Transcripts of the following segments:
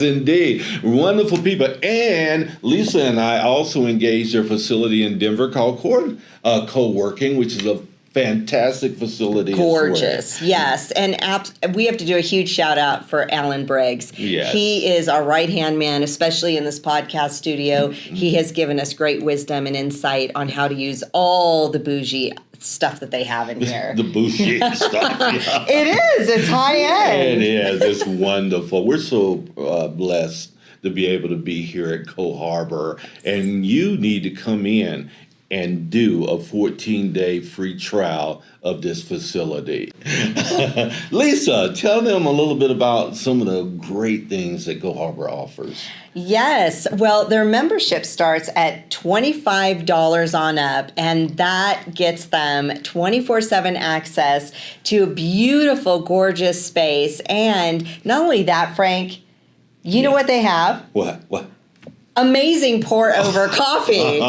Indeed. Wonderful people. And Lisa and I also engaged their facility in Denver called Co-working, which is a fantastic facility. Gorgeous, yes. And we have to do a huge shout out for Alan Briggs. Yes. He is our right-hand man, especially in this podcast studio. He has given us great wisdom and insight on how to use all the bougie stuff that they have in here. The bougie stuff. Yeah. It is. It's high end. It is. It's wonderful. We're so blessed to be able to be here at Co-Harbor. And you need to come in and do a 14-day free trial of this facility. Lisa, tell them a little bit about some of the great things that Co-Harbor offers. Yes. Well, their membership starts at $25 on up, and that gets them 24/7 access to a beautiful, gorgeous space. And not only that, Frank, you know what they have? What? Amazing pour-over coffee,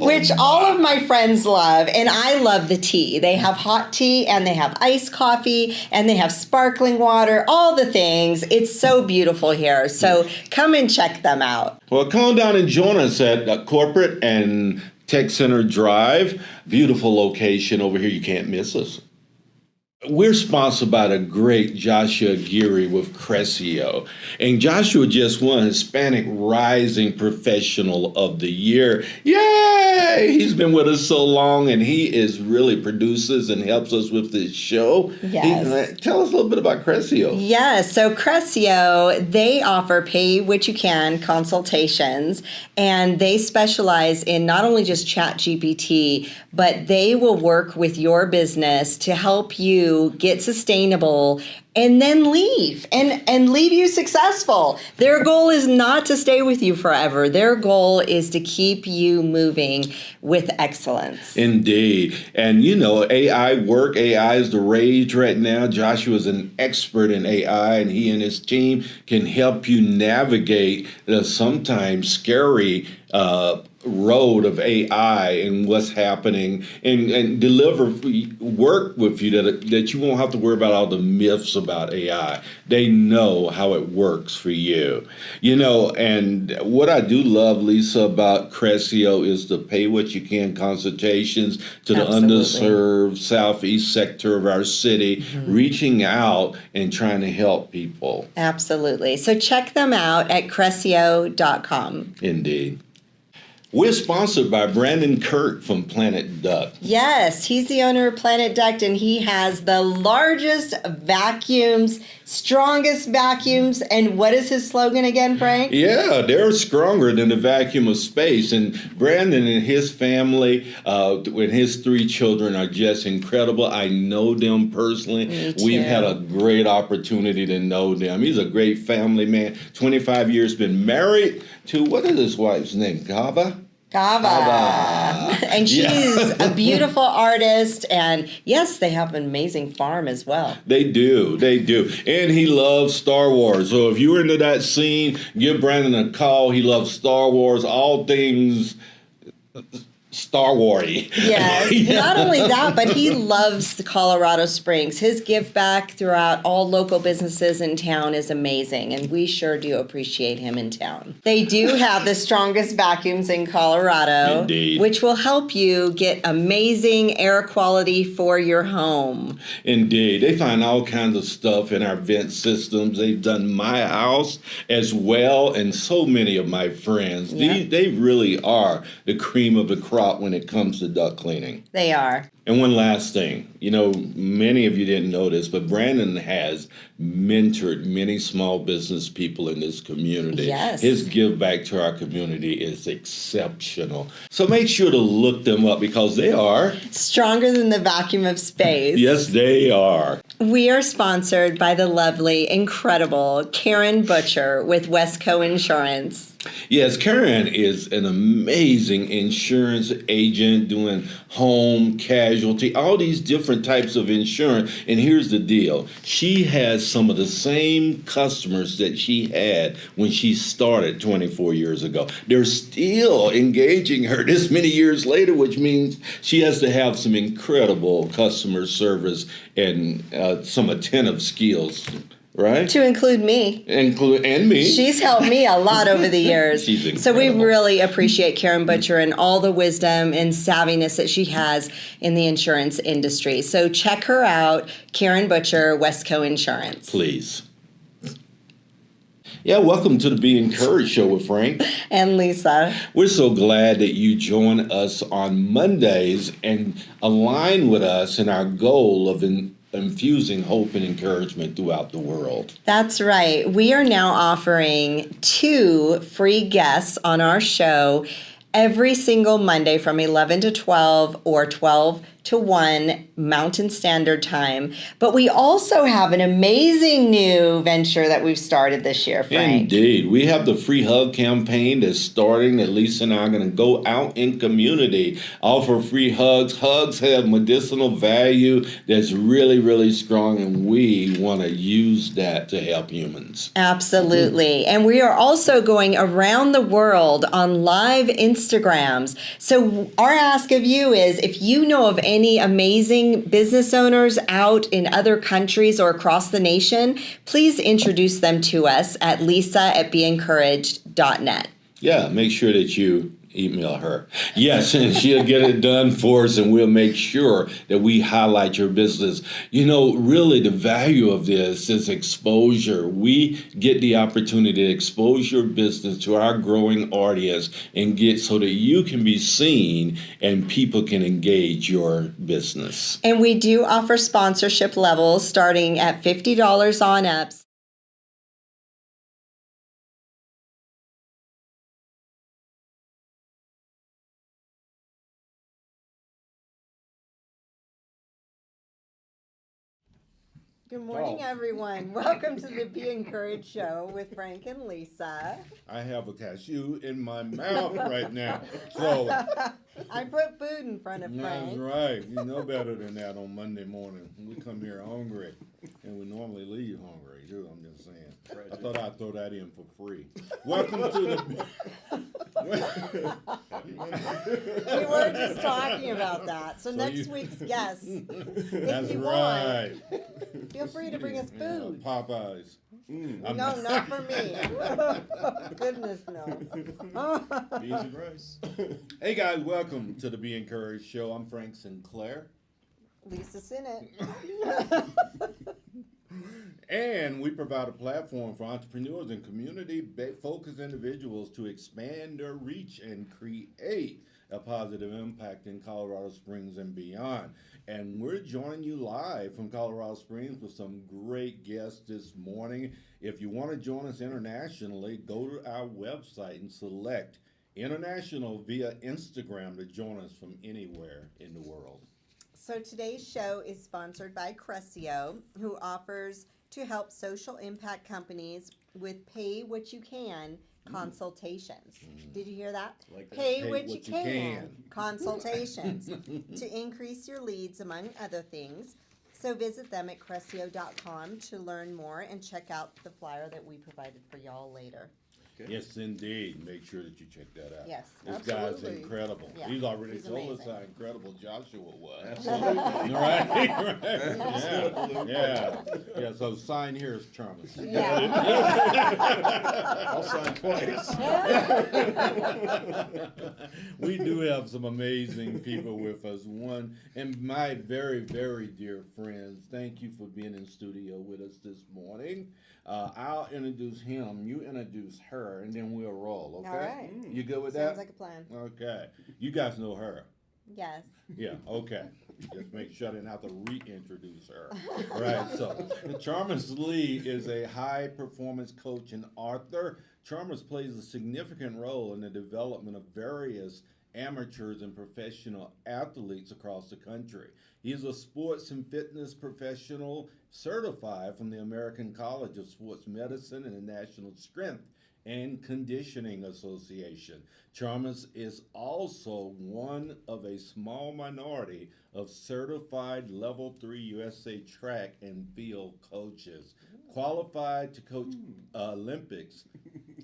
which all of my friends love, and I love the tea. They have hot tea, and they have iced coffee, and they have sparkling water, all the things. It's so beautiful here, so come and check them out. Well, come on down and join us at Corporate and Tech Center Drive. Beautiful location over here. You can't miss us. We're sponsored by the great Joshua Geary with Crescio. And Joshua just won Hispanic Rising Professional of the Year. Yay! He's been with us so long, and he really produces and helps us with this show. Yes. Tell us a little bit about Crescio. Yes. So Crescio, they offer pay what you can consultations, and they specialize in not only just ChatGPT, but they will work with your business to help you get sustainable and then leave and leave you successful. Their goal is not to stay with you forever. Their goal is to keep you moving with excellence. Indeed. And you know, AI is the rage right now. Joshua is an expert in AI, and he and his team can help you navigate the sometimes scary road of AI and what's happening, and deliver work with you that you won't have to worry about all the myths about AI. They know how it works for you. You know, and what I do love, Lisa, about Crescio is the pay what you can consultations to the underserved southeast sector of our city, reaching out and trying to help people. Absolutely. So check them out at Crescio.com. Indeed. We're sponsored by Brandon Kirk from Planet Duct. Yes, he's the owner of Planet Duct, and he has the largest vacuums, strongest vacuums. And what is his slogan again, Frank? Yeah, they're stronger than the vacuum of space. And Brandon and his family, with his 3 children, are just incredible. I know them personally. Me too. We've had a great opportunity to know them. He's a great family man. 25 years, been married to, what is his wife's name? Gava. And she's a beautiful artist, and yes, they have an amazing farm as well. They do. And he loves Star Wars. So if you're into that scene, give Brandon a call. He loves Star Wars, all things Star Wars-y. Yes, not only that, but he loves the Colorado Springs. His give back throughout all local businesses in town is amazing, and we sure do appreciate him in town. They do have the strongest vacuums in Colorado, Indeed. Which will help you get amazing air quality for your home. Indeed. They find all kinds of stuff in our vent systems. They've done my house as well, and so many of my friends. Yeah. They really are the cream of the crop when it comes to duct cleaning. They are. And one last thing, you know, many of you didn't know this, but Brandon has mentored many small business people in this community. Yes. His give back to our community is exceptional. So make sure to look them up because they are stronger than the vacuum of space. Yes, they are. We are sponsored by the lovely, incredible Karen Butcher with Westco Insurance. Yes, Karen is an amazing insurance agent doing home, casualty, all these different types of insurance. And here's the deal. She has some of the same customers that she had when she started 24 years ago. They're still engaging her this many years later, which means she has to have some incredible customer service and some attentive skills right? To include me. And me. She's helped me a lot over the years. She's incredible. So we really appreciate Karen Butcher and all the wisdom and savviness that she has in the insurance industry. So check her out, Karen Butcher, Westco Insurance. Please. Yeah, welcome to the Be Encouraged Show with Frank. And Lisa. We're so glad that you join us on Mondays and align with us in our goal of infusing hope and encouragement throughout the world. That's right. We are now offering 2 free guests on our show every single Monday from 11 to 12 or 12 to 1 Mountain Standard Time. But we also have an amazing new venture that we've started this year, Frank. Indeed. We have the free hug campaign that's starting that Lisa and I are going to go out in community, offer free hugs. Hugs have medicinal value that's really, really strong, and we want to use that to help humans. Absolutely. And we are also going around the world on live Instagrams. So our ask of you is, if you know of any amazing business owners out in other countries or across the nation, please introduce them to us at lisa@beencouraged.net. Yeah, make sure that you email her. Yes, and she'll get it done for us, and we'll make sure that we highlight your business. You know, really the value of this is exposure. We get the opportunity to expose your business to our growing audience and get so that you can be seen and people can engage your business. And we do offer sponsorship levels starting at $50 on up. Good morning, everyone. Welcome to the Be Encouraged Show with Frank and Lisa. I have a cashew in my mouth right now. So I put food in front of Frank. that's right. You know better than that on Monday morning. We come here hungry, and we normally leave hungry too. I'm just saying. I thought I'd throw that in for free. Welcome to the. We were just talking about that. So next week's guest, if you want, feel free to bring us food. Popeyes. No, not for me. Goodness, no. Beans and rice. Hey guys, welcome to the Be Encouraged Show. I'm Frank Sinclair. Lisa Sinnott. And we provide a platform for entrepreneurs and community-focused individuals to expand their reach and create a positive impact in Colorado Springs and beyond. And we're joining you live from Colorado Springs with some great guests this morning. If you want to join us internationally, go to our website and select International via Instagram to join us from anywhere in the world. So today's show is sponsored by Crescio, who offers to help social impact companies with pay what you can consultations. Did you hear that? Like that. Pay what you can consultations to increase your leads, among other things. So visit them at Crescio.com to learn more and check out the flyer that we provided for y'all later. Okay. Yes, indeed. Make sure that you check that out. Yes, this absolutely. guy's incredible. Yeah, He's already he's told us amazing. how incredible Joshua was. Absolutely. Right, right. Yeah. So sign here is Charmas. Yeah. I'll sign twice. We do have some amazing people with us. One, and my very, very dear friends, thank you for being in studio with us this morning. I'll introduce him, you introduce her, and then we'll roll, okay? All right. You good with Sounds that? like a plan. Okay. You guys know her. Yes. Yeah, okay. Just make sure I didn't have to reintroduce her. Right, so Charmes Lee is a high-performance coach and author. Charmes plays a significant role in the development of various amateurs and professional athletes across the country. He is a sports and fitness professional certified from the American College of Sports Medicine and the National Strength and Conditioning Association. Charmes is also one of a small minority of certified level 3 USA track and field coaches, qualified to coach Olympics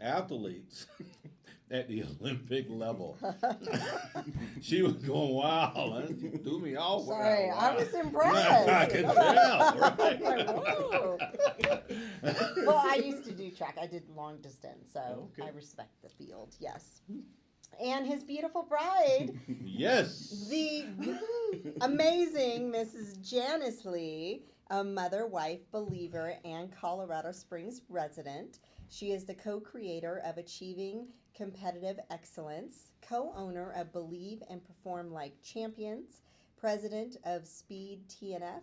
athletes at the Olympic level. She was going, wow, man, you threw me off. Sorry, Wow. I was impressed. I can tell, right? Like, whoa. Well, I used to do track. I did long distance, so Okay. I respect the field. Yes. And his beautiful bride, Yes. the amazing Mrs. Janice Lee, a mother, wife, believer, and Colorado Springs resident. She is the co-creator of Achieving Competitive Excellence, co-owner of Believe and Perform Like Champions, president of SPEED T&F,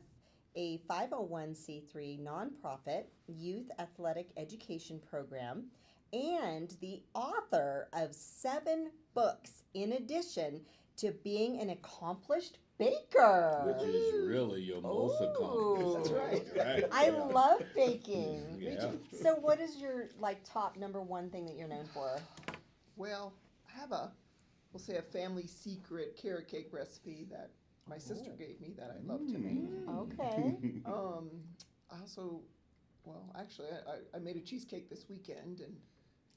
a 501c3 nonprofit youth athletic education program, and the author of 7 books in addition to being an accomplished baker. Which is really your most accomplished. That's right. I love baking. Yeah. So what is your top number one thing that you're known for? Well, I have we'll say a family secret carrot cake recipe that my sister gave me that I love to make. Okay. I also, well, actually, I made a cheesecake this weekend, and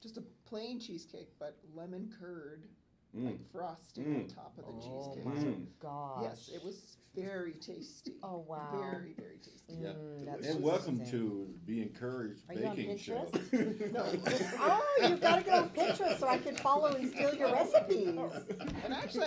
just a plain cheesecake, but lemon curd, like frosting on top of the Oh cheesecake. my So, gosh. yes, it was very tasty. Oh, wow. Very, very tasty. Yeah. That's And welcome amazing. to Be Encouraged Are you on Baking Show. Pinterest? No, Oh, you've got to get on Pinterest so I can follow and steal your recipes. and actually,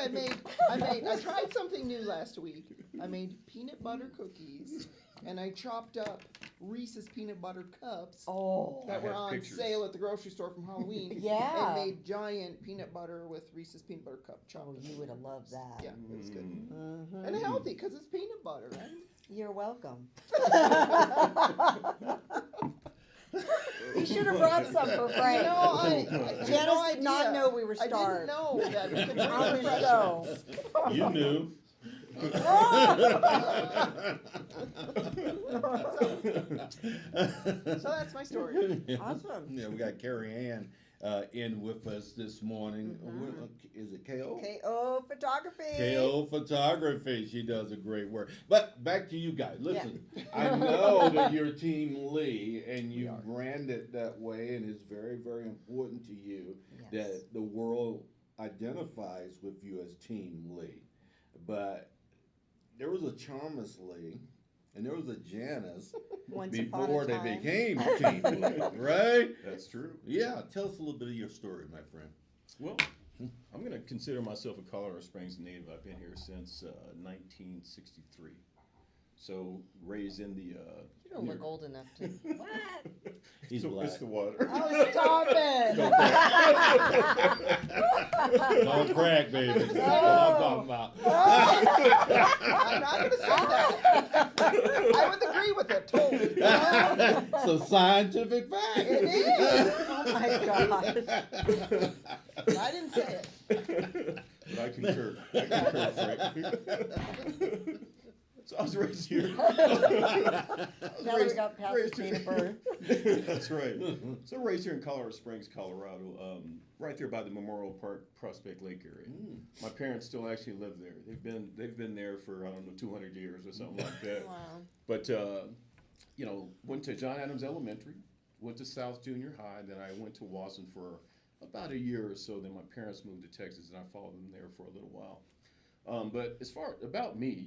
I tried something new last week. I made peanut butter cookies, and I chopped up Reese's peanut butter cups Oh. that I were have on pictures. sale at the grocery store from Halloween. Yeah. And made giant peanut butter with Reese's peanut butter cup Oh, chocolate. you would have loved that. Yeah, it was good. Mm-hmm. And healthy, because it's peanut butter, right? You're welcome. You should have brought some for Frank. I Janice did not know we were I starved. didn't know that we could bring On the refreshments. show. You knew. So that's my story. Awesome. Yeah, we got Carrie Ann in with us this morning. Is it KO? KO Photography. KO Photography. She does a great work. But back to you guys. Listen, I know that you're Team Lee and you brand it that way, and it's very, very important to you that the world identifies with you as Team Lee. But there was a Charmas Lee and there was a Janice Once upon before a they time. became Team Lee, right? That's true. Yeah, tell us a little bit of your story, my friend. Well, I'm going to consider myself a Colorado Springs native. I've been here since 1963. So raised in the. You don't look old enough to. What? He's so black. it's the water. Oh, stop it. Don't crack, baby. That's all I'm talking about. I'm not going to say that. I would agree with it, totally. It's a scientific fact. It is. Oh my gosh. I didn't say it. But I concur. Frank. So I was raised here. Now that we got past the raised date of here. birth. That's right. So raised here in Colorado Springs, Colorado, right there by the Memorial Park, Prospect Lake area. My parents still actually live there. They've been there for 200 years or something like that. Wow. But went to John Adams Elementary, went to South Junior High, and then I went to Wasson for about a year or so. Then my parents moved to Texas, and I followed them there for a little while. But as far about me,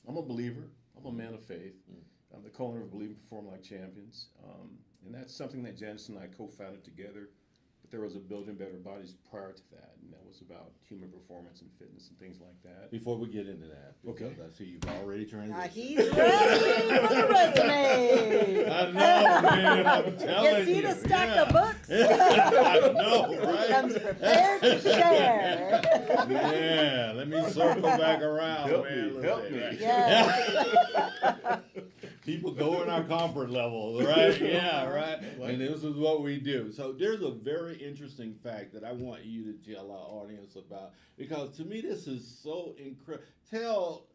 I'm a believer. I'm a man of faith. I'm the co-owner of Believe and Perform Like Champions. And that's something that Janice and I co-founded together. But there was a Building Better Bodies prior to that, and that was about human performance and fitness and things like that. Before we get into that, because Okay. I see you've already transitioned. He's ready for the resume. I know, man. I'm telling you. You see the stack of books? I know, right? Comes prepared to share. Yeah, let me circle back around, Help man. me, Let's help say, me. right? Yeah. People go in our comfort levels, right? Yeah, right. And this is what we do. So there's a very interesting fact that I want you to tell our audience about, because to me this is so incredible. Tell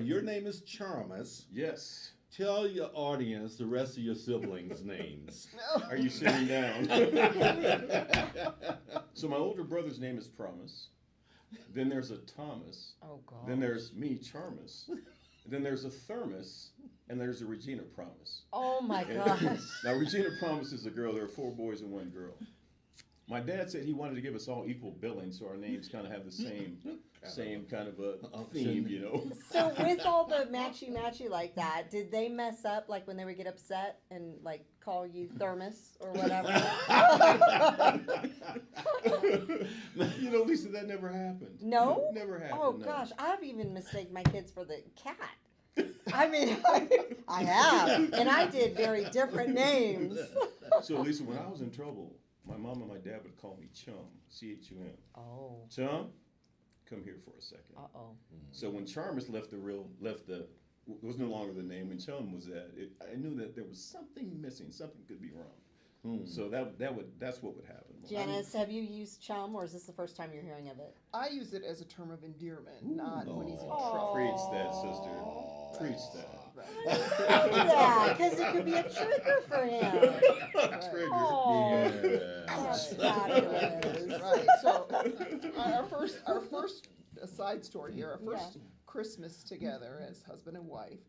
your name is Charmas. Yes. Tell your audience the rest of your siblings' names. Are you sitting down? So my older brother's name is Promise. Then there's a Thomas. Oh, God. Then there's me, Charmas. Then there's a Thermos, and there's a Regina Promise. Oh, my gosh. Now Regina Promise is a girl. There are 4 boys and 1 girl. My dad said he wanted to give us all equal billing, so our names kind of have the same kind of a theme, you know. So with all the matchy like that, did they mess up like when they would get upset and like call you Thermos or whatever? You know, Lisa, that never happened. No? Never happened. Oh no. gosh, I've even mistaken my kids for the cat. I mean, I have, and I did very different names. So Lisa, when I was in trouble, my mom and my dad would call me Chum, C-H-U-M. Oh. Chum, come here for a second. Uh-oh. So when Charmas left it was no longer the name, when Chum was I knew that there was something missing, something could be wrong. So that's what would happen. Janice, have you used chum, or is this the first time you're hearing of it? I use it as a term of endearment, not when he's in Aw. trouble. Preach that, sister. Preach that. Right. Yeah, because it could be a trigger for him. Trigger. Oh, Yeah. that's fabulous. Right. So our first side story here, our first Christmas together as husband and wife,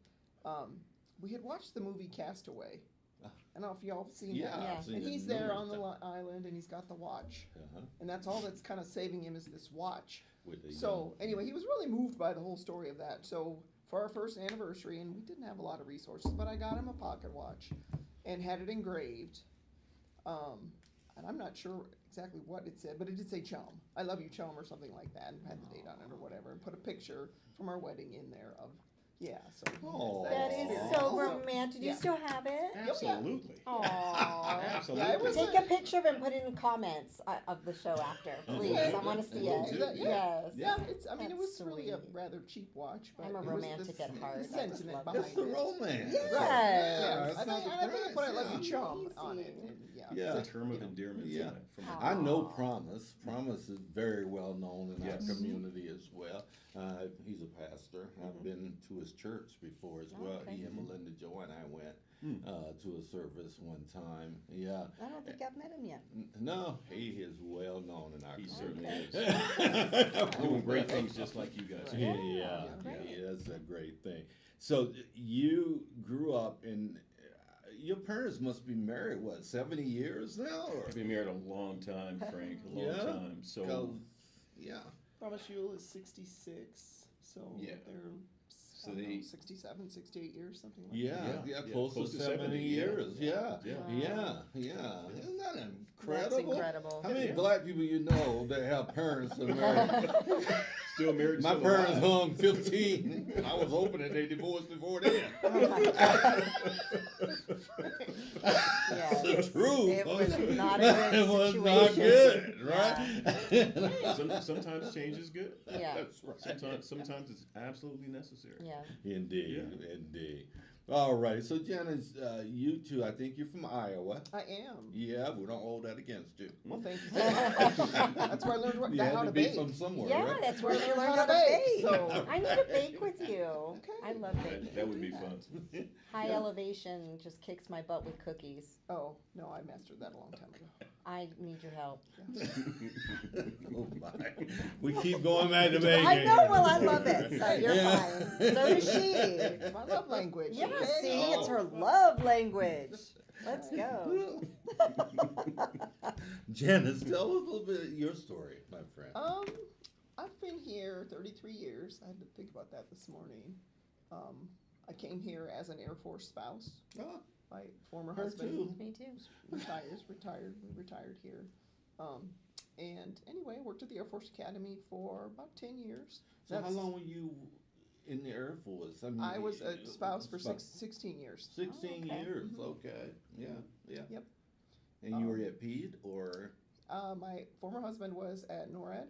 we had watched the movie Castaway. I don't know if y'all have seen Yeah, that. I've seen And it he's there on numerous the island, and he's got the watch, Uh-huh. and that's all that's kind of saving him is this watch. With the So anyway, he was really moved by the whole story of that. So for our first anniversary, and we didn't have a lot of resources, but I got him a pocket watch and had it engraved. And I'm not sure exactly what it said, but it did say Chum. I love you, Chum, or something like that, and had the date on it or whatever, and put a picture from our wedding in there of, so. Aw. That is experience. so romantic. Do you still have it? Absolutely. Aww. Absolutely. Yeah, it was Take a picture of it and put it in comments of the show after, please. Okay. I want to see We'll it. do that, Yes. Yeah, I mean, it That's was really a sweet. rather cheap watch, but I'm a it was romantic the, at heart. I the just sentiment love behind That's the it. romance. Yes. Yes. Yeah, I think I put I love you, Yeah. Chum on it. And, Yeah. It's a term of endearment. Yeah. From I know Promise. Promise is very well known in Yes. our community as well. He's a pastor. I've been to his church before as well. Okay. He and Melinda Joe and I went to a service one time. Yeah. I don't think I've met him yet. No, he is well known in our He community. certainly is. Doing great things just like you guys. Yeah, Great. yeah, that's a great thing. So you grew up in. Your parents must be married, what, 70 years now? Or? I've been married a long time, Frank, a long Yeah? time. So 'Cause- yeah. Promise Yule is 66, so Yeah. they're So I don't know, they- 67, 68 years, something like that. Yeah, Yeah, close to 70 years. Yeah, Yeah. yeah. Isn't that incredible? That's incredible. How many Yeah. black people you know that have parents that married? still married. My still parents alive. hung 15. I was hoping that they divorced before then. Yes. The truth. It was not a good It was situation. not good, right? Sometimes change is good. Yeah. That's right. Sometimes it's absolutely necessary. Yeah. Indeed, Yeah. indeed. All right, so Janice, you two, I think you're from Iowa. I am. Yeah, we don't hold that against you. Well, thank you so much. That's where I learned You had how to to be bake. from somewhere, Yeah, right? that's where we learned How how to to bake, bake. so- I need to bake with you. Okay. I love baking. That would be fun. High elevation just kicks my butt with cookies. Oh, no, I mastered that a long time ago. I need your help. Oh my. We keep going back to baking. I know, well, I love it, so you're Yeah. fine. So does she. It's my love language. Yeah, okay? see, it's her love language. Let's go. Janice, tell us a little bit of your story, my friend. I've been here 33 years. I had to think about that this morning. I came here as an Air Force spouse. Oh, My former Her husband too. Me too. retired. We retired here. And anyway, I worked at the Air Force Academy for about 10 years. so how long were you in the Air Force? mean, I was a spouse for 16 years. 16 Oh, okay. years, okay. Yeah, yeah. Yep. And you were at PED or? My former husband was at NORAD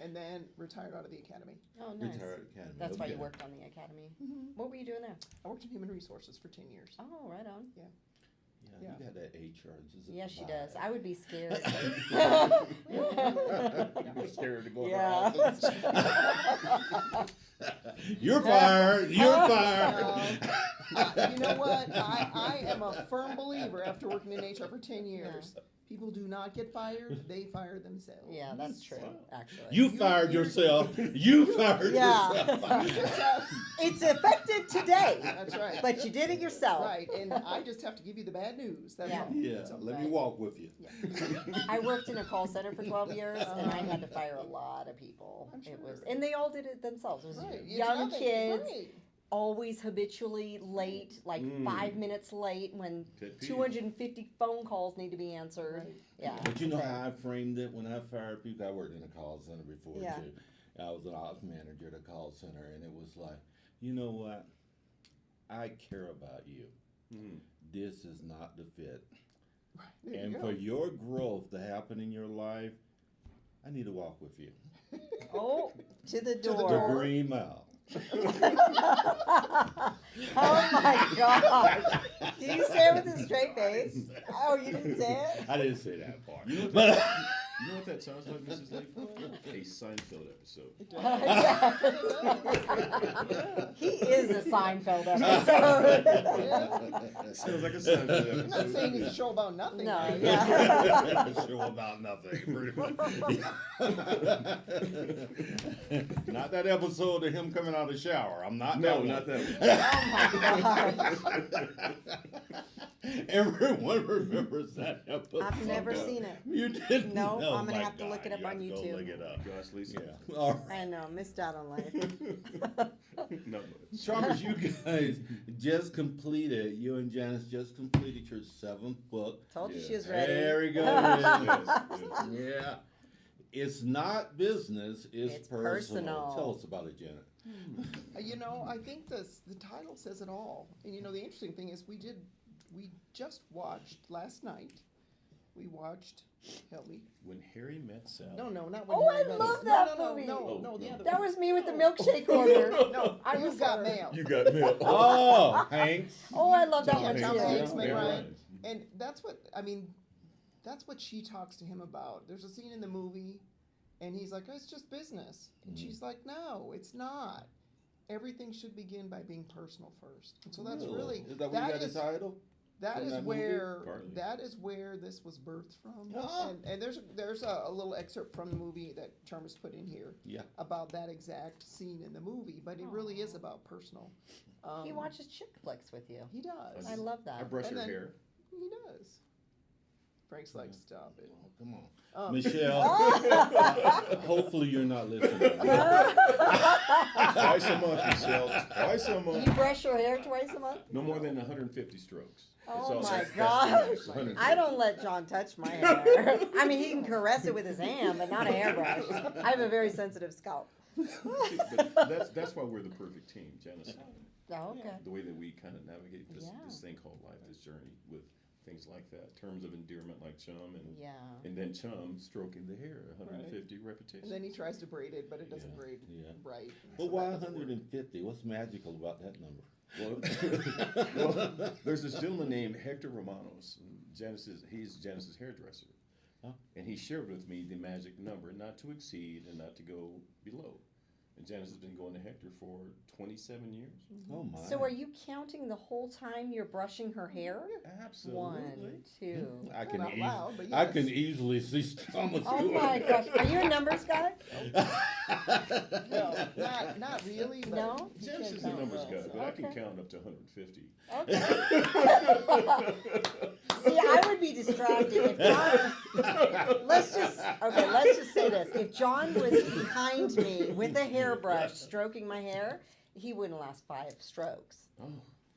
and then retired out of the academy. Oh, nice. Retired academy. That's why you okay. worked on the academy. Mm-hmm. What were you doing there? I worked in human resources for 10 years. Oh, right on. Yeah, Yeah. you got that HR. Just Yes, she does. I would be scared. You're scared to go Yeah. to the office. You're fired. You're fired. You know what? I am a firm believer after working in HR for 10 years. People do not get fired, they fire themselves. Yeah, that's true, actually. You fired yourself. You fired yourself. It's effective today. That's right. But you did it yourself. Right, and I just have to give you the bad news. That's all. Yeah, That's all. let me walk with you. I worked in a call center for 12 years, and I had to fire a lot of people. I'm sure. It was, and they all did it themselves. It was Right. It's young nothing. kids, Right. always habitually late, like 5 minutes late when Pet peeve. 250 phone calls need to be answered. Right. Yeah. But you know how I framed it when I fired people? I worked in a call center before Yeah. too. I was an ops manager at a call center, and it was like, you know what? I care about you. This is not the fit. There you And go. for your growth to happen in your life, I need to walk with you. Oh, to the the door. The Green Mile. Oh my gosh. Did you say it with a straight face? Oh, you didn't say it? I didn't say that part. You know what But You know what that sounds like, Mrs. Lee? A Seinfeld episode. He is a Seinfeld episode. Sounds like a Seinfeld I'm not episode. saying it's a show about nothing. No, right? yeah. a show about nothing, pretty much. Not that episode of him coming out of the shower. I'm not. No, that not one. that one. Oh my gosh. Everyone remembers that episode. I've never seen it. You didn't? No, Oh I'm gonna my have to look God, it up you on have to go YouTube. Look it up. Gosh, Lisa. Yeah. All right. I know, missed out on life. No, Charmers, you guys just completed, you and Janice just completed your 7th book. Told you Yeah. she was ready. Very good. yes. Yeah. It's not business, it's personal. personal. Tell us about it, Janet. You know, I think the title says it all. And you know, the interesting thing is we just watched last night. We watched, help me. When Harry Met Sally. No, not when Oh, Harry I Met love Sally. that no, movie. No, the Oh, other That one. was me with the milkshake order. No, I you was got her. mail. You got me. Oh, Hanks. Oh, I love that Tom one Hanks, Tom too. Hanks, Meg Meg Ryan. Ryan. And that's what she talks to him about. There's a scene in the movie, and he's like, oh, it's just business. And she's like, no, it's not. Everything should begin by being personal first. And so that's really, Is that where you got the title? that from is that movie? where Partly. that is where this was birthed from. Oh. And there's a little excerpt from the movie that Charmas put in here Yeah. about that exact scene in the movie, but it really is about personal. He watches chick flicks with you. He does. I love that. I brush And her then- hair. He does. Frank's like, stop it. Oh, come on. Um, Michelle, hopefully you're not listening. Twice a month, Michelle. Twice a You month. brush your hair twice a month? No more than 150 strokes. Oh That's all. my That's the gosh. max, 150. I don't let John touch my hair. I mean, he can caress it with his hand, but not a hairbrush. I have a very sensitive scalp. But that's why we're the perfect team, Janice. Oh, okay. The way that we kind of navigate this Yeah. thing called life, this journey with things like that, terms of endearment like chum, Yeah. and then chum stroking the hair, 150 and repetitions. then he tries to braid it, but it doesn't Yeah. braid Yeah. right. But So why that doesn't work. 150? What's magical about that number? Well, there's this gentleman named Hector Romanos. He's Janice's hairdresser. Huh? And he shared with me the magic number, not to exceed and not to go below. And Janice has been going to Hector for 27 years. Oh my. So are you counting the whole time you're brushing her hair? Absolutely. 1, 2. I can, Not loud, but I yes. can easily see Thomas Oh doing my it. gosh. Are you a numbers guy? No, not really. But No? he Janice can is a count numbers well, guy, so. but I can Okay. count up to 150. Okay. See, I would be distracted if John. Let's just say this: if John was behind me with a hairbrush stroking my hair, he wouldn't last 5 strokes, Oh,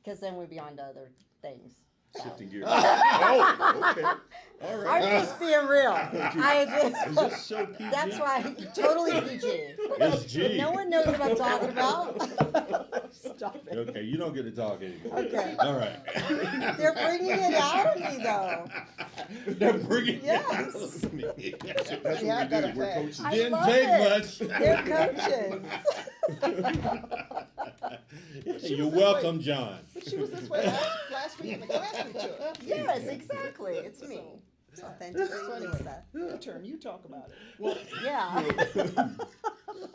because then we'd be on to other things. So. shifting gears. Oh, okay. All I'm right. just being real. Is this so PG? That's why totally PG. It's G. No one knows what I'm talking about. Stop it. Okay, you don't get to talk anymore. Okay. All right. They're bringing it out of me, though. They're bringing Yes. it out of me. That's Yeah, what we that do. We're effect. coaches. I Didn't love take it. much. They're coaches. You're welcome, John. But she was this way last week in the class we took. Yes, exactly. It's me. It's authentic. So It's anyway, that. your turn. You talk about it. Well, Yeah.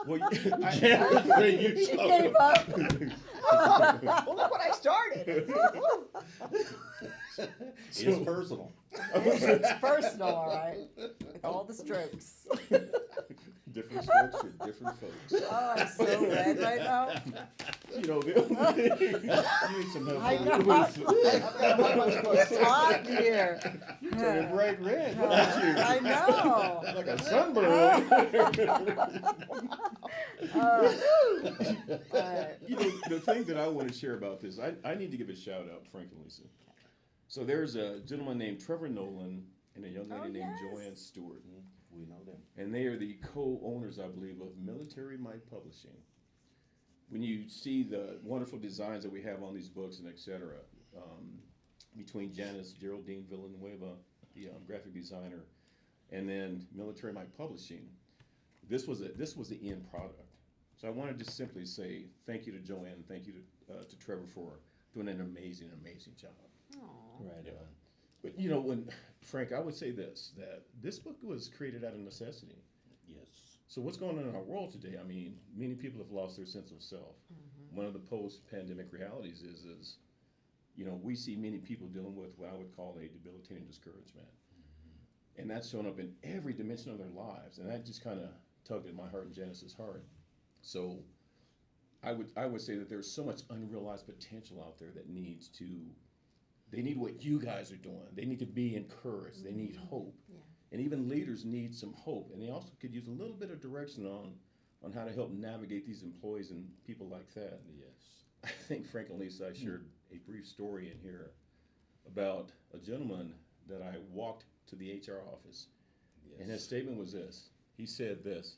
well, Janice, She gave up. Well, look what I started. It's personal. It's personal, all right. With all the strokes. Different strokes for different folks. Oh, I'm so red right now. You know, you need some help. I know. It's hot in here. You're turning bright red, aren't you? I know. Like a sunburn. You know, the thing that I want to share about this, I need to give a shout out, Frank and Lisa. So there's a gentleman named Trevor Nolan and a young lady named Joanne Stewart. We know them. And they are the co-owners, I believe, of Military Might Publishing. When you see the wonderful designs that we have on these books and et cetera, between Janice, Geraldine Villanueva, the graphic designer, and then Military Might Publishing, this was the end product. So I wanted to simply say thank you to Joanne, thank you to Trevor for doing an amazing job. Right on. But you know, when Frank, I would say that this book was created out of necessity. Yes. So what's going on in our world today? I mean, many people have lost their sense of self. One of the post-pandemic realities is, you know, we see many people dealing with what I would call a debilitating discouragement. And that's shown up in every dimension of their lives. And that just kind of tugged at my heart and Janice's heart. So I would say that there's so much unrealized potential out there that they need what you guys are doing. They need to be encouraged. They need hope. Yeah. And even leaders need some hope. And they also could use a little bit of direction on how to help navigate these employees and people like that. Yes. I think Frank and Lisa, I shared a brief story in here about a gentleman that I walked to the HR office. Yes. And his statement was this. He said this,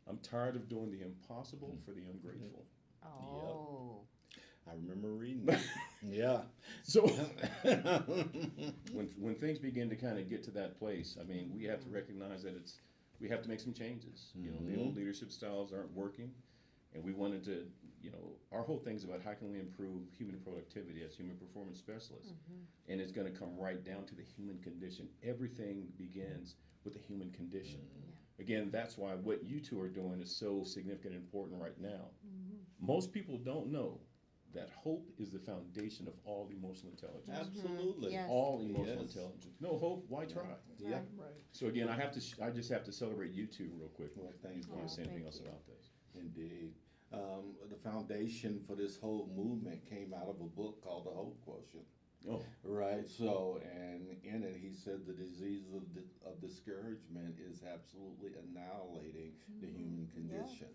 "I'm tired of doing the impossible for the ungrateful." Oh. I remember reading that. Yeah. So when things begin to kind of get to that place, I mean, we have to recognize that we have to make some changes. You know, the old leadership styles aren't working, and we wanted to, you know, our whole thing is about how can we improve human productivity as human performance specialists, and it's going to come right down to the human condition. Everything begins with the human condition. Again, that's why what you two are doing is so significant and important right now. Most people don't know that hope is the foundation of all emotional intelligence. Absolutely. Yes. All emotional Yes. intelligence. No hope, why try? Yeah. Right. So again, I just have to celebrate you two real quick. Well, thank If you want to say Oh, anything thank else you. about this. Indeed. The foundation for this whole movement came out of a book called The Hope Quotient. Oh, Right. So, and in it, he said the disease of discouragement is absolutely annihilating the human condition.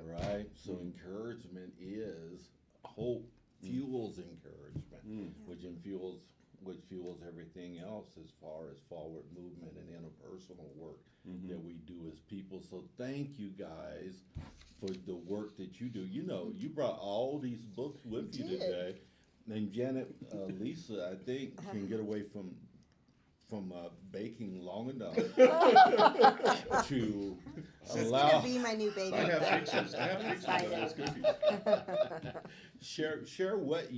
Right. So, encouragement is hope fuels encouragement, which fuels everything else as far as forward movement and interpersonal work that we do as people. So, thank you guys for the work that you do. You know, you brought all these books with you did. today. And Janet, Lisa, I think can get away from baking long enough to She's allow gonna be my new baby. I have pictures. I have pictures of those cookies. share what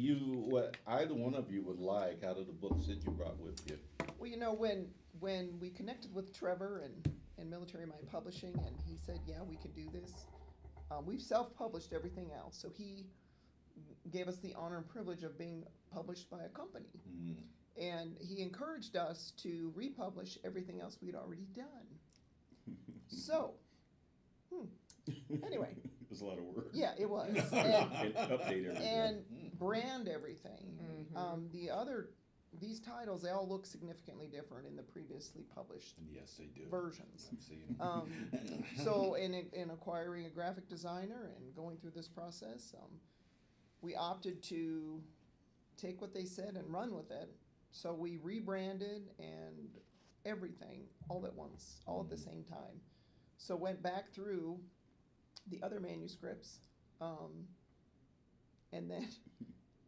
either one of you would like out of the books that you brought with you. Well, you know, when we connected with Trevor and Military Might Publishing, and he said, yeah, we could do this. We've self-published everything else, so he gave us the honor and privilege of being published by a company. And he encouraged us to republish everything else we'd already done. So, anyway. It was a lot of work. Yeah, it was. And update everything. And brand everything. These titles, they all look significantly different in the previously published Yes, they do. versions. I'm seeing So in acquiring a graphic designer and going through this process, we opted to take what they said and run with it. So we rebranded and everything all at once, all at the same time. So went back through the other manuscripts and then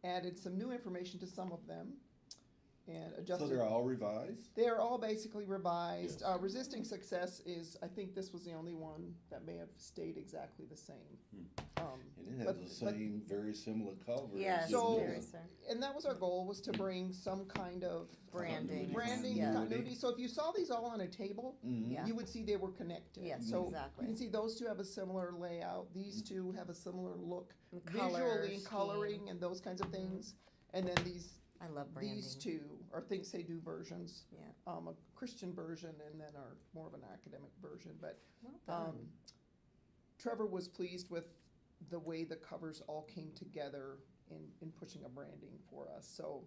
added some new information to some of them and So adjusted. they're all revised? They are all basically revised. Yes. Resisting Success is, I think this was the only one that may have stayed exactly the same. And it has But- the but- same, very similar cover. Yes, So- very sir. And that was our goal, was to bring some kind of Branding. branding Yeah. continuity. So if you saw these all on a table, Yeah. you would see they were connected. Yes, So exactly. you can see those two have a similar layout. These two have a similar look, And color visually, scheme. coloring, and those kinds of things. And then I love branding. these two are Things They Do versions. Yeah. A Christian version and then our more of an academic version. But Well done. Trevor was pleased with the way the covers all came together in pushing a branding for us. So,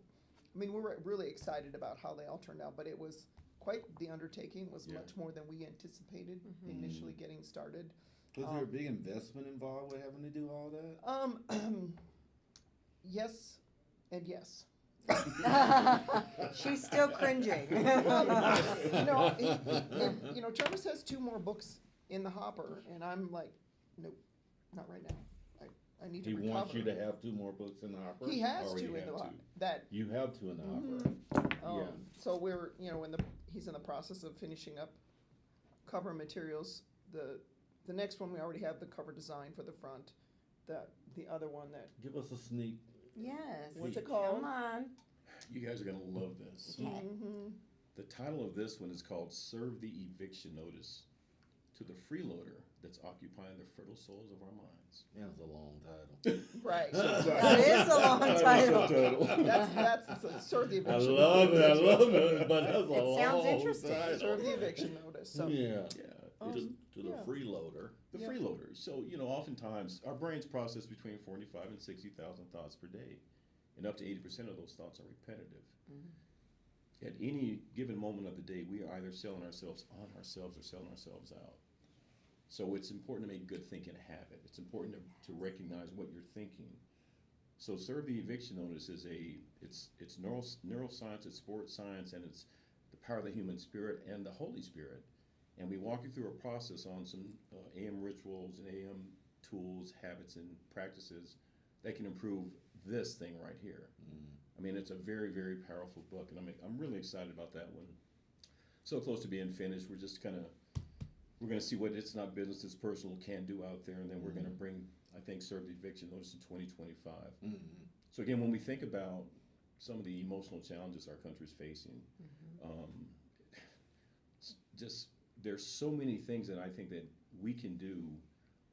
I mean, we were really excited about how they all turned out, but it was quite the undertaking. Was Yeah. much more than we anticipated initially getting started. Was there a big investment involved with having to do all that? Yes and yes. She's still cringing. Travis has 2 more books in the hopper, and I'm like, nope, not right now. I need to He recover. wants you to have 2 more books in the hopper? He has Already 2 in have the two. hopper. That You have 2 in the hopper. Yeah. So we're, he's in the process of finishing up cover materials. The next one, we already have the cover design for the front. The other one that, Give us a sneak. Yes. what's it called? Come on. You guys are gonna love this. The title of this one is called "Serve the Eviction Notice to the Freeloader That's Occupying the Fertile Souls of Our Minds." That's a long title. Right. That is a long title. That's serve the I eviction love it, I notice. love it, but that's a long sounds interesting. title. Serve the eviction notice. So Yeah. Yeah, To the yeah. freeloader. the Yeah. freeloader. So oftentimes our brains process between 45 and 60,000 thoughts per day, and up to 80% of those thoughts are repetitive. At any given moment of the day, we are either selling ourselves on ourselves or selling ourselves out. So it's important to make good thinking a habit. It's important to recognize what you're thinking. So serve the eviction notice is it's neuroscience, it's sports science, and it's the power of the human spirit and the Holy Spirit. And we walk you through a process on some AM rituals and AM tools, habits, and practices that can improve this thing right here. I mean, it's a very, very powerful book, and I'm really excited about that one. So close to being finished. We're just we're going to see what It's Not Business, It's Personal can do out there, and then we're going to bring, I think, Serve the Eviction Notice in 2025. So again, when we think about some of the emotional challenges our country's facing, just there's so many things that I think that we can do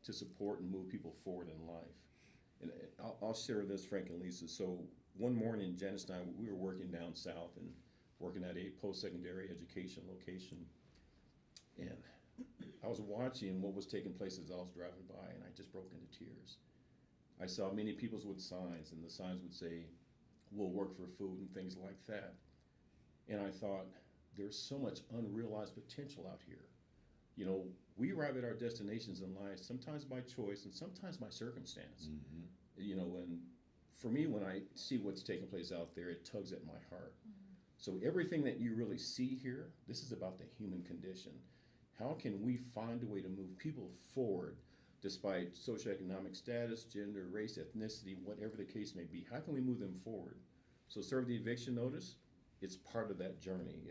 to support and move people forward in life. And I'll share this, Frank and Lisa. So one morning, Janice and I, we were working down south and working at a post-secondary education location. And I was watching what was taking place as I was driving by, and I just broke into tears. I saw many people with signs, and the signs would say, "We'll work for food," and things like that. And I thought, there's so much unrealized potential out here. We arrive at our destinations in life sometimes by choice and sometimes by circumstance. And for me, when I see what's taking place out there, it tugs at my heart. So everything that you really see here, this is about the human condition. How can we find a way to move people forward despite socioeconomic status, gender, race, ethnicity, whatever the case may be? How can we move them forward? So serve the eviction notice, it's part of that journey.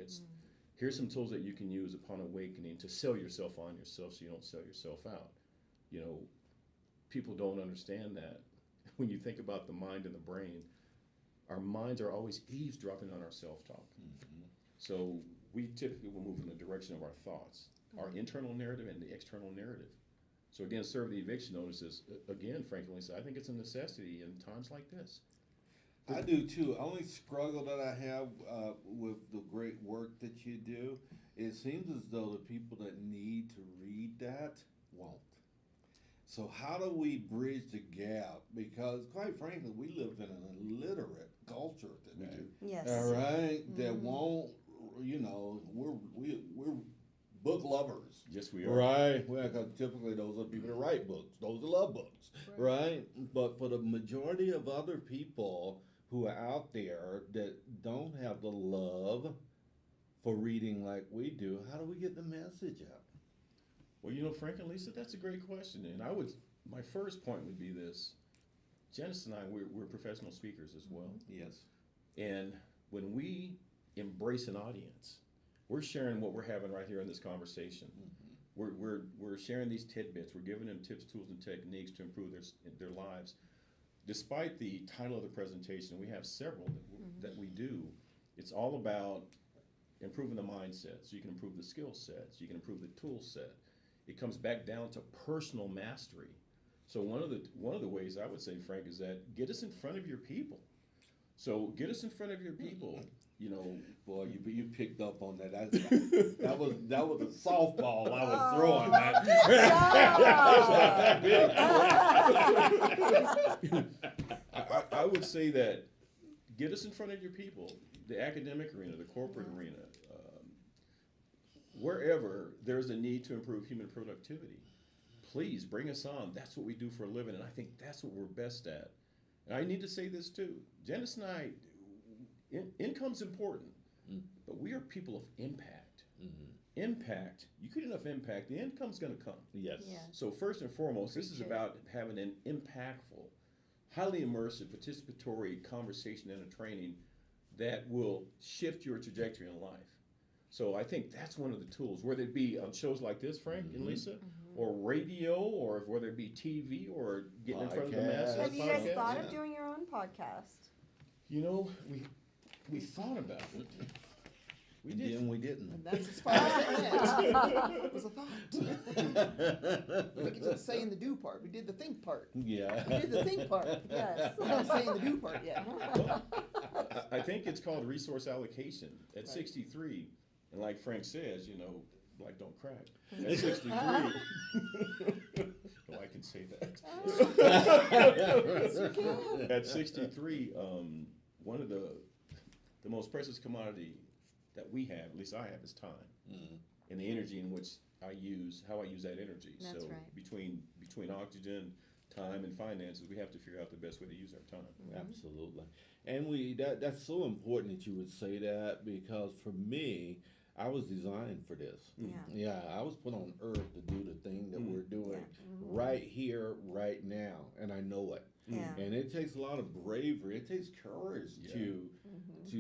Here's some tools that you can use upon awakening to sell yourself on yourself so you don't sell yourself out. People don't understand that. When you think about the mind and the brain, our minds are always eavesdropping on our self-talk. So we typically will move in the direction of our thoughts, our internal narrative and the external narrative. So again, serve the eviction notices, again, frankly, I think it's a necessity in times like this. I do too. Only struggle that I have with the great work that you do, it seems as though the people that need to read that won't. So how do we bridge the gap? Because quite frankly, we live in an illiterate culture today. Yes. All right, that won't. We're book lovers. Yes, we are. Right. Well, 'cause typically those are people that write books. Those that love books. Right. But for the majority of other people who are out there that don't have the love for reading like we do, how do we get the message out? Well, Frank and Lisa, that's a great question. And my first point would be this. Janice and I, we're professional speakers as well. Yes. And when we embrace an audience, we're sharing what we're having right here in this conversation. We're sharing these tidbits. We're giving them tips, tools, and techniques to improve their lives. Despite the title of the presentation, we have several that we do. It's all about improving the mindset, so you can improve the skill sets, you can improve the tool set. It comes back down to personal mastery. So one of the ways I would say, Frank, is that get us in front of your people. So get us in front of your people. You know, Boy, you picked up on that. That was a softball I was throwing. I would say that get us in front of your people, the academic arena, the corporate arena, wherever there's a need to improve human productivity. Please bring us on. That's what we do for a living, and I think that's what we're best at. And I need to say this too. Janice and I, income's important, but we are people of impact. Impact, you get enough impact, the income's going to come. Yes. Yeah. So first and foremost, this is about having an impactful, highly immersive, participatory conversation and a training that will shift your trajectory in life. So I think that's one of the tools, whether it be on shows like this, Frank and Lisa, or radio, or whether it be TV, or getting in front of the masses. Have you guys podcast. thought of doing your own podcast? You know, we thought about it. We did. And we didn't. And that's as far as it went. It was a thought. We could just say in the do part. We did the think part. Yeah. We did the think part. Yes. We're not saying the do part yet. I think it's called resource allocation at 63. And like Frank says, you know, black don't crack. At 63, oh, I can say that. At 63, one of the most precious commodity that we have, at least I have, is time, and the energy in which how I use that energy. That's so right. between oxygen, time, and finances, we have to figure out the best way to use our time. Absolutely. And that's so important that you would say that, because for me, I was designed for this. Yeah, I was put on earth to do the thing that we're doing right here, right now, and I know it. Yeah. And it takes a lot of bravery. It takes courage to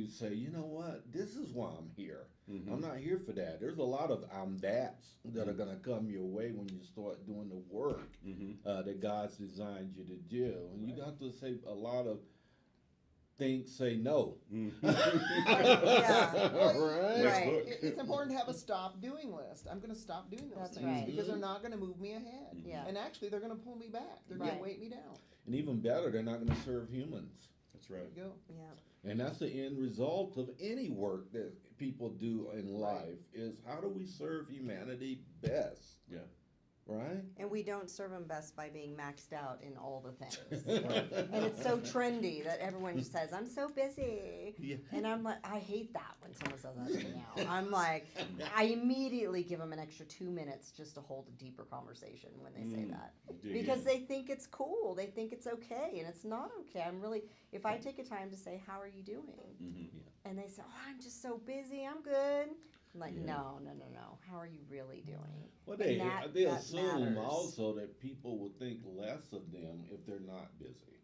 say, you know what, this is why I'm here. I'm not here for that. There's a lot of that's that are going to come your way when you start doing the work that God's designed you to do. And you got to say a lot of say no. Right. It's important to have a stop doing list. I'm going to stop doing those That's things right. because they're not going to move me ahead. Yeah. And actually, they're going to pull me back. They're going Right. to weight me down. And even better, they're not going to serve humans. That's right. There you go. Yeah. And that's the end result of any work that people do in life, is how do we serve humanity best? Yeah. Right? And we don't serve them best by being maxed out in all the things. And it's so trendy that everyone just says, I'm so busy. Yeah. And I'm like, I hate that when someone says that to me now. I'm like, I immediately give them an extra 2 minutes just to hold a deeper conversation when they say that. Because they think it's cool. They think it's okay. And it's not okay. If I take a time to say, how are you doing? And they say, oh, I'm just so busy. I'm good. I'm like, no. How are you really doing? Well, And they that assume matters. also that people would think less of them if they're not busy.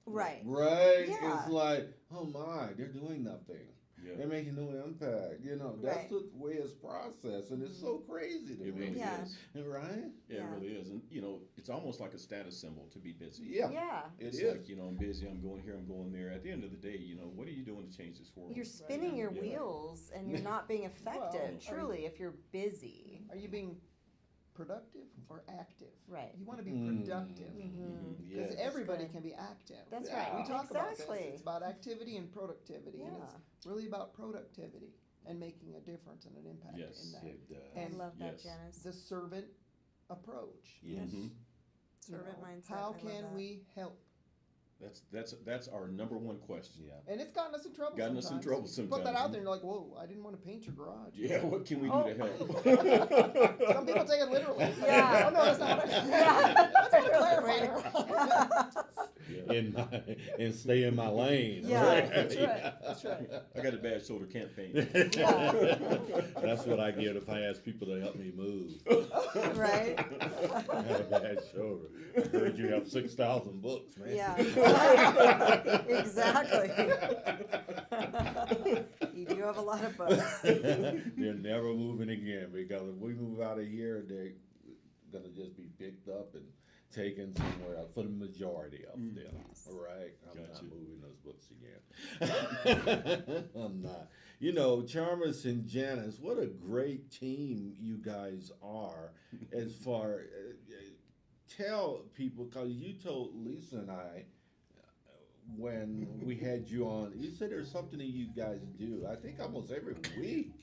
Right. Right? Yeah. It's like, oh my, they're doing nothing. Yeah. They're making no impact. You know, that's Right. the way it's processed, and it's so crazy to It me. really Yeah. is. Right? Yeah, Yeah. it really is. And, you know, it's almost like a status symbol to be busy. Yeah. Yeah. It's It is. like, you know, I'm busy, I'm going here, I'm going there. At the end of the day, you know, what are you doing to change this world? You're spinning your Yeah. wheels and you're not being effective, truly, if you're busy. Are you being productive or active? Right. You want to be productive. Because Yes. everybody can be active. That's Yeah. right. We talk about Exactly. this. It's about activity and productivity. And Yeah. it's really about productivity and making a difference and an impact Yes. in that. It does. I And love that, yes. Janice. the servant approach. Yes. Mhm. You Servant know, mindset. I How love can that. we help? That's our number one question. Yeah. And it's gotten us in trouble Gotten us in sometimes. trouble You put that sometimes. out there and you're like, whoa, I didn't want to paint your garage. Yeah, what can we do Oh. to help? Some people take it literally. It's like, Yeah. oh, no, that's not what I meant. Yeah. That's what I clarified. In my and stay in my lane. Yeah. That's right. That's right. I got a bad shoulder, can't paint. That's what I get if I ask people to help me move. Right? I have a bad shoulder. I heard you have 6,000 books, man. Yeah. Exactly. You do have a lot of books. They're never moving again, because if we move out of here, they're gonna just be picked up and taken somewhere else for the majority of them. Yes. All right, I'm Gotcha. not moving those books again. I'm not. You know, Charmas and Janice, what a great team you guys are. As far tell people, because you told Lisa and I when we had you on, you said there's something that you guys do, I think almost every week,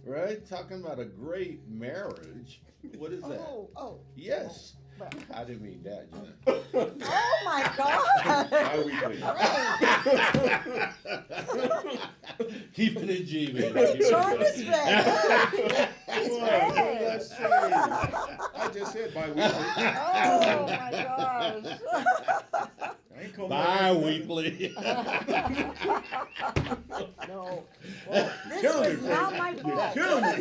right? Talking about a great marriage. What is that? Oh. Yes. Well, I didn't mean that, Jenna. Oh my God! Bi-weekly. Keeping it G, baby. Charmas red. He's red. Let's see. I just said bi-weekly. Oh my gosh. I ain't calling my Bi-weekly. no. Well, This killing was me, not Frank. my You're fault. killing me.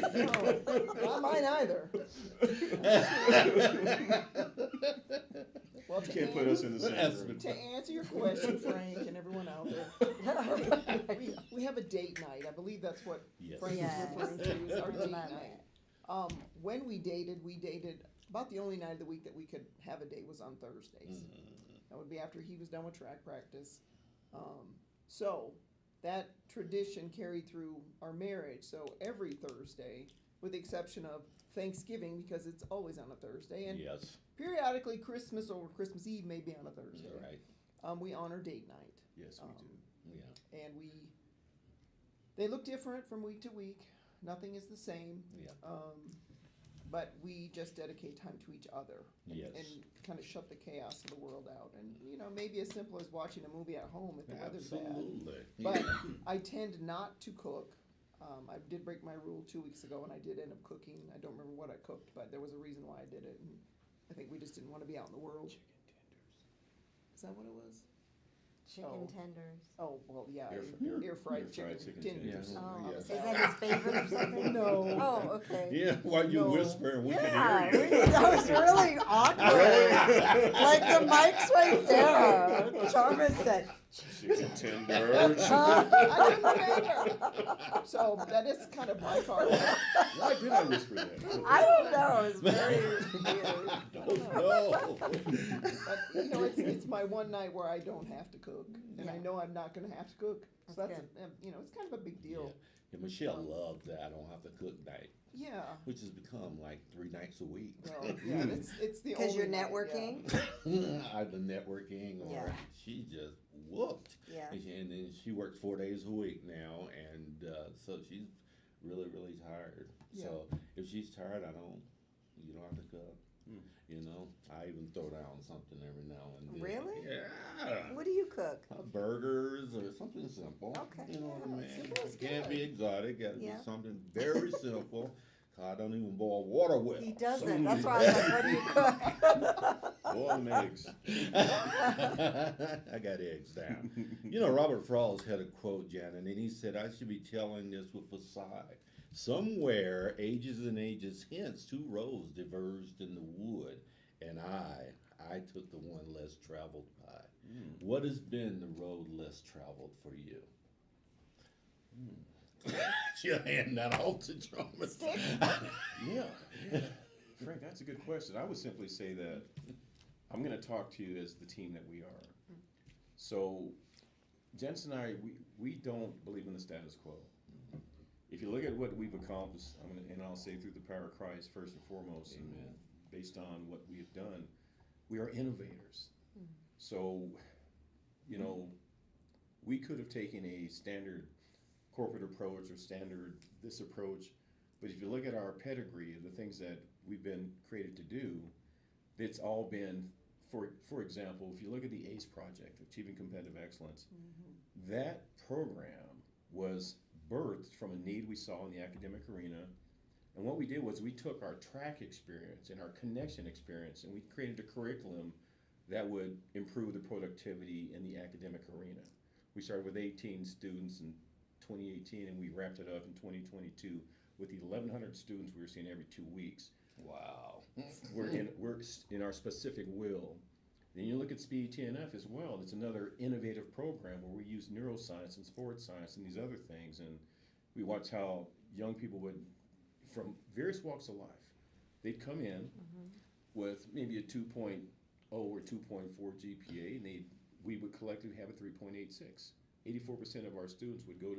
no, not mine either. Well, You can't put us in the same That's room. To answer your question, Frank, and everyone out there, we have a date night. I believe that's what Yes. Frank Yes. was referring to, is our date Love night. it. When we dated about the only night of the week that we could have a date was on Thursdays. That would be after he was done with track practice. So that tradition carried through our marriage. So every Thursday, with the exception of Thanksgiving, because it's always on a Thursday, and Yes. periodically Christmas or Christmas Eve may be on a Thursday. Right. We honor date night. Yes, we do. Yeah. And they look different from week to week. Nothing is the same. Yeah. But we just dedicate time to each other. Yes. And kind of shut the chaos of the world out. And, maybe as simple as watching a movie at home if the weather's bad. Absolutely. But I tend not to cook. I did break my rule 2 weeks ago, and I did end up cooking. I don't remember what I cooked, but there was a reason why I did it. And I think we just didn't want to be out in the world. Chicken tenders. Is that what it was? Chicken Oh. tenders. Oh, well, yeah. Air fried fried chicken chicken tenders. tenders. Oh, Yeah. is that his favorite or something? No. Oh, okay. Yeah, while you No. whisper, we Yeah, can hear you. that was really awkward. Like the mic's right there. Charmas said, Chicken tenders. I couldn't remember. So that is kind of my card. Why did I whisper that? I don't know. It's very weird. Oh, no. But it's my one night where I don't have to cook, and I Yeah. know I'm not going to have to cook. So That's it's kind of a big Yeah. deal. Yeah, Michelle loves that I don't have to cook night, Yeah. which has become like 3 nights a week. Well, yeah, it's the Because only you're night, networking. Either networking or Yeah. she just whooped. Yeah. And then she works 4 days a week now, and so she's really, really tired. So if she's tired, you don't have to cook. I even throw down something every now and then. Really? Yeah. What do you cook? Burgers or something simple. Okay. You know what I mean? simple is It can't good. be exotic. Got to Yeah. be something very simple. 'Cause I don't even boil water well. He doesn't. So- That's why I was like, what do you cook? Boil them eggs. I got eggs down. Robert Frost had a quote, Janet, and he said, I should be telling this with a sigh. Somewhere, ages and ages hence, 2 roads diverged in the wood, and I took the one less traveled by. What has been the road less traveled for you? You'll hand that off to Charmas. Yeah. Frank, that's a good question. I would simply say that I'm going to talk to you as the team that we are. So, Janice and I, we don't believe in the status quo. If you look at what we've accomplished, I'll say through the power of Christ first and foremost, and based on what we have done, we are innovators. So, we could have taken a standard corporate approach or standard this approach, but if you look at our pedigree of the things that we've been created to do, it's all been, for example, if you look at the ACE project, Achieving Competitive Excellence, that program was birthed from a need we saw in the academic arena. And what we did was we took our track experience and our connection experience and we created a curriculum that would improve the productivity in the academic arena. We started with 18 students in 2018, and we wrapped it up in 2022 with 1,100 students we were seeing every 2 weeks. Wow. We're in our specific will. Then you look at SPEED T&F as well. It's another innovative program where we use neuroscience and sports science and these other things, and we watch how young people would, from various walks of life, they'd come in with maybe a 2.0 or 2.4 GPA, and we would collectively have a 3.86. 84% of our students would go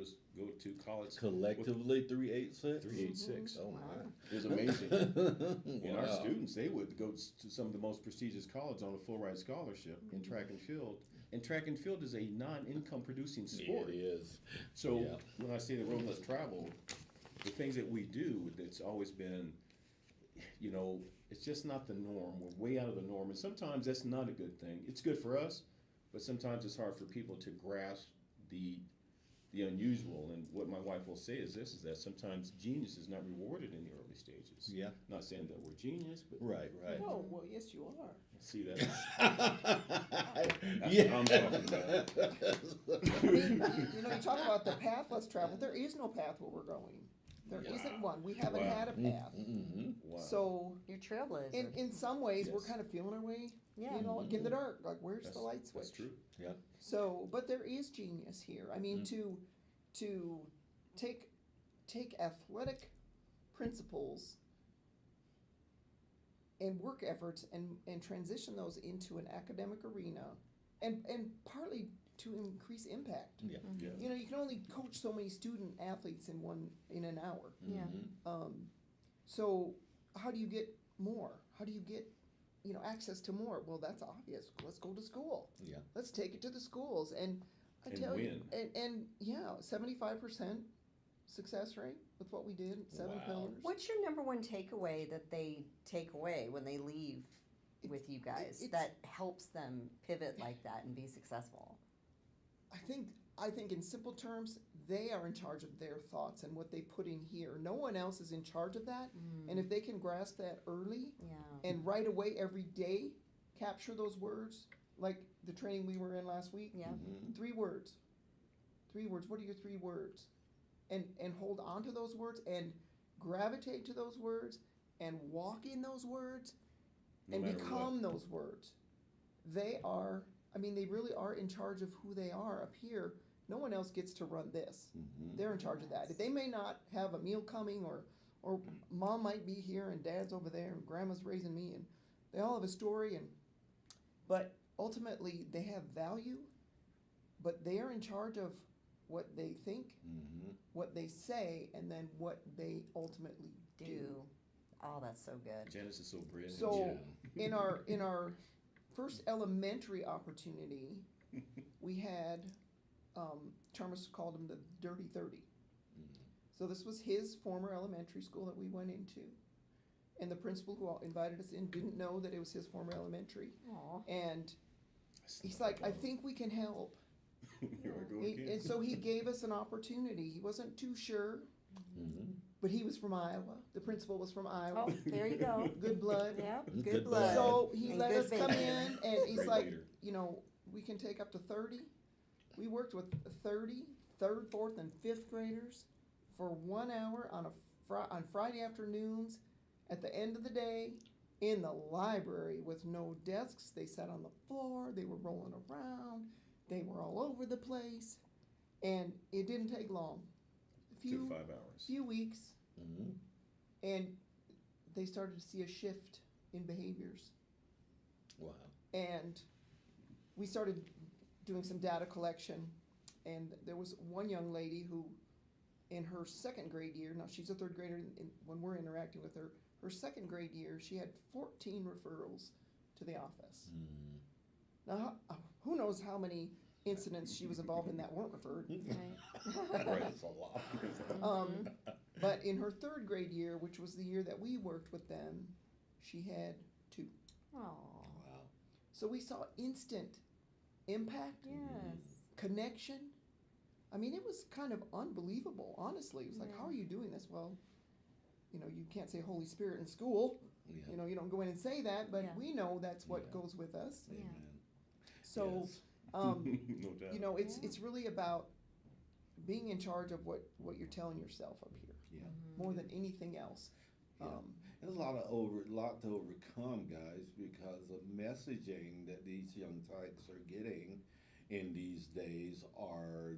to college Collectively, 386? 386. Oh my! It was amazing. And our Wow. students, they would go to some of the most prestigious colleges on a full ride scholarship in track and field. And track and field is a non-income producing sport. It is. So Yeah. when I say the road less traveled, the things that we do, that's always been, it's just not the norm. We're way out of the norm, and sometimes that's not a good thing. It's good for us, but sometimes it's hard for people to grasp the unusual. And what my wife will say is that sometimes genius is not rewarded in the early stages. Yeah. Not saying that we're genius, but Right. Oh, well, yes, you are. see that. Yeah. What I'm talking about. I mean, you talk about the path less traveled. There is no path where we're going. There isn't one. We haven't Wow. had a path. Mm-hmm. Wow. So, You're trailblazer. in some ways, we're Yes. kind of feeling our way. Yeah. Like in the dark. Like, where's the light switch? That's true. Yeah. So, but there is genius here. I mean, to take athletic principles and work efforts and transition those into an academic arena, and partly to increase impact. Yeah. Yeah. You can only coach so many student athletes in an hour. Yeah. So how do you get more? How do you get access to more? Well, that's obvious. Let's go to school. Yeah. Let's take it to the schools. And I And tell you, win. and 75% success rate with what we did, 7 Wow. pillars. What's your number one takeaway that they take away when they leave with you guys that helps them pivot like that and be successful? I think in simple terms, they are in charge of their thoughts and what they put in here. No one else is in charge of that. And if they can grasp that early Yeah. and right away every day capture those words, like the training we were in last week, Yeah. 3 words. 3 words. What are your 3 words? And hold on to those words and gravitate to those words and walk in those words No and matter become those words. They really are in charge of who they are up here. No one else gets to run this. Mm-hmm. They're in charge of that. They may not have a meal coming or mom might be here and dad's over there and grandma's raising me and they all have a story but ultimately they have value, but they are in charge of what they think, Mm-hmm. what they say, and then what they ultimately do. Oh, that's so good. Janice is so brilliant. So in our first elementary opportunity, we had Charmas called him the Dirty 30. So this was his former elementary school that we went into, and the principal who invited us in didn't know that it was his former elementary, Aw. and he's like, "I think we can help." Here I go again. And so he gave us an opportunity. He wasn't too sure, Mm-hmm. but he was from Iowa. The principal was from Iowa. Oh, there you go. Good blood. Yeah, Good good blood. blood. So he And let good us come baby. in, and he's Great like, leader. we can take up to 30. We worked with 30 third, fourth, and fifth graders for 1 hour on on Friday afternoons at the end of the day in the library with no desks. They sat on the floor. They were rolling around. They were all over the place, and it didn't take long. Took 5 hours. Few weeks, Mm-hmm. and they started to see a shift in behaviors. Wow. And we started doing some data collection, and there was one young lady who, in her second grade year, now she's a third grader when we're interacting with her, her second grade year, she had 14 referrals to the office. Mm-hmm. Now, who knows how many incidents she was involved in that weren't referred. Right, it's a lot. But in her third grade year, which was the year that we worked with them, she had 2. Oh, Wow. So we saw instant impact, yes. connection. I mean, it was kind of unbelievable, honestly. It was like, Yeah. how are you doing this? Well, you can't say Holy Spirit in school. Yeah. You know, you don't go in and say that, but Yeah. we know that's what Yeah. goes with us. Yeah. Amen. So, Yes. No doubt. you know, it's Yeah. it's really about being in charge of what you're telling yourself up here, Yeah. more than anything else. Yeah. There's a lot to overcome, guys, because the messaging that these young tykes are getting in these days are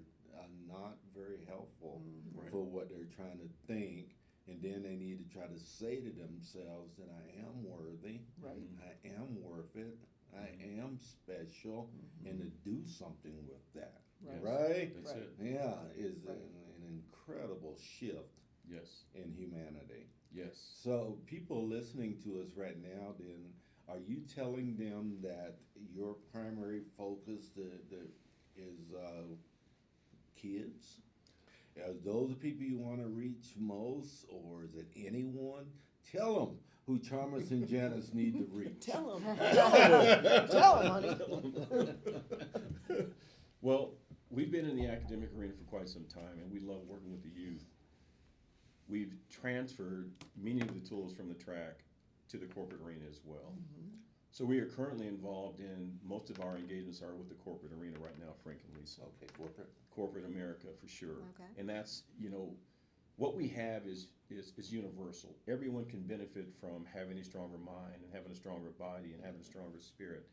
not very helpful Right. for what they're trying to think. And then they need to try to say to themselves that I am worthy, Right. I am worth it, I am special, and to do something with that. Right. Right? That's Right. it. Yeah, is Right. an incredible shift Yes. in humanity. Yes. So people listening to us right now, then, are you telling them that your primary focus is kids? Are those the people you want to reach most, or is it anyone? Tell them who Charmas and Janice need to reach. Tell them. Tell them, honey. Well, we've been in the academic arena for quite some time, and we love working with the youth. We've transferred many of the tools from the track to the corporate arena as well. So we are currently involved in, most of our engagements are with the corporate arena right now, Frank and Lisa. Okay, corporate. Corporate America for sure. Okay. And that's, what we have is universal. Everyone can benefit from having a stronger mind and having a stronger body and having a stronger spirit.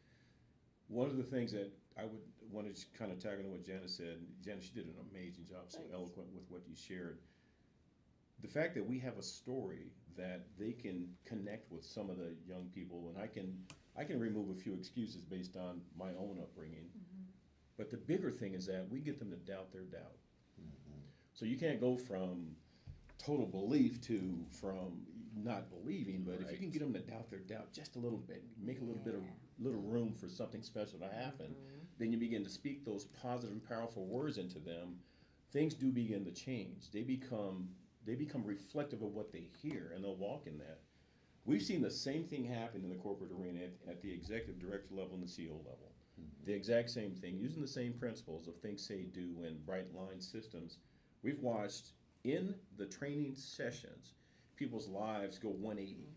One of the things that I would want to kind of tag on what Janice said, Janice, you did an amazing job, so Thanks. eloquent with what you shared. The fact that we have a story that they can connect with some of the young people, and I can remove a few excuses based on my own upbringing. But the bigger thing is that we get them to doubt their doubt. So you can't go from total belief to from not believing, but if you can get them to doubt their doubt just a little bit, make a little bit of little room for something special to happen, then you begin to speak those positive and powerful words into them, things do begin to change. They become reflective of what they hear, and they'll walk in that. We've seen the same thing happen in the corporate arena at the executive director level and the CEO level. The exact same thing, using the same principles of think, say, do, and bright line systems. We've watched in the training sessions, people's lives go 180.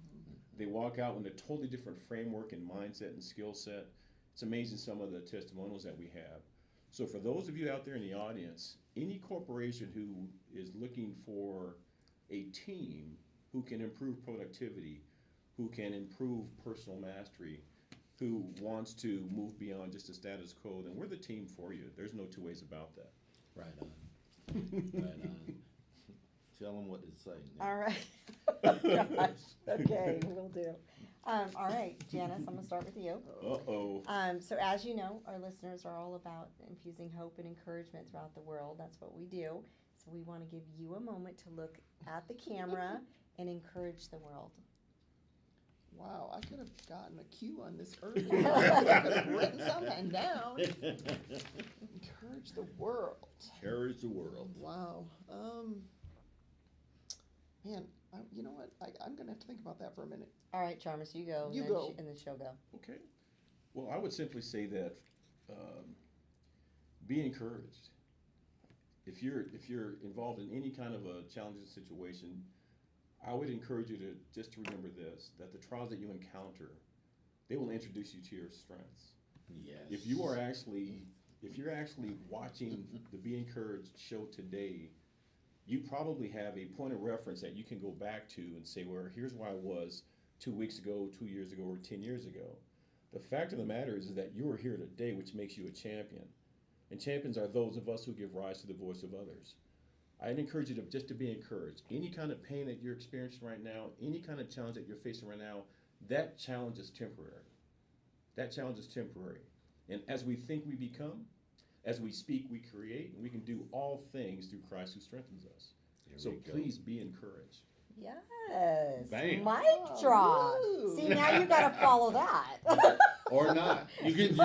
They walk out with a totally different framework and mindset and skill set. It's amazing some of the testimonials that we have. So for those of you out there in the audience, any corporation who is looking for a team who can improve productivity, who can improve personal mastery, who wants to move beyond just the status quo, then we're the team for you. There's no two ways about that. Right on. Right on. Tell them what to say. Now. All right. Oh, gosh. Okay, we'll do. All right, Janice, I'm gonna start with you. Uh-oh. So as you know, our listeners are all about infusing hope and encouragement throughout the world. That's what we do. So we want to give you a moment to look at the camera and encourage the world. Wow, I could have gotten a cue on this earlier. I could have written something down. Encourage the world. Encourage the world. Wow. Man, you know what? I'm going to have to think about that for a minute. All right, Charmas, you go. You and then go. And then she'll go. Okay. Well, I would simply say that be encouraged. If you're involved in any kind of a challenging situation, I would encourage you to just to remember this, that the trials that you encounter, they will introduce you to your strengths. Yes. If you're actually watching the Be Encouraged show today, you probably have a point of reference that you can go back to and say, well, here's where I was 2 weeks ago, 2 years ago, or 10 years ago. The fact of the matter is that you are here today, which makes you a champion. And champions are those of us who give rise to the voice of others. I'd encourage you to just to be encouraged. Any kind of pain that you're experiencing right now, any kind of challenge that you're facing right now, that challenge is temporary. That challenge is temporary. And as we think, we become. As we speak, we create. And we can do all things through Christ who strengthens us. There So we go. please be encouraged. Yes. Bam. Mic drop. Woo. See, now you got to follow that. Or not. You can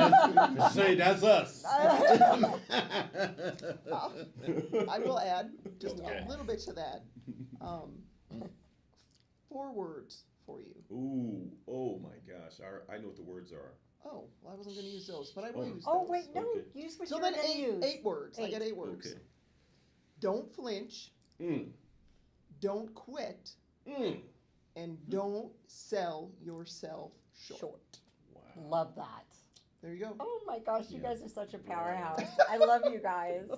just say that's us. I will add just Okay. a little bit to that. 4 words for you. Ooh, oh my gosh. I know what the words are. Oh, well, I wasn't going to use those, but I will use Oh, those. wait, no. Okay. Use what So you're then going to use. 8 words. I got 8 words. Okay. Don't flinch. Mm, Don't quit. mm, and don't sell yourself short. Wow. Love that. There you go. Oh my gosh, you Yeah. guys are such a powerhouse. I love you guys.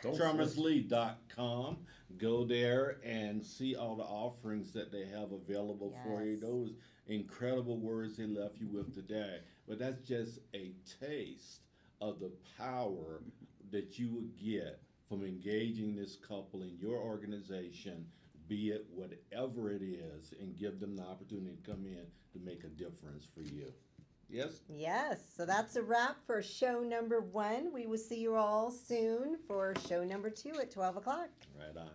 Don't CharmasLee.com. Go there and see all the offerings that they have available for you. Yes. Those incredible words they left you with today. But that's just a taste of the power that you would get from engaging this couple in your organization, be it whatever it is, and give them the opportunity to come in to make a difference for you. Yes? Yes, so that's a wrap for show number 1. We will see you all soon for show number 2 at 12 o'clock. Right on.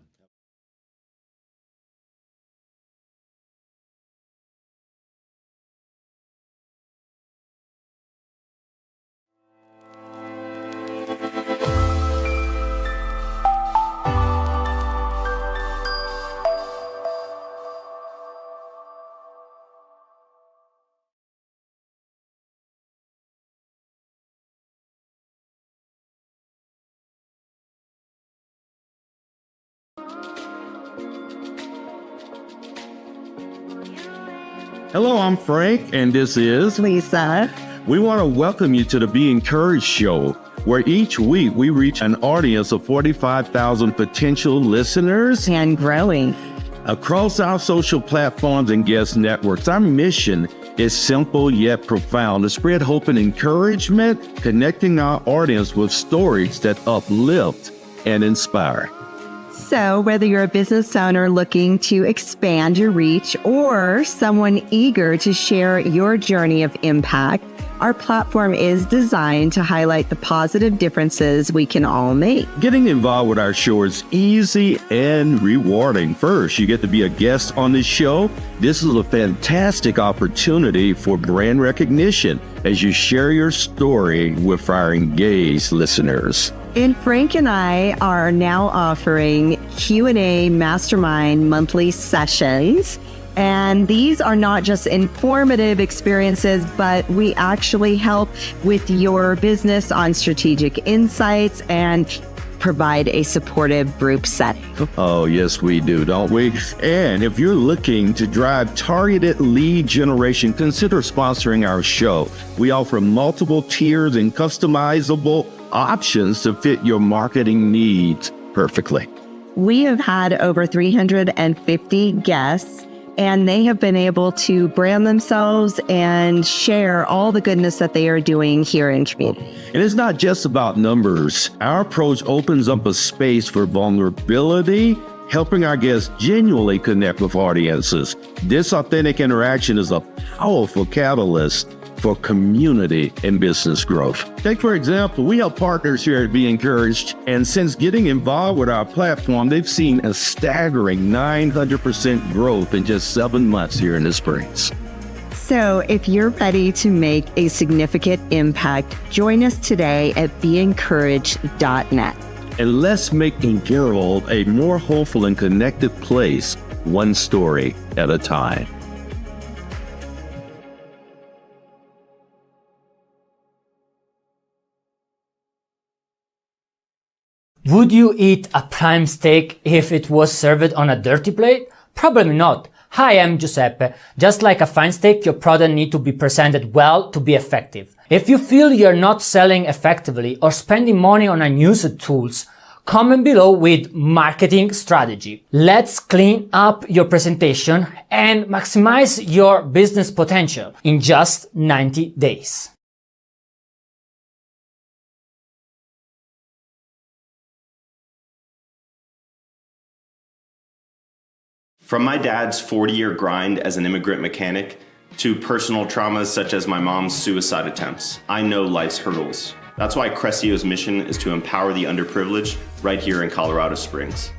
Hello, I'm Frank, and this is Lisa. We want to welcome you to the Be Encouraged Show, where each week we reach an audience of 45,000 potential listeners And growing. across our social platforms and guest networks. Our mission is simple yet profound: to spread hope and encouragement, connecting our audience with stories that uplift and inspire. So, whether you're a business owner looking to expand your reach or someone eager to share your journey of impact, our platform is designed to highlight the positive differences we can all make. Getting involved with our show is easy and rewarding. First, you get to be a guest on this show. This is a fantastic opportunity for brand recognition as you share your story with our engaged listeners. And Frank and I are now offering Q&A Mastermind monthly sessions. And these are not just informative experiences, but we actually help with your business on strategic insights and provide a supportive group setting. Oh, yes, we do, don't we? And if you're looking to drive targeted lead generation, consider sponsoring our show. We offer multiple tiers and customizable options to fit your marketing needs perfectly. We have had over 350 guests, and they have been able to brand themselves and share all the goodness that they are doing here in community. And it's not just about numbers. Our approach opens up a space for vulnerability, helping our guests genuinely connect with audiences. This authentic interaction is a powerful catalyst for community and business growth. Take, for example, we have partners here at Be Encouraged, and since getting involved with our platform, they've seen a staggering 900% growth in just 7 months here in the Springs. So if you're ready to make a significant impact, join us today at BeEncouraged.net. And let's make the world a more hopeful and connected place, one story at a time. Would you eat a prime steak if it was served on a dirty plate? Probably not. Hi, I'm Giuseppe. Just like a fine steak, your product needs to be presented well to be effective. If you feel you're not selling effectively or spending money on unused tools, comment below with marketing strategy. Let's clean up your presentation and maximize your business potential in just 90 days. From my dad's 40-year grind as an immigrant mechanic to personal traumas such as my mom's suicide attempts, I know life's hurdles. That's why Crescio's mission is to empower the underprivileged right here in Colorado Springs.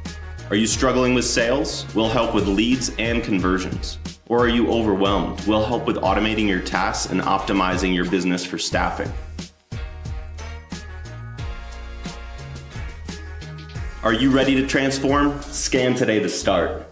Are you struggling with sales? We'll help with leads and conversions. Or are you overwhelmed? We'll help with automating your tasks and optimizing your business for staffing. Are you ready to transform? Scan today to start.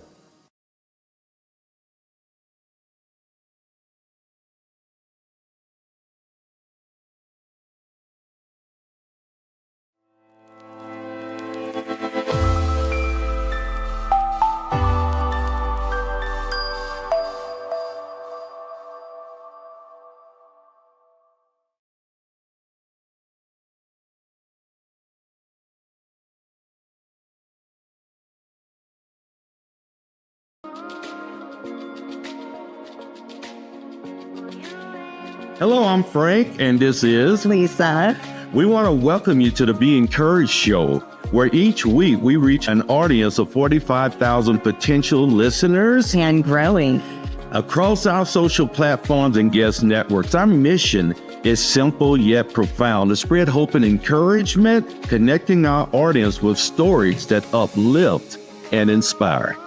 Hello, I'm Frank, and this is Lisa. We want to welcome you to the Be Encouraged Show, where each week we reach an audience of 45,000 potential listeners And growing. across our social platforms and guest networks. Our mission is simple yet profound: to spread hope and encouragement, connecting our audience with stories that uplift and inspire.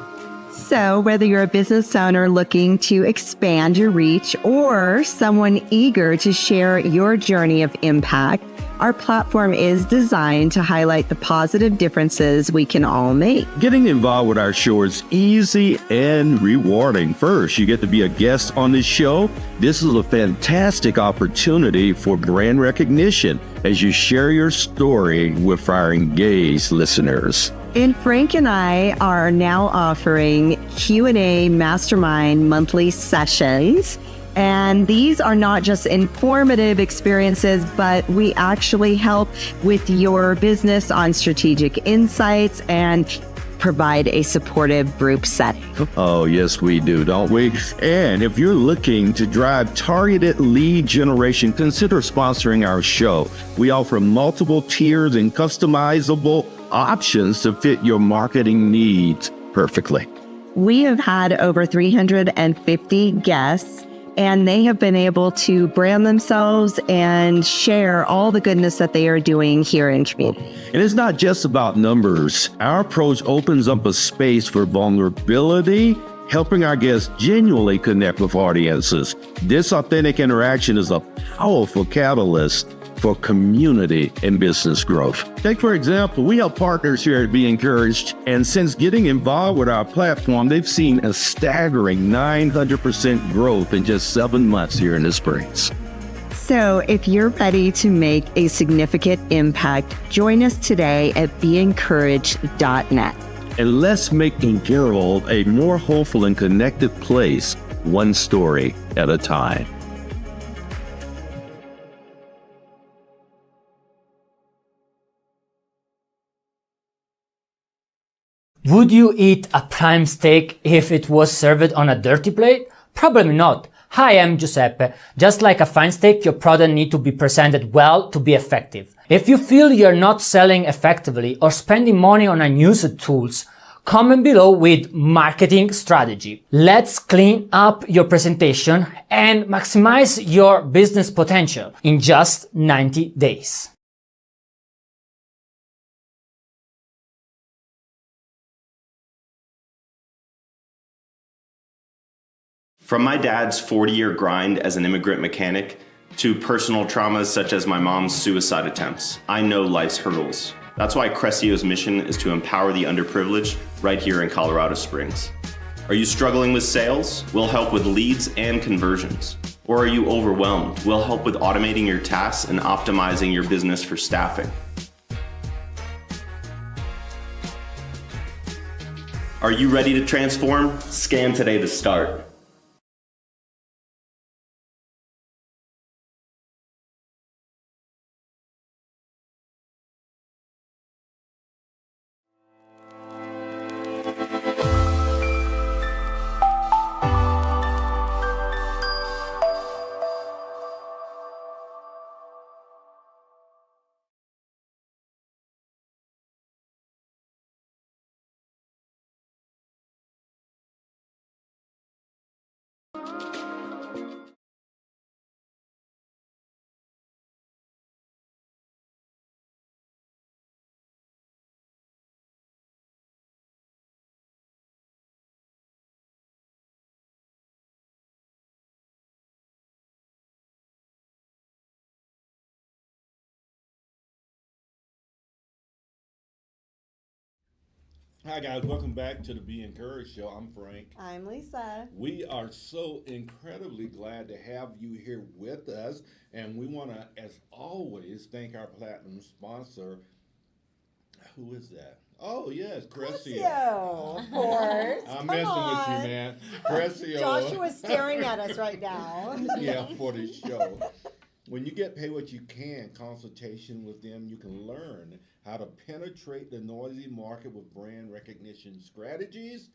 So, whether you're a business owner looking to expand your reach or someone eager to share your journey of impact, our platform is designed to highlight the positive differences we can all make. Getting involved with our show is easy and rewarding. First, you get to be a guest on this show. This is a fantastic opportunity for brand recognition as you share your story with our engaged listeners. And Frank and I are now offering Q&A Mastermind monthly sessions. And these are not just informative experiences, but we actually help with your business on strategic insights and provide a supportive group setting. Oh, yes, we do, don't we? And if you're looking to drive targeted lead generation, consider sponsoring our show. We offer multiple tiers and customizable options to fit your marketing needs perfectly. We have had over 350 guests, and they have been able to brand themselves and share all the goodness that they are doing here in community. And it's not just about numbers. Our approach opens up a space for vulnerability, helping our guests genuinely connect with audiences. This authentic interaction is a powerful catalyst for community and business growth. Take, for example, we have partners here at Be Encouraged, and since getting involved with our platform, they've seen a staggering 900% growth in just 7 months here in the Springs. So if you're ready to make a significant impact, join us today at beencouraged.net. And let's make the world a more hopeful and connected place, one story at a time. Would you eat a prime steak if it was served on a dirty plate? Probably not. Hi, I'm Giuseppe. Just like a fine steak, your product needs to be presented well to be effective. If you feel you're not selling effectively or spending money on unused tools, comment below with marketing strategy. Let's clean up your presentation and maximize your business potential in just 90 days. From my dad's 40-year grind as an immigrant mechanic to personal traumas such as my mom's suicide attempts, I know life's hurdles. That's why Crescio's mission is to empower the underprivileged right here in Colorado Springs. Are you struggling with sales? We'll help with leads and conversions. Or are you overwhelmed? We'll help with automating your tasks and optimizing your business for staffing. Are you ready to transform? Scan today to start. Hi guys, welcome back to the Be Encouraged Show. I'm Frank. I'm Lisa. We are so incredibly glad to have you here with us, and we want to, as always, thank our platinum sponsor. Who is that? Oh yes, Crescio. Of course. I'm messing with you, man. Crescio. Joshua's staring at us right now. Yeah, for the show. When you get Pay What You Can consultation with them, you can learn how to penetrate the noisy market with brand recognition strategies,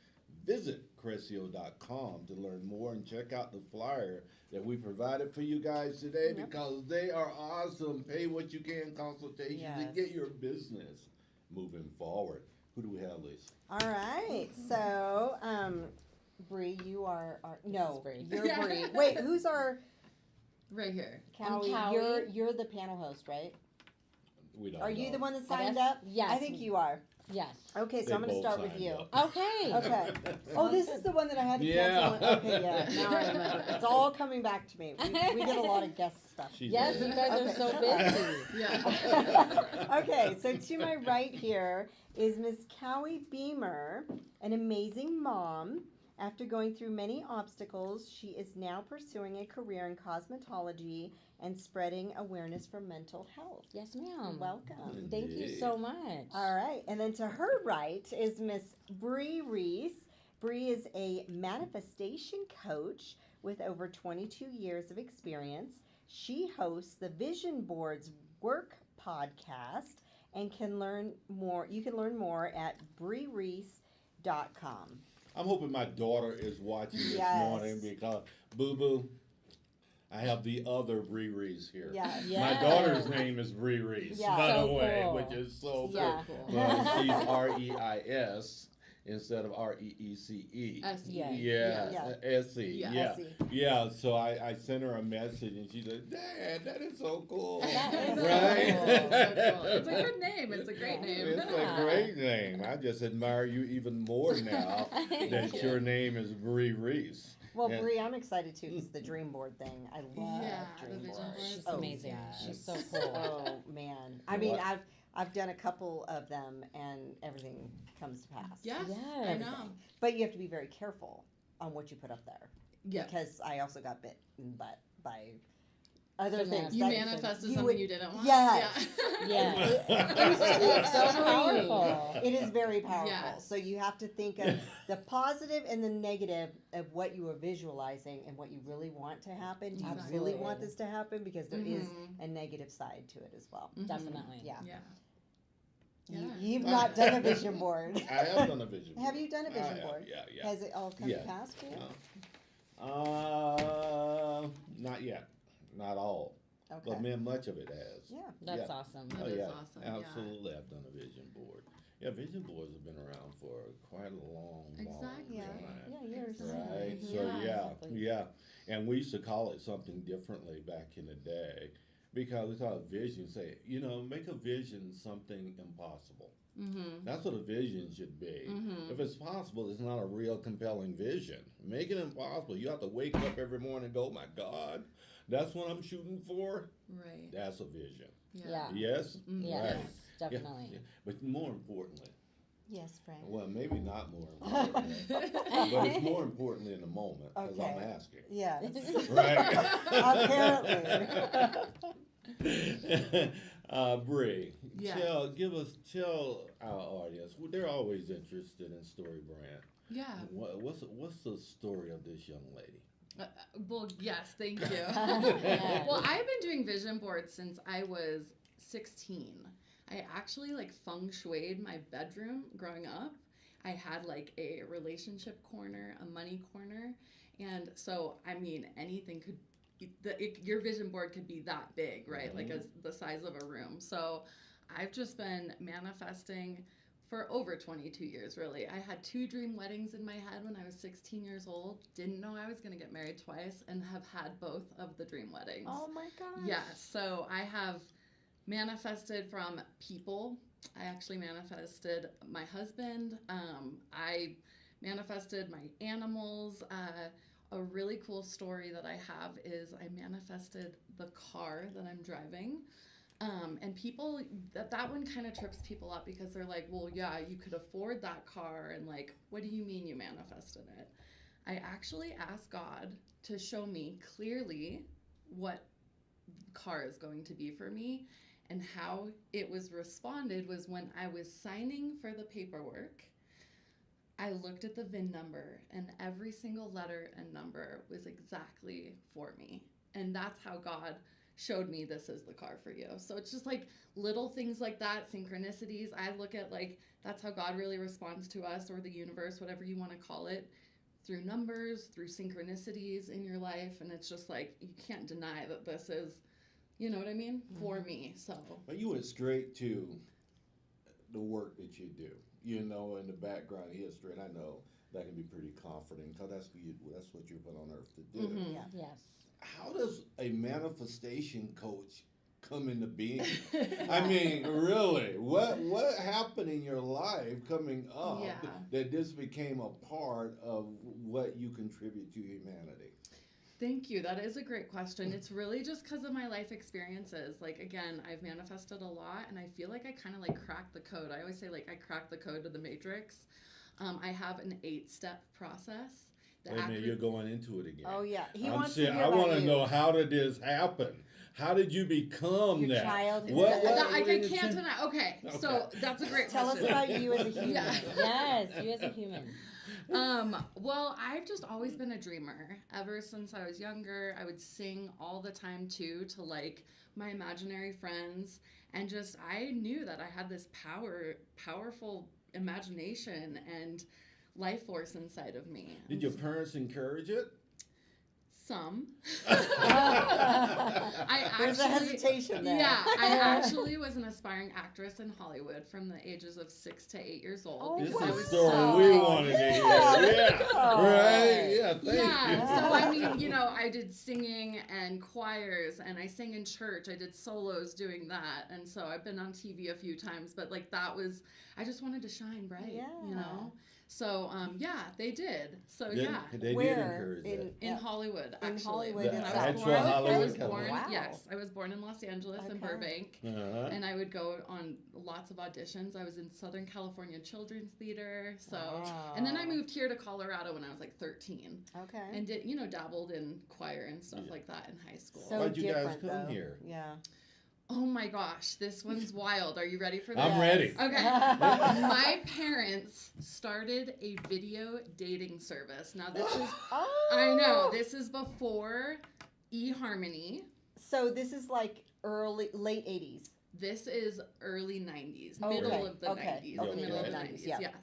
visit Crescio.com to learn more and check out the flyer that we provided for you guys today because they are awesome. Pay what you can consultations and get your business moving forward. Who do we have, Lisa? All right. So, Bree, you are no, Bree. you're Bree. Wait, who's our Right here. Callie? Callie. You're the panel host, right? We don't Are you know. the one that I signed guess- up? yes. I think you are. Yes. Okay, so They I'm going to both start with signed you. up. Okay. Okay. Oh, this is the one that I had to cancel. Okay, yeah. Now I remember. It's all coming back to me. We did a lot of guest stuff. She's Yes, ready. you guys are so busy. Yeah. Okay, so to my right here is Miss Cowie Beamer, an amazing mom. After going through many obstacles, she is now pursuing a career in cosmetology and spreading awareness for mental health. Yes, ma'am. Welcome. Thank you Indeed. so much. All right, and then to her right is Miss Brie Reese. Brie is a manifestation coach with over 22 years of experience. She hosts the Vision Boards Work podcast and can learn more. You can learn more at briereese.com. I'm hoping my daughter is watching this Yes. morning because, Boo Boo, I have the other Brie Reese here. Yes. My daughter's name is Brie Reese, Yeah. by So the way, cool. which is so Yeah. cool. Cool. But she's R-E-I-S instead of R-E-E-C-E. Yes. Yeah, S-E, Yeah. yeah. S-E. Yeah, so I sent her a message and she said, Dad, that is so cool. That is Right? so cool. It's a good name. It's a great name. It's a great name. I just admire you even more now that your name is Brie Reese. Well, Yeah. Brie, I'm excited too because the dream board thing. I love Yeah, the dream vision boards. boards. She's Oh, amazing. yes. She's so cool. Oh man, I You mean, what? I've done a couple of them and everything comes to pass. Yes, I Yes. know. But you have to be very careful on what you put up there Yeah. because I also got bit in the butt by other So things. You that manifested you something would- you didn't want. Yes. Yes. It's so true. powerful. It is very powerful. Yes. So you have to think of the positive and the negative of what you are visualizing and what you really want to happen. Do you really Absolutely. want this to happen? Because there is Mhm. a negative side to it as well. Definitely. Yeah. Yeah. You've not done a vision board. I have done a vision board. Have you done a vision I have, board? Yeah. Has it all come Yeah. to pass for you? Not yet. Not all. Okay. But man, much of it has. Yeah. That's Yeah. awesome. Oh, That is yeah. awesome, yeah. Absolutely, I've done a vision board. Yeah, vision boards have been around for quite a long Exactly. Yeah. time. Yeah, years. Right. Mhm. So Yeah, yeah, exactly. yeah, and we used to call it something differently back in the day because we thought vision. Say, make a vision something impossible. Mm-hmm. That's what a vision should be. Mhm. If it's possible, it's not a real compelling vision. Make it impossible. You have to wake up every morning and go, "Oh my God, that's what I'm shooting for." Right. That's a vision. Yeah. Yes. Yes, Right. Yeah, definitely. yeah. But more importantly, Yes, Frank. well, maybe not more importantly, but it's more importantly in the moment because I'm Okay. asking. Yes. Right. Apparently. Bree, Yeah. tell our audience. They're always interested in story brand. Yeah. What's the story of this young lady? Well, yes, thank you. Yes. Well, I've been doing vision boards since I was 16. I actually feng shuied my bedroom growing up. I had a relationship corner, a money corner, and so anything could. Your vision board could be that big, right? As the size of a room. So I've just been manifesting for over 22 years, really. I had 2 dream weddings in my head when I was 16 years old. Didn't know I was going to get married twice and have had both of the dream weddings. Oh my gosh. Yes. So I have manifested from people. I actually manifested my husband. I manifested my animals. A really cool story that I have is I manifested the car that I'm driving. And people, that one kind of trips people up because they're like, well, yeah, you could afford that car. And what do you mean you manifested it? I actually asked God to show me clearly what car is going to be for me. And how it was responded was when I was signing for the paperwork, I looked at the VIN number and every single letter and number was exactly for me. And that's how God showed me this is the car for you. So it's just like little things like that, synchronicities. I look at like that's how God really responds to us, or the universe, whatever you want to call it, through numbers, through synchronicities in your life. And it's just like you can't deny that this is, you know what I mean, for me. So But you went straight to the work that you do, you know, in the background history, and I know that can be pretty comforting because that's what you're put on earth to do. Mhm. Yeah. Yes. How does a manifestation coach come into being? I mean, really, what happened in your life coming up Yeah. that this became a part of what you contribute to humanity? Thank you. That is a great question. It's really just because of my life experiences. Like, again, I've manifested a lot, and I feel like I kind of like cracked the code. I always say, like, I cracked the code to the matrix. I have an 8-step process. The Wait a minute, acro- you're going into it again. Oh yeah, he I'm wants saying, to hear I about want to you. know, how did this happen? How did you become Your that? childhood. What I did you- can't deny. Okay, so Okay. that's a great Tell us question. about you as a human. Yeah. Yes, you as a human. Well, I've just always been a dreamer. Ever since I was younger, I would sing all the time too to like my imaginary friends, and just I knew that I had this powerful imagination and life force inside of me. Did your parents encourage it? Some. There's a hesitation there. Yeah, I actually was an aspiring actress in Hollywood from the ages of 6 to 8 years old. Oh, This because I is was the story so we wanted to hear. Yeah, Oh. right? Yeah, thank Yeah, you. so I mean, you know, I did singing and choirs, and I sang in church. I did solos doing that, and so I've been on TV a few times. But like that was, I just wanted to shine bright, Yeah. you know. So yeah, they did. So They yeah, did Where encourage that. in Hollywood, In actually. Hollywood The When I actual was born, Hollywood I was company. born. Wow. Yes, I was born in Los Angeles in Okay. Burbank. Uh-huh. And I would go on lots of auditions. I was in Southern California Children's Theater. So, and then I Wow. moved here to Colorado when I was like 13, Okay. and did dabbled in choir and stuff Yeah. like that in high school. So Why'd you guys different, come though. here? Yeah. Oh my gosh, this one's wild. Are you ready for this? I'm ready. Okay. My parents started a video dating service. Now this is Oh. I know, this is before eHarmony. So this is like late 80s. This is early 90s, Okay, middle of the okay, 90s, okay, middle of the 90s, 90s, yeah. yes.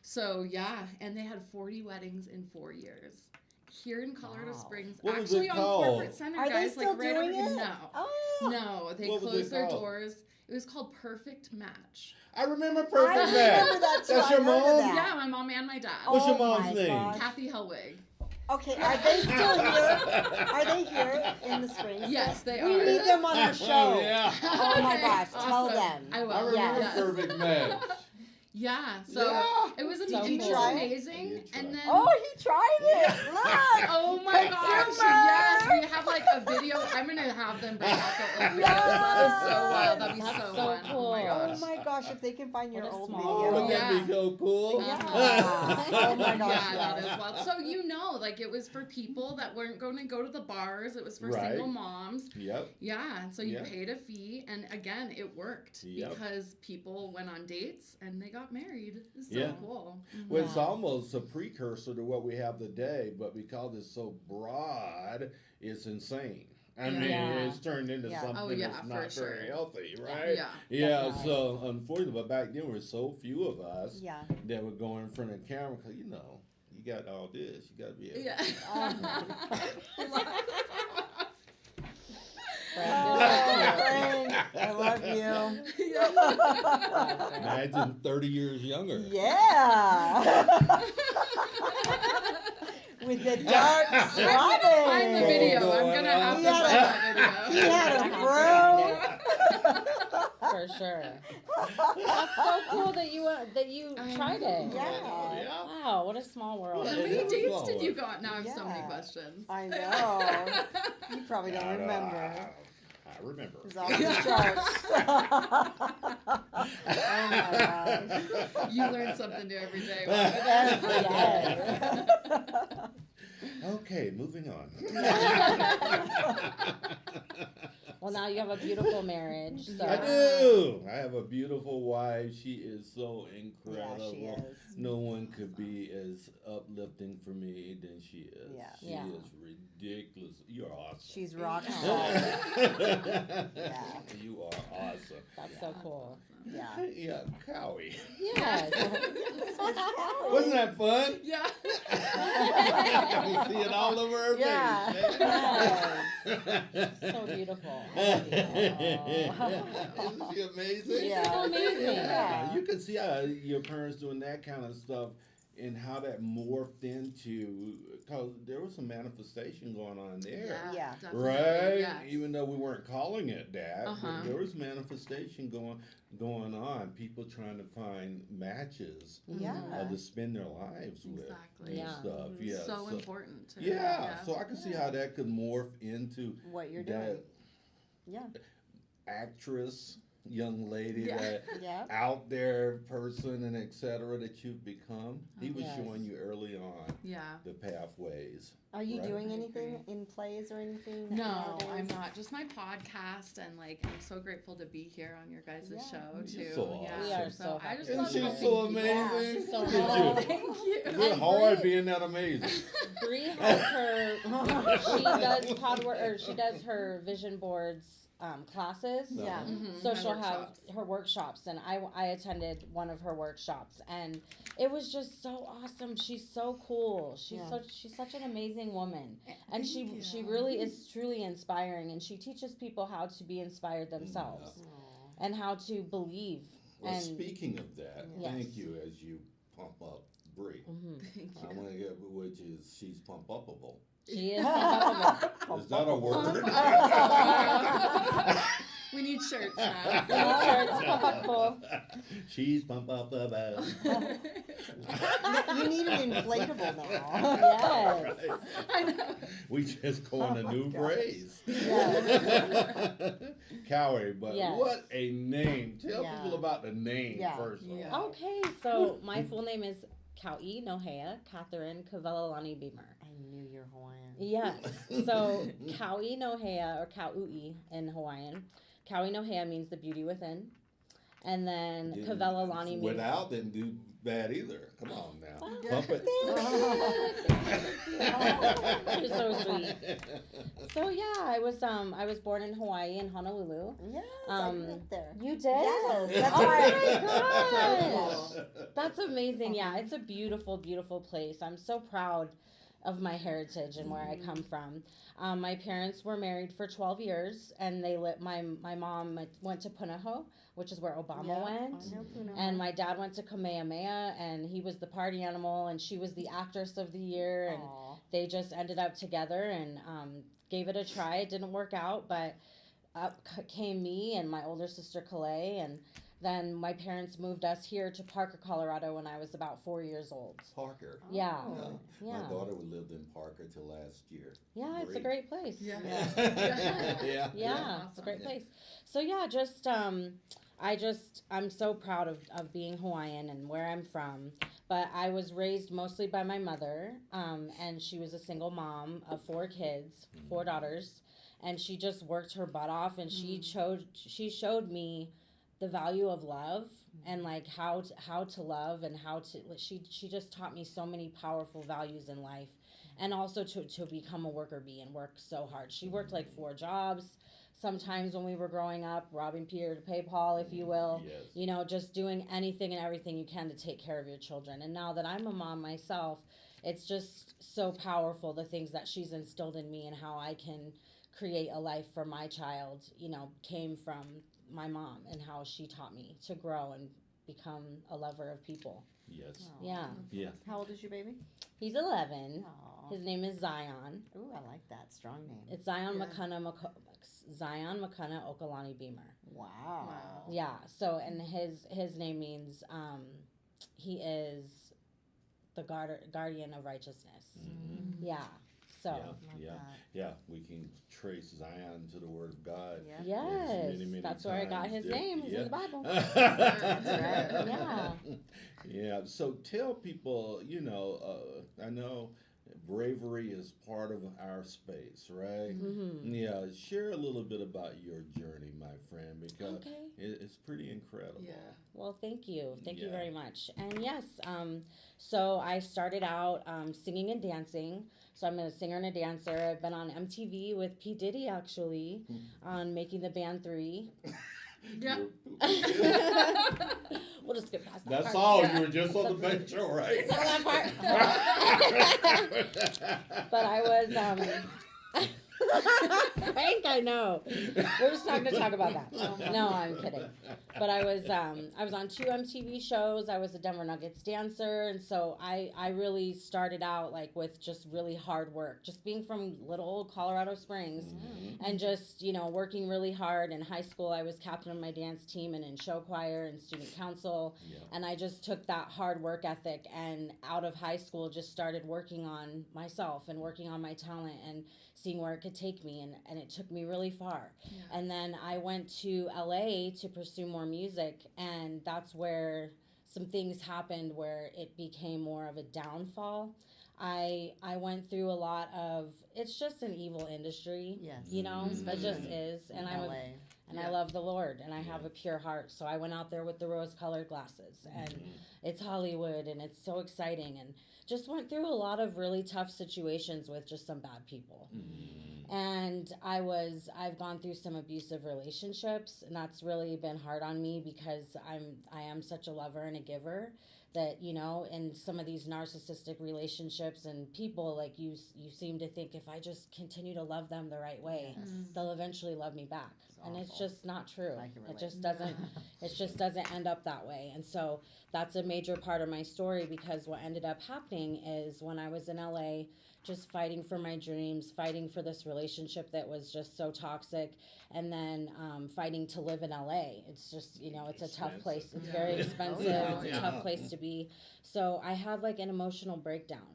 So yeah, and they had 40 weddings in 4 years. Here in Colorado Wow. Springs, What was actually it on called? Corporate Center, Are they guys, still like right doing over it? No. Oh. No, they What was it closed their called? doors. It was called Perfect Match. I remember I Perfect remember Match. that too. That's I your heard of mom? that. Yeah, my mom and my dad. What's your Oh mom's my name? gosh. Kathy Hellwig. Okay, are they still here? Are they here in the Springs? Yes, they We are. need them on our show. Oh, yeah. Oh my Okay, gosh, tell awesome. them. I will. I remember Yes. Perfect Match. Yeah, so Yeah. it was, So it was cool. amazing. You tried. And then Oh, he tried it. Look. oh my gosh, Consumer. yes, we have like a video. I'm gonna have them bring out the old videos. That is so wild. That'd be That's so so fun. Oh my cool. Oh gosh. my gosh, if they can find your What a old small video. Wouldn't that be Yeah. so cool? Yeah. Uh-huh. Oh my gosh, Yeah, that yes. is wild. So like it was for people that weren't going to go to the bars. It was for Right. single moms. Yep. Yeah, and so you Yeah. paid a fee, and again, it worked Yep. because people went on dates and they got married. It's so Yeah. cool. Well, it's Wow. almost a precursor to what we have today, but because it's so broad, it's insane. I mean, Yeah. it's turned into Yeah. something Oh, yeah, that's for not sure. very healthy, right? Yeah. Yeah, Definitely. so unfortunately, but back then there were so few of us Yeah. that would go in front of the camera because, you know, you got all this. You got to be able Yeah. Oh, Frank, I love you. Imagine 30 years younger. Yeah. With the dark I'm swabbing. gonna find the video. I'm Going gonna have on. to He find that He video. had a fro. For sure. That's so cool that you I tried know. it. Yeah. Wow, what a small world. How It many is dates small did you one. go on? Now I have so many Yeah. questions. I know. You probably don't remember. I remember. It's off the charts. Oh my gosh. You learn something new every day. Yes. Okay, moving on. Well, now you have a beautiful marriage. So. I do. I have a beautiful wife. She is so Yeah, incredible. she is. No one could be as uplifting for me than she is. Yeah. She Yeah. is ridiculous. You're awesome. She's rock solid. Yeah. You are awesome. That's so cool. Yeah. Yeah, Cowie. Yes. Wasn't that fun? Yeah. We see it all over her Yeah. face. Yes. So beautiful. Isn't she amazing? Yeah. So amazing. Yeah, you can see how your parents doing that kind of stuff and how that morphed into, because there was some manifestation going on there. Yeah. Definitely. Right? Yes. Even though we weren't calling it that, Uh-huh. but there was manifestation going on. People trying to find matches Yeah. to spend their lives with Exactly. and Yeah. stuff. Yeah. So important. Too. Yeah. So I can see how that could morph into What you're that doing. Yeah. actress, young lady, Yeah. that Yeah. out there person and et cetera that you've become. He was Yes. showing you early on Yeah. the pathways. Are you Right. doing I anything agree. in plays or anything? No, nowadays? I'm not. Just my podcast, and like I'm so grateful to be here on your guys' Yeah. show too. You're so Yeah. We are so so I happy just to Isn't love she helping so people. amazing? she's so Look amazing. at you. Thank you. It's hard being that amazing. Bree has her. She does she does her vision boards classes. Yeah. Mhm, So my she'll workshops. have her workshops, and I attended one of her workshops, and it was just so awesome. She's so cool. She's Yeah. she's such an amazing woman, and Thank she you. really is truly inspiring, and she teaches people how to be inspired themselves and how to believe. Well, and speaking of that, Yes. thank you as you pump up Bree. Thank I you. want to get, which is she's pump upable. she is unstoppable. Is that a word? We need shirts now. She's pump upable. You need an inflatable now. Yes. I know. We just coined a new phrase. Yes. Cowie, but Yes. what a name. Tell Yeah. people about the name Yeah. first. of Yeah. all. Okay, so my full name is Kau'i Nohea Catherine Kavelolani Beamer. I knew you're Hawaiian. Yes. So Kau'i Nohea or Kau'i in Hawaiian. Kau'i Nohea means the beauty within. And then Didn't- Kavelolani means Without didn't do bad either. Come on now. Pump it. You're so sweet. So yeah, I was born in Hawaii in Honolulu. Yes, I Um, lived there. You did? Yes, that's Oh right. my gosh. That's amazing. Yeah, it's a beautiful, beautiful place. I'm so proud of my heritage and where I come from. My parents were married for 12 years, and my mom went to Punahou, which is where Obama Yeah, went. I know Punahou. And my dad went to Kamehameha, and he was the party animal, and she was the actress of the year, and Aw. they just ended up together and gave it a try. It didn't work out, but up came me and my older sister Calais, and then my parents moved us here to Parker, Colorado when I was about 4 years old. Parker. Yeah. Oh. My Yeah. daughter lived in Parker till last year. Yeah, it's a great place. Yeah. Yeah. Yeah, it's a great place. So yeah, just I'm so proud of being Hawaiian and where I'm from. But I was raised mostly by my mother, and she was a single mom of 4 kids, 4 daughters, and she just worked her butt off, and she showed me the value of love and like how to love and she just taught me so many powerful values in life, and also to become a worker bee and work so hard. She worked like 4 jobs sometimes when we were growing up, robbing Peter to pay Paul, if you will. Yes. You know, just doing anything and everything you can to take care of your children. And now that I'm a mom myself, it's just so powerful, the things that she's instilled in me and how I can create a life for my child, you know, came from my mom and how she taught me to grow and become a lover of people. Yes. Yeah. Yeah. How old is your baby? He's 11. Aw. His name is Zion. Ooh, I like that. Strong name. It's Zion Yeah. Zion Makana Okalani Beamer. Wow. Yeah. So, and his name means he is the guardian of righteousness. Yeah. So. Yeah, Love yeah, that. yeah. We can trace Zion to the Word of God. Yeah. Yes, Many, many that's where I got times. his Yeah, name. It's yeah. in the Bible. That's right. Yeah. Yeah. So tell people, I know bravery is part of our space, right? Mm-hmm. Yeah, share a little bit about your journey, my friend, because Okay. it's pretty incredible. Yeah. Well, thank you. Thank you Yeah. very much. And yes, so I started out singing and dancing. So I'm a singer and a dancer. I've been on MTV with P. Diddy, actually, on Making the Band 3. Yeah. We'll just get past that That's part. all. Yeah. You were just on the bench show, right? That part. But I was, Frank, I know. We're just not going to talk about that. No, I'm kidding. But I was on 2 MTV shows. I was a Denver Nuggets dancer, and so I really started out like with just really hard work, just being from little old Colorado Springs, and just working really hard. In high school, I was captain of my dance team and in show choir and student council, and I just took that hard work ethic and out of high school just started working on myself and working on my talent and seeing where it could take me, and it took me really far. And then I went to LA to pursue more music, and that's where some things happened where it became more of a downfall. I went through a lot of, it's just an evil industry. Yes. It just is. And I love the Lord, and I have a pure heart. So I went out there with the rose-colored glasses, and it's Hollywood, and it's so exciting, and just went through a lot of really tough situations with just some bad people. And I've gone through some abusive relationships, and that's really been hard on me because I am such a lover and a giver that, in some of these narcissistic relationships and people, like you seem to think if I just continue to love them the right way, they'll eventually love me back. And it's just not true. It just doesn't end up that way. And so that's a major part of my story, because what ended up happening is when I was in LA, just fighting for my dreams, fighting for this relationship that was just so toxic, and then fighting to live in LA. It's just, it's a tough place. It's very expensive. It's a tough place to be. So I had like an emotional breakdown.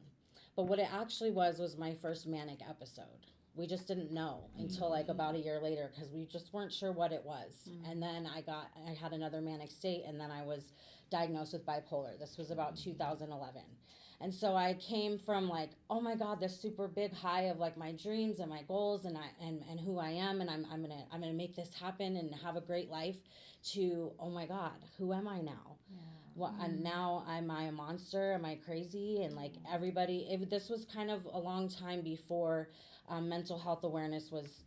But what it actually was my first manic episode. We just didn't know until like about a year later, because we just weren't sure what it was. And then I had another manic state, and then I was diagnosed with bipolar. This was about 2011. And so I came from like, oh my God, this super big high of like my dreams and my goals and who I am, and I'm gonna make this happen and have a great life, to, oh my God, who am I now? Well, and now am I a monster? Am I crazy? And like everybody, this was kind of a long time before mental health awareness was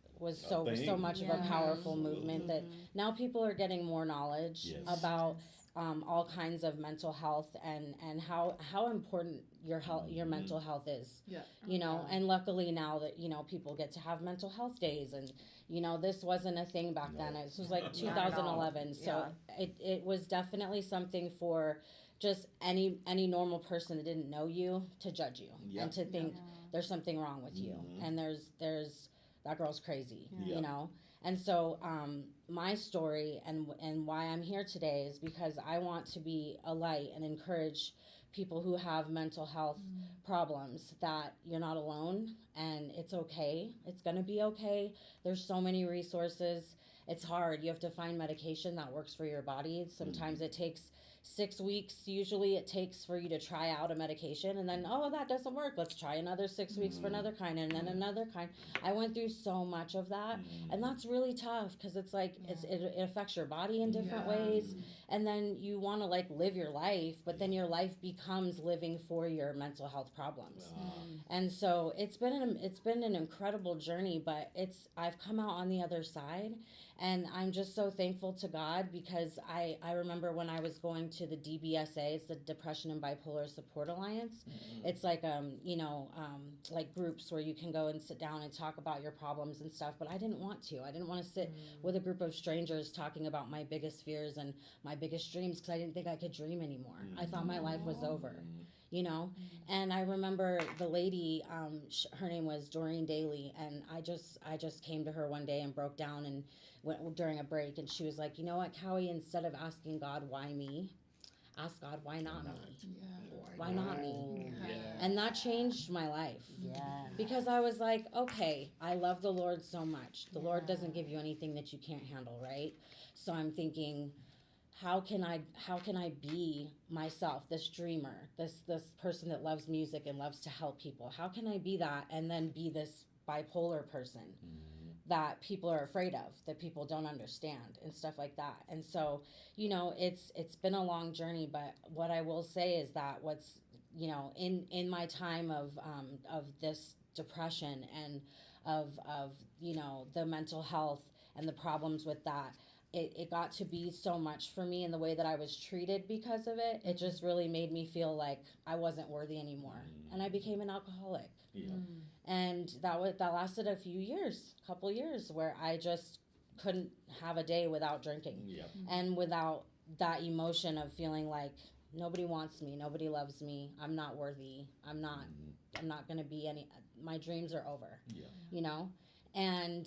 so much of a powerful movement, that now people are getting more knowledge about all kinds of mental health and how important your mental health is. And luckily now that people get to have mental health days, and this wasn't a thing back then. This was like 2011. So it was definitely something for just any normal person that didn't know you to judge you and to think there's something wrong with you, and there's that girl's crazy, And so my story and why I'm here today is because I want to be a light and encourage people who have mental health problems that you're not alone, and it's okay. It's going to be okay. There's so many resources. It's hard. You have to find medication that works for your body. Sometimes it takes 6 weeks, usually it takes for you to try out a medication, and then, oh, that doesn't work. Let's try another 6 weeks for another kind, and then another kind. I went through so much of that, and that's really tough, because it's like it affects your body in different ways, and then you want to like live your life, but then your life becomes living for your mental health problems. And so it's been an incredible journey, but I've come out on the other side. And I'm just so thankful to God, because I remember when I was going to the DBSA, it's the Depression and Bipolar Support Alliance. It's like, like groups where you can go and sit down and talk about your problems and stuff. But I didn't want to. I didn't want to sit with a group of strangers talking about my biggest fears and my biggest dreams, because I didn't think I could dream anymore. I thought my life was over. And I remember the lady, her name was Doreen Daly, and I just came to her one day and broke down and went during a break, and she was like, you know what, Cowie, instead of asking God, why me, ask God, why not me? Why not me? And that changed my life. Because I was like, okay, I love the Lord so much. The Lord doesn't give you anything that you can't handle, right? So I'm thinking, how can I be myself, this dreamer, this person that loves music and loves to help people? How can I be that and then be this bipolar person that people are afraid of, that people don't understand and stuff like that? And so, you know, it's been a long journey, but what I will say is that what's, you know, in my time of this depression and of you know, the mental health and the problems with that, it got to be so much for me in the way that I was treated because of it. It just really made me feel like I wasn't worthy anymore. And I became an alcoholic. Yeah. And that lasted a couple years, where I just couldn't have a day without drinking. Yeah. And without that emotion of feeling like nobody wants me, nobody loves me, I'm not worthy, I'm not going to be my dreams are over. Yeah. You know? And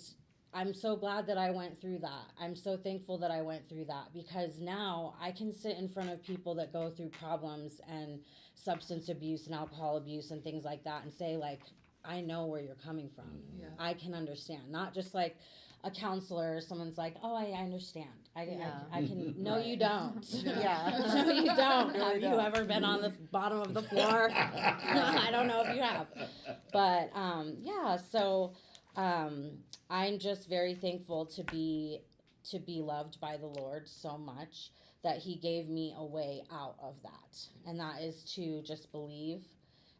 I'm so glad that I went through that. I'm so thankful that I went through that, because now I can sit in front of people that go through problems and substance abuse and alcohol abuse and things like that and say, like, I know where you're coming from. Yeah. I can understand. Not just like a counselor or someone's like, oh, I understand. I can. No, you don't. Yeah. No, you don't. Have you ever been on the bottom of the floor? I don't know if you have. But yeah, so I'm just very thankful to be loved by the Lord so much that He gave me a way out of that, and that is to just believe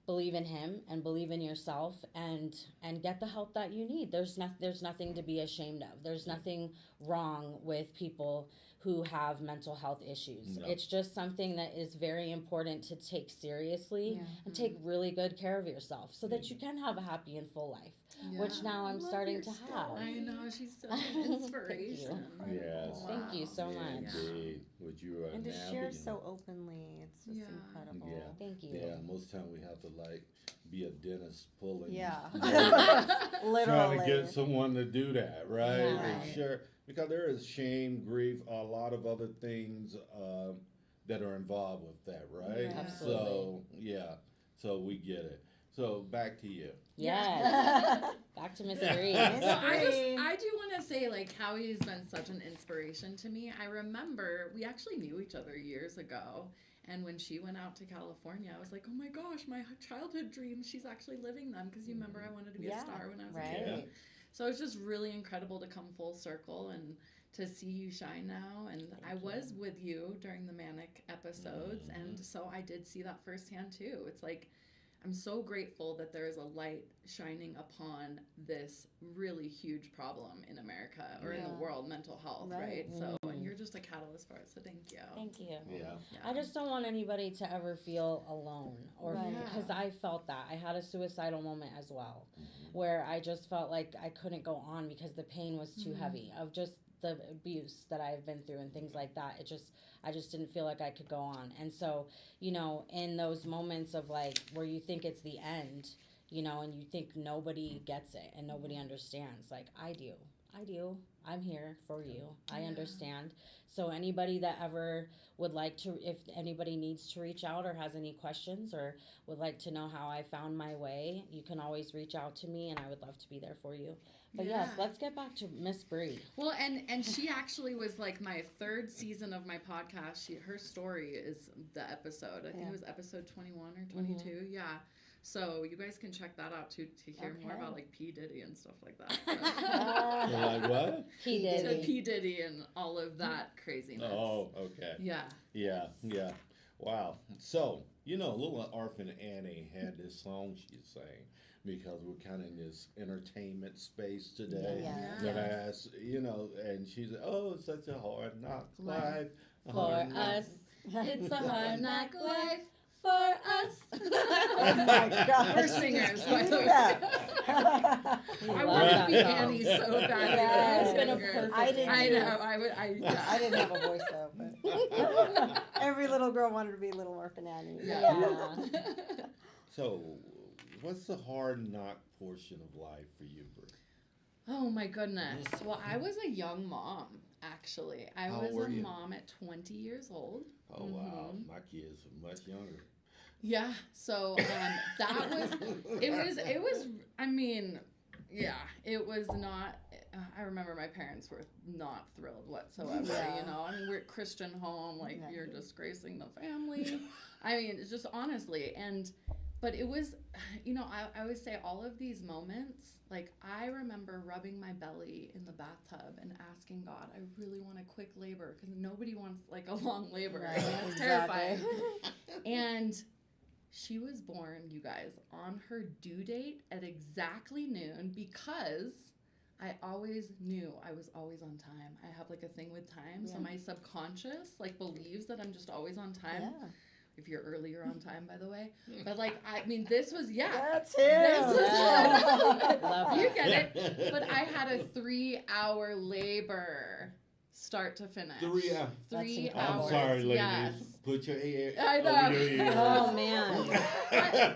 in Him and believe in yourself and get the help that you need. There's nothing to be ashamed of. There's nothing wrong with people who have mental health issues. No. It's just something that is very important to take seriously and take really good care of yourself so that you can have a happy and full life, which now I'm starting to have. I know, she's so an inspiration. Yes. Thank you so much. Indeed. What you are And to now share beginning- so openly, it's just Yeah. incredible. Yeah. Thank you. Yeah, most time we have to like be a dentist pulling. Yeah. Trying Literally. to get someone to do that, right? Yeah. And share, because there is shame, grief, a lot of other things that are involved with that, right? Yeah. Absolutely. So yeah, so we get it. So back to you. Yes. Back to Miss Bree. Well, I do want to say, like, Howie has been such an inspiration to me. I remember we actually knew each other years ago, and when she went out to California, I was like, oh my gosh, my childhood dreams, she's actually living them, because you remember I wanted to be a star when I was a kid. Right. So it's just really incredible to come full circle and to see you shine now. And I was with you during the manic episodes, and so I did see that firsthand too. It's like, I'm so grateful that there is a light shining upon this really huge problem in America or in the world, mental health, right? So, and you're just a catalyst for it, so thank you. Thank you. Yeah. I just don't want anybody to ever feel alone, or because I felt that. I had a suicidal moment as well, where I just felt like I couldn't go on because the pain was too heavy of just the abuse that I've been through and things like that. I just didn't feel like I could go on. And so, you know, in those moments of like where you think it's the end, you know, and you think nobody gets it and nobody understands, like I do. I'm here for you. I understand. So anybody that ever would like to, if anybody needs to reach out or has any questions or would like to know how I found my way, you can always reach out to me, and I would love to be there for you. But yes, let's get back to Miss Bree. Well, and she actually was like my third season of my podcast. Her story is the episode. I think it was episode 21 or 22. Yeah. So you guys can check that out too to hear more about like P. Diddy and stuff like that. Like what? P. So Diddy. P. Diddy and all of that craziness. Oh, okay. Yeah. Yeah, yeah. Wow. So, you know, little orphan Annie had this song she sang because we're kind of in this entertainment space today. Yeah. That asked, you know, and she said, oh, it's such a hard knock life. a For hard knock-" us, it's a hard knock life. For us. Oh my gosh. We're singers. You do that. I wanted to be Annie so bad. Yes. It's been a perfect I did I too. know. I would. I didn't have a voice though, but every little girl wanted to be Little Orphan Annie. Yeah. So, what's the hard knock portion of life for you, Brie? Oh my goodness. Well, I was a young mom, actually. I How was old were a you? mom at 20 years old. Oh, wow. My kids are much younger. Yeah. So that was, it was, I mean, yeah, it was not I remember my parents were not thrilled whatsoever. Yeah. You know, I mean, we're a Christian home, like Yeah. you're disgracing the family. I mean, it's just honestly, but it was, you know, I always say all of these moments, like I remember rubbing my belly in the bathtub and asking God, I really want a quick labor because nobody wants like a long labor. I mean, it's terrifying. And she was born, you guys, on her due date at exactly noon because I always knew I was always on time. I have like a thing with time. So my subconscious like believes that I'm just always on time. Yeah. If you're early, you're on time, by the way. But like, I mean, this was, That's This was him. you get it. But I had a 3-hour labor, start to finish. 3 hours. 3 That's hours. I'm sorry, ladies. Yes. Put your ear I know. over your ears. Oh man.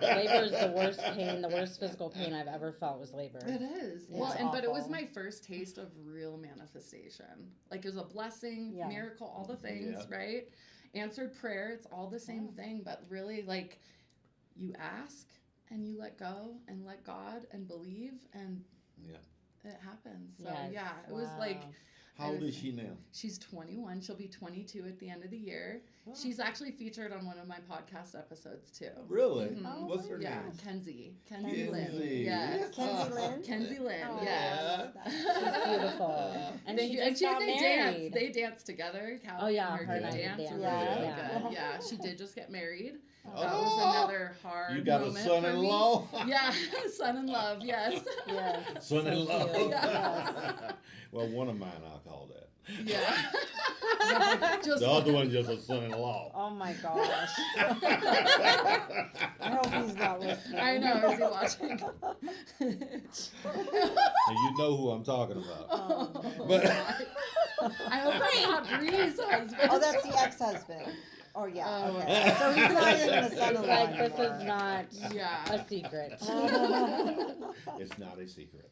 Labor is the worst pain. The worst physical pain I've ever felt was labor. It is. It's Well, but it was awful. my first taste of real manifestation. Like it was a blessing, Yeah. miracle, all the things, right? Answered prayer, it's all the same thing, but really like you ask and you let go and let God and believe and it happens. So Yes. it was like How old is she now? she's 21. She'll be 22 at the end of the year. She's actually featured on one of my podcast episodes too. Really? Mhm. What's her Yeah, name? Kenzie Kenzie. Lynn. Yes. Kenzie Lynn? Kenzie Lynn. Oh, yes. She's beautiful. And she just got they married. dance. They dance together. Cal Oh, yeah, and her and I dance. did Really dance. good. Yeah, she did just get married. That Oh. was another hard You got a moment for me. son-in-law? Yeah, son-in-love. Yes. Yes. Son-in-law. So cute. Yes. Well, one of mine I'll call that. Yeah. Just The other one's just a son-in-law. Oh my gosh. I hope he's not listening. I know. Is he watching? And you know who I'm talking about. Oh, But I hope it's not Bree's husband. Oh, that's the ex-husband. Oh yeah. Oh, Okay. So he's not even a It's son-in-law like this anymore. is not Yeah. a secret. it's not a secret.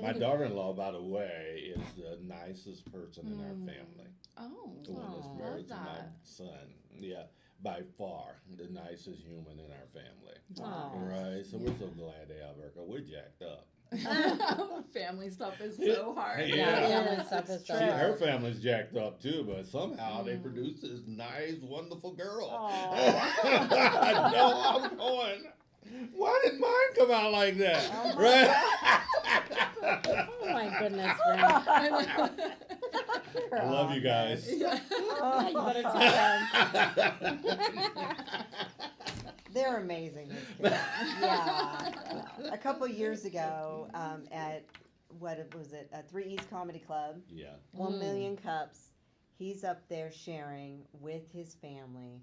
My daughter-in-law, by the way, is the nicest person in our family. Oh, The one that's Aw. married to Love my that. son. Yeah, by far the nicest human in our family. Aw. Right, so we're so glad to have her 'cause we're jacked up. Family stuff is so hard. Yeah. Yeah, family stuff is so Her hard. family's jacked up too, but somehow they produce this nice, wonderful girl. Aw. I know I'm going. Why did mine come out like that? Oh my Right? Oh my goodness, Frank. I love you guys. You better tell them. They're amazing. These kids. Yeah. A couple years ago, at what was it? 3 East Comedy Club. Yeah. 1,000,000 cups. He's up there sharing with his family.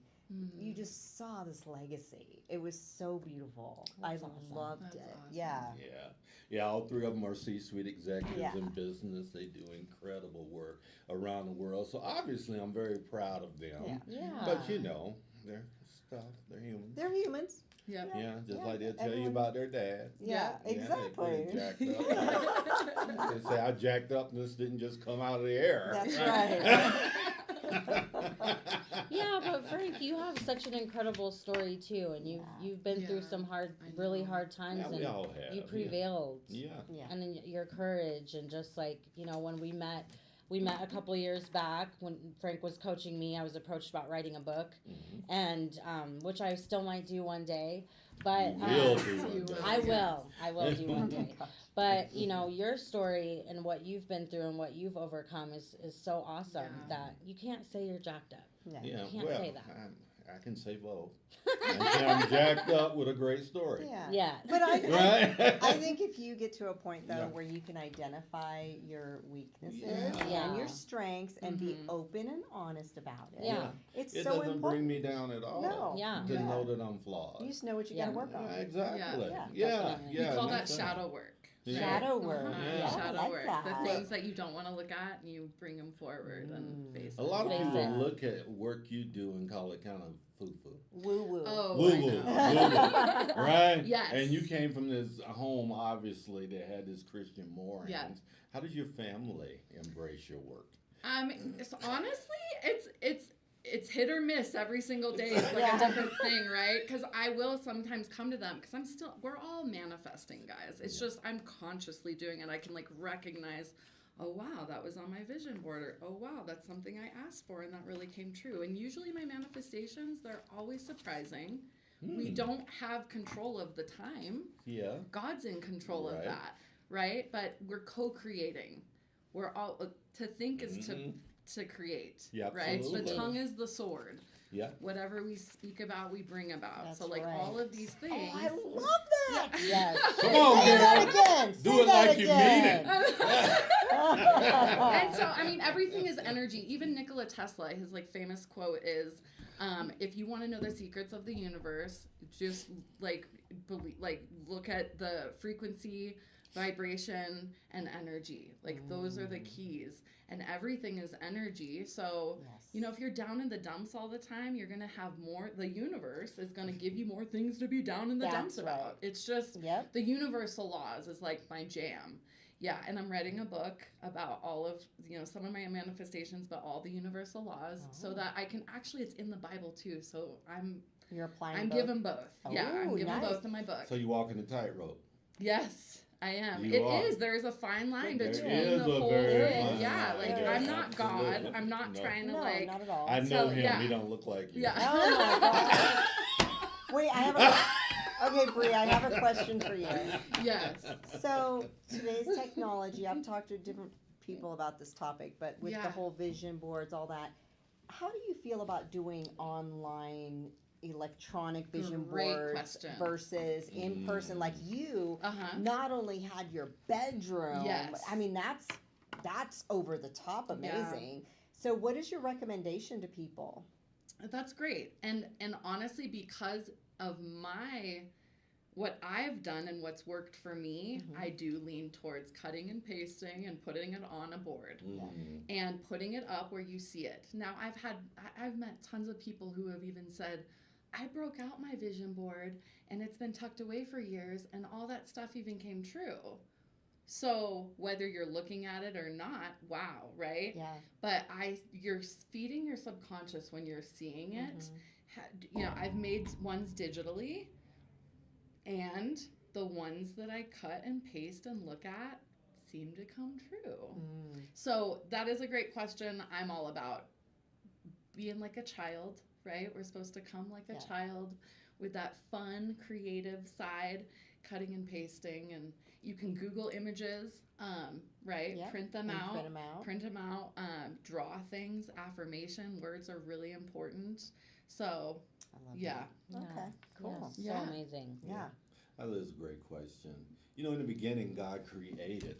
You just saw this legacy. It was so beautiful. That's I awesome. loved That's it. awesome. Yeah. Yeah. Yeah, all three of them are C-suite executives Yeah. in business. They do incredible work around the world. So obviously I'm very proud of them. Yeah. Yeah. But you know, they're stuff. They're humans. They're humans. Yep. Yeah, just Yeah, like they'll tell you everyone- about their dad. Yeah, Yeah, exactly. they jacked up. They say I jacked up and this didn't just come out of the air. That's right. Yeah, but Frank, you have such an incredible story too, and you've been through Yeah, some I really know. hard times, Yeah, we and all have. you yeah. prevailed. Yeah. Yeah. And then your courage, and just like, you know, when we met a couple of years back when Frank was coaching me. I was approached about writing a book, and which I still might do one day. But You will do one you day. will. I will do one day. But you know, your story and what you've been through and what you've overcome is so awesome Yeah. that you can't say you're jacked up. Yeah. Yeah, You can't well, say that. I can say both. I can say I'm jacked up with a great story. Yeah. Yeah. But I Right? think if you get to a point though Yeah. where you can identify your weaknesses Yeah. and your strengths and be Mhm. open and honest about it. Yeah. It's It so doesn't important. bring me down at all. No. Yeah. To Yeah. know that I'm flawed. You just know what you Yeah. gotta work on. Exactly. Yeah. Yeah. Definitely. Yeah. We call that makes sense. shadow work. Yeah. Shadow work. Uh-huh. Yeah, I Shadow like work. that. The things that you don't want to look at, and you bring them forward and face A it. lot of Face people it. look at work you do and call it kind of foo-foo. Woo woo. Oh, Woo I woo, know. right? Yes. And you came from this home, obviously, that had this Christian moorings. Yeah. How did your family embrace your work? So honestly, it's hit or miss every single day. It's like a different thing, right? Because I will sometimes come to them because we're all manifesting, guys. It's just I'm consciously doing it. I can like recognize, oh wow, that was on my vision board, or oh wow, that's something I asked for and that really came true. And usually my manifestations, they're always surprising. We don't have control of the time. Yeah. God's in control of that, right? But we're co-creating. We're all to think is to create, Yeah, right? absolutely. The tongue is the sword. Yeah. Whatever we speak about, we bring about. That's so like right. all of these things. Oh, I love that. Yes. Come on, Say that girl. again. Do Say it that like you again. And so, I mean, everything is energy. Even Nikola Tesla, his like famous quote is, if you want to know the secrets of the universe, just like look at the frequency, vibration, and energy. Like those are the keys. And everything is energy. So, you know, if you're down in the dumps all the time, you're going to have more. The universe is going to give you more things to be down in the dumps about. Right. It's just the universal laws is like my jam. Yeah, and I'm writing a book about all of, you know, some of my manifestations, but all the universal laws, so that I can actually, it's in the Bible too. So You're applying I'm both? giving both. Yeah, I'm Ooh, giving nice. both in my book. So you walking the tightrope. Yes, I am. You It are. is. There is a fine line There between is the a whole very thing. fine Yeah, line. like Yeah, I'm not God. absolutely. I'm not No. trying to No, like. not at all. I know So, him. yeah. He don't look like you. Yeah. Oh my God. Wait, I have a. Okay, Brie, I have a question for you. Yes. So today's technology, I've talked to different people about this topic, but with the Yeah. whole vision boards, all that, how do you feel about doing online electronic vision Great boards question. versus in person? Like you not only had your bedroom, Yes. I mean that's over the top amazing. So what is your recommendation to people? That's great. And honestly, because of what I've done and what's worked for me, I do lean towards cutting and pasting and putting it on a board and putting it up where you see it. Now I've met tons of people who have even said, I broke out my vision board and it's been tucked away for years and all that stuff even came true. So whether you're looking at it or not, wow, right? Yeah. But you're feeding your subconscious when you're seeing it. You know, I've made ones digitally, and the ones that I cut and paste and look at seem to come true. So that is a great question. I'm all about being like a child, right? We're supposed to come like a child with that fun, creative side, cutting and pasting, and you can Google images, right? Yep. Print them And out. print 'em out. Draw things, affirmation, words are really important. So, I love yeah. that. Okay, cool. So Yeah. amazing. Yeah. That is a great question. You know, in the beginning, God created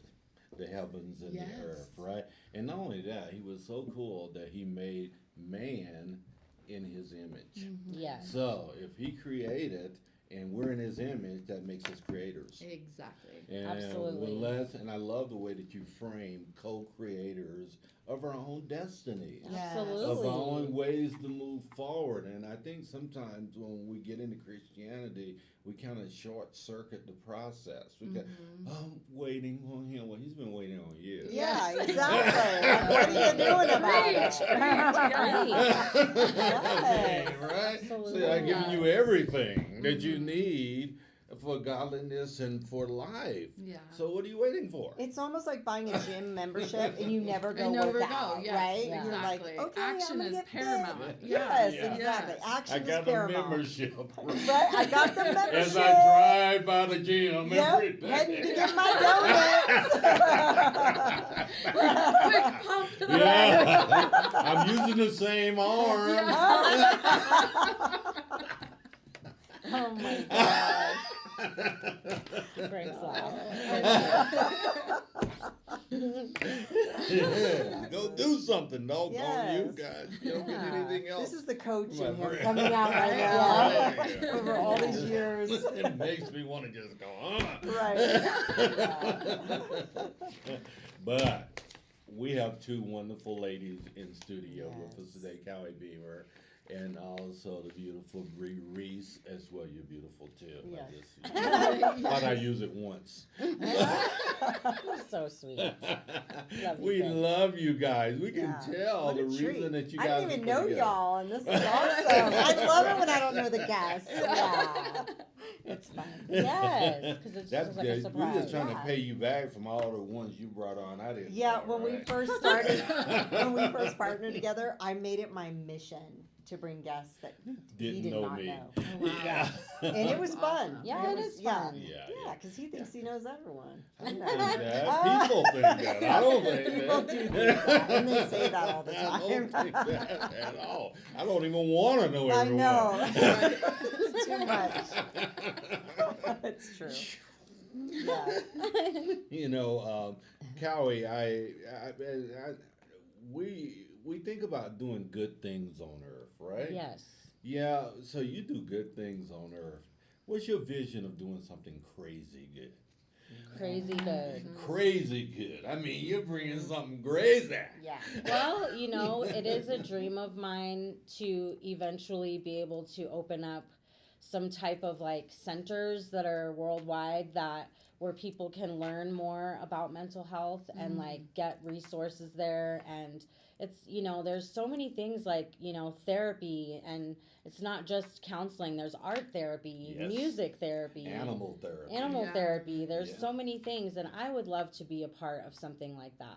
the heavens and Yes. the earth, right? And not only that, he was so cool that he made man in his image. Yes. So if he created and we're in his image, that makes us creators. Exactly. And Absolutely. and I love the way that you frame co-creators of our own destiny. Yes. Of Absolutely. our own ways to move forward. And I think sometimes when we get into Christianity, we kind of short circuit the process. We got, I'm waiting on him. Well, he's been waiting on you. Yeah, exactly. Like, what are you doing about it? Yes. Right? Absolutely. So I've given you everything that you need for godliness and for life. Yeah. So what are you waiting for? It's almost like buying a gym membership and you never go I never work go. out, Yes, right? Yeah. You're like, exactly. okay, Action I'm gonna is get paramount. fit. Yeah. Yes, Yeah. exactly. Yes. Action I is got a paramount. membership. Right? I got the membership. As I drive by the gym every Yep, day. heading to get my donuts. Quick pump. Yeah. I'm using the same arm. Oh my gosh. Frank's laugh. Yeah. Go do something, dog. You Yes. guys. You don't get anything else. This is the coach My in him friend. coming out right Yeah. now over all these years. It makes me want to just go on. Right. But we have two wonderful ladies in studio with us Yes. today, Callie Beamer and also the beautiful Brie Reese as well. You're beautiful too. Yes. I just thought I use it once. You're so sweet. Love you, We Sid. love you guys. We can Yeah. tell What the a treat. reason that you I guys don't even are know put together. y'all, and this is awesome. I love it when I don't know the guests. Yeah. It's fun. Yes, because it's That's just like a good. surprise. We're just trying Yeah. to pay you back from all the ones you brought on. I didn't. Yeah, know, when we right? first started, when we first partnered together, I made it my mission to bring guests that he Didn't did know not me. know. Yeah. And it was fun. Yeah, it was- is fun. Yeah, Yeah, because he thinks he knows everyone. I don't think that. People think that. I don't think People that. do think that, and they say that all the I don't time. think that at all. I don't even want to know I everyone. know. It's too much. It's true. Yeah. You know, Cowie, we think about doing good things on Earth, right? Yes. Yeah. So you do good things on Earth. What's your vision of doing something crazy good? Crazy good. Crazy good. I mean, you're bringing something crazy. Yeah. Well, you know, it is a dream of mine to eventually be able to open up some type of like centers that are worldwide that where people can learn more about mental health and like get resources there. And it's, you know, there's so many things like, you know, therapy, and it's not just counseling. There's art therapy, Yes. music therapy, Animal therapy. animal Yeah. therapy. There's Yeah. so many things, and I would love to be a part of something like that.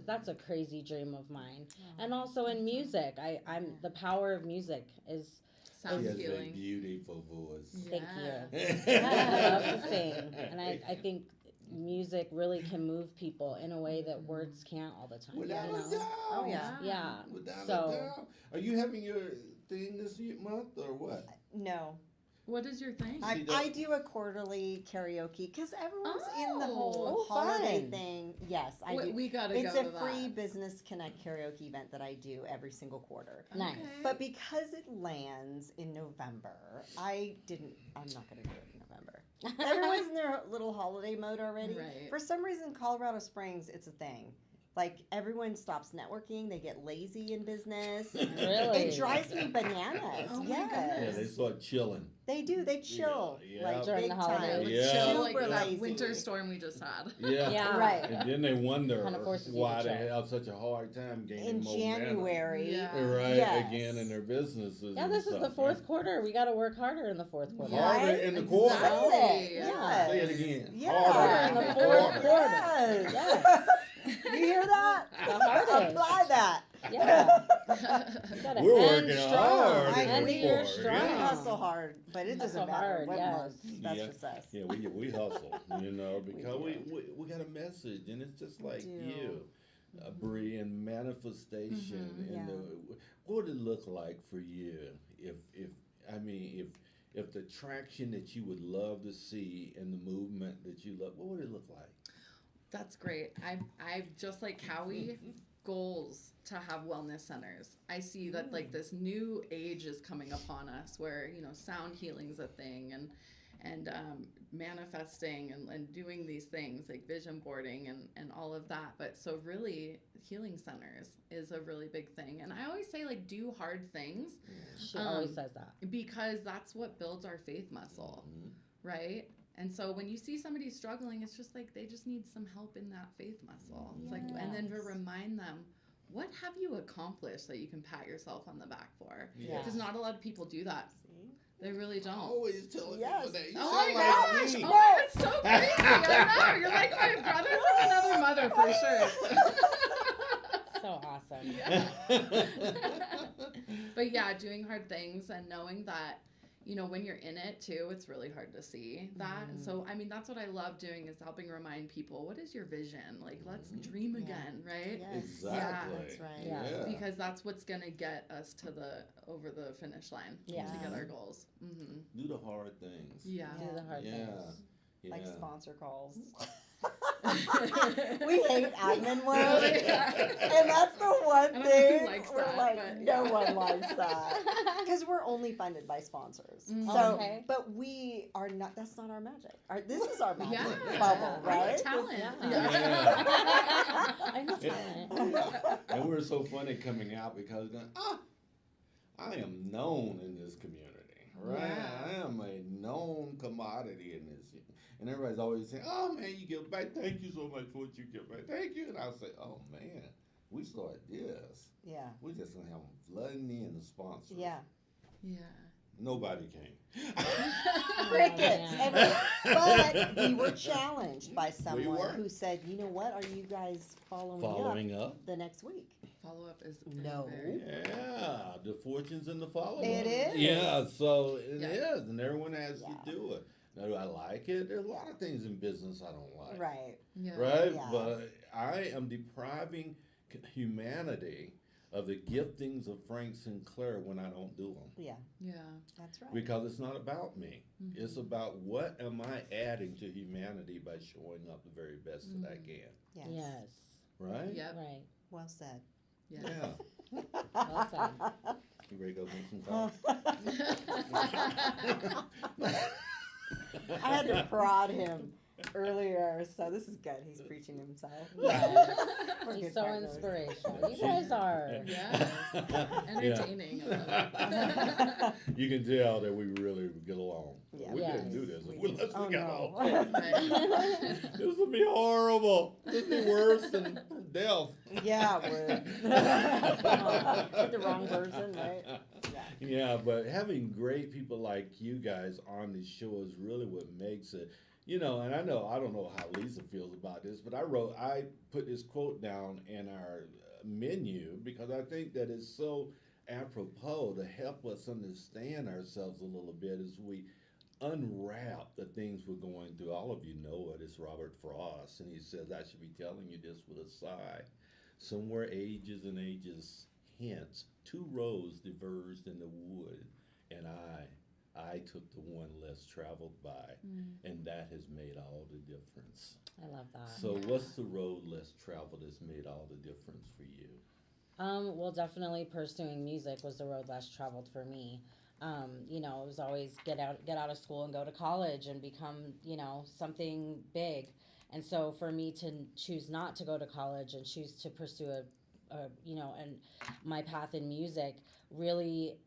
That's a crazy dream of mine. And also in music, I'm the power of music is She Sounds has a healing. beautiful voice. thank Yeah. you. I love to sing, and I think music really can move people in a way that words can't all the time. Without you a know? doubt. Oh, yeah. Yeah. Without So- a doubt. Are you having your thing this month or what? No. What is your thing? See, I do a quarterly karaoke because everyone's in the whole Oh, holiday fun. thing. Yes, I do. We gotta It's go a to free that. Business Connect karaoke event that I do every single quarter. Nice. Okay. But because it lands in November, I'm not going to do it in November. Everyone's in their little holiday mode already. Right. For some reason, Colorado Springs, it's a thing. Like, everyone stops networking. They get lazy in business. Really? It drives me bananas. Oh my yes. Yeah, they start chilling. They do. They chill. Yeah, Like, yeah. During big the time. holidays. Like Yeah. chill, like Super that lazy. winter storm we just had. Yeah. Yeah. Right. And then they wonder Kinda forces you to why they chill. have such a hard time gaining In momentum. January. Yeah. Right, Yes. again in their businesses. Yeah, and this is the stuff, fourth right? quarter. We got to work harder in the fourth quarter. Harder Right? in the quarter. Exactly. Say it. Yeah. Say it again. Yeah. Harder in the the fourth quarter. quarter. Yes. Yes. You hear that? The hardest. Apply that. Yeah. You gotta We're end working strong. hard in End the the year quarter. strong. We Yeah. hustle hard, but it doesn't Hustle matter hard, what yes. month. That's Yeah. just us. Yeah, we hustle, you know, because do. we got a message, and it's just like do. you, Bree, and manifestation. Yeah. And what would it look like for you if the traction that you would love to see and the movement that you love, what would it look like? That's great. I've just like Cowie goals to have wellness centers. I see that like this new age is coming upon us where, you know, sound healing's a thing and manifesting and doing these things like vision boarding and all of that. But so really healing centers is a really big thing. And I always say like do hard things She always says that. because that's what builds our faith muscle, right? And so when you see somebody struggling, it's just like they just need some help in that faith muscle. It's like, and then to remind them, what have you accomplished that you can pat yourself on the back for? Yeah. Because not a lot of people do that. See? They really don't. Always telling Yes. people that. You Oh my sound gosh! like me. Oh, it's so crazy! I know. You're like my brother from another mother for sure. So awesome. Yeah. But yeah, doing hard things and knowing that, you know, when you're in it too, it's really hard to see that. And so, I mean, that's what I love doing is helping remind people, what is your vision? Like, let's dream again, right? Yes. Exactly. That's right. Yeah. Because that's what's gonna get us to over the finish line Yeah. to get our goals. Do the hard things. Yeah. Do the hard Yeah. things. Like Yeah. sponsor calls. We hate admin work. Yeah. And that's the one I don't know who thing likes we're that, like, but no yeah. one likes that. Because we're only funded by sponsors. Mm. So, Okay. but we are not, that's not our magic. This is our magic Yeah. bubble, We're right? talent. Yeah. I'm a talent. And we're so funny coming out because I am known in this community. right? Yeah. I am a known commodity in this. And everybody's always saying, oh, man, you give back. Thank you so much for what you give back. Thank you. And I'll say, oh, man, we started this. Yeah. We're just going to have them flooding in the sponsors. Yeah. Yeah. Nobody came. Crickets. Yeah. But we were challenged by were. someone who said, you know what, are you guys following up the next week? Follow up is No. very Yeah, the fortune's in the follow. It is. Yeah, so it Yeah. is, and everyone has Yeah. to do it. Now, do I like it? There's a lot of things in business I don't like. Right. yeah. Right? Yeah. But I am depriving humanity of the giftings of Frank Sinclair when I don't do them. Yeah, Yeah. that's right. Because it's not about me. Mhm. It's about what am I adding to humanity by showing up the very best that I can. Yes. Yes. Right? Yep. Right. Well said. Yeah. Yeah. Well said. You ready to go drink some coffee? I had to prod him earlier, so this is good. He's preaching himself. Yes. We're He's good so partners. inspirational. You guys are. Yeah. Entertaining. I love it. You can tell that we really get along. Yeah. We Yes. couldn't do this if we let Oh, it go. no. Right. This would be horrible. This would be worse than death. Yeah, it would. Get the wrong version, right? Yeah. Yeah, but having great people like you guys on the show is really what makes it. You know, and I don't know how Lisa feels about this, but I put this quote down in our menu because I think that it's so apropos to help us understand ourselves a little bit as we unwrap the things we're going through. All of you know it. It's Robert Frost, and he says, I should be telling you this with a sigh. Somewhere ages and ages hence, two roads diverged in the wood, and I took the one less traveled by, and that has made all the difference. I love that. So what's the road less traveled that's made all the difference for you? Well, definitely pursuing music was the road less traveled for me. You know, it was always get out of school and go to college and become, you know, something big. And so for me to choose not to go to college and choose to pursue you know, and my path in music really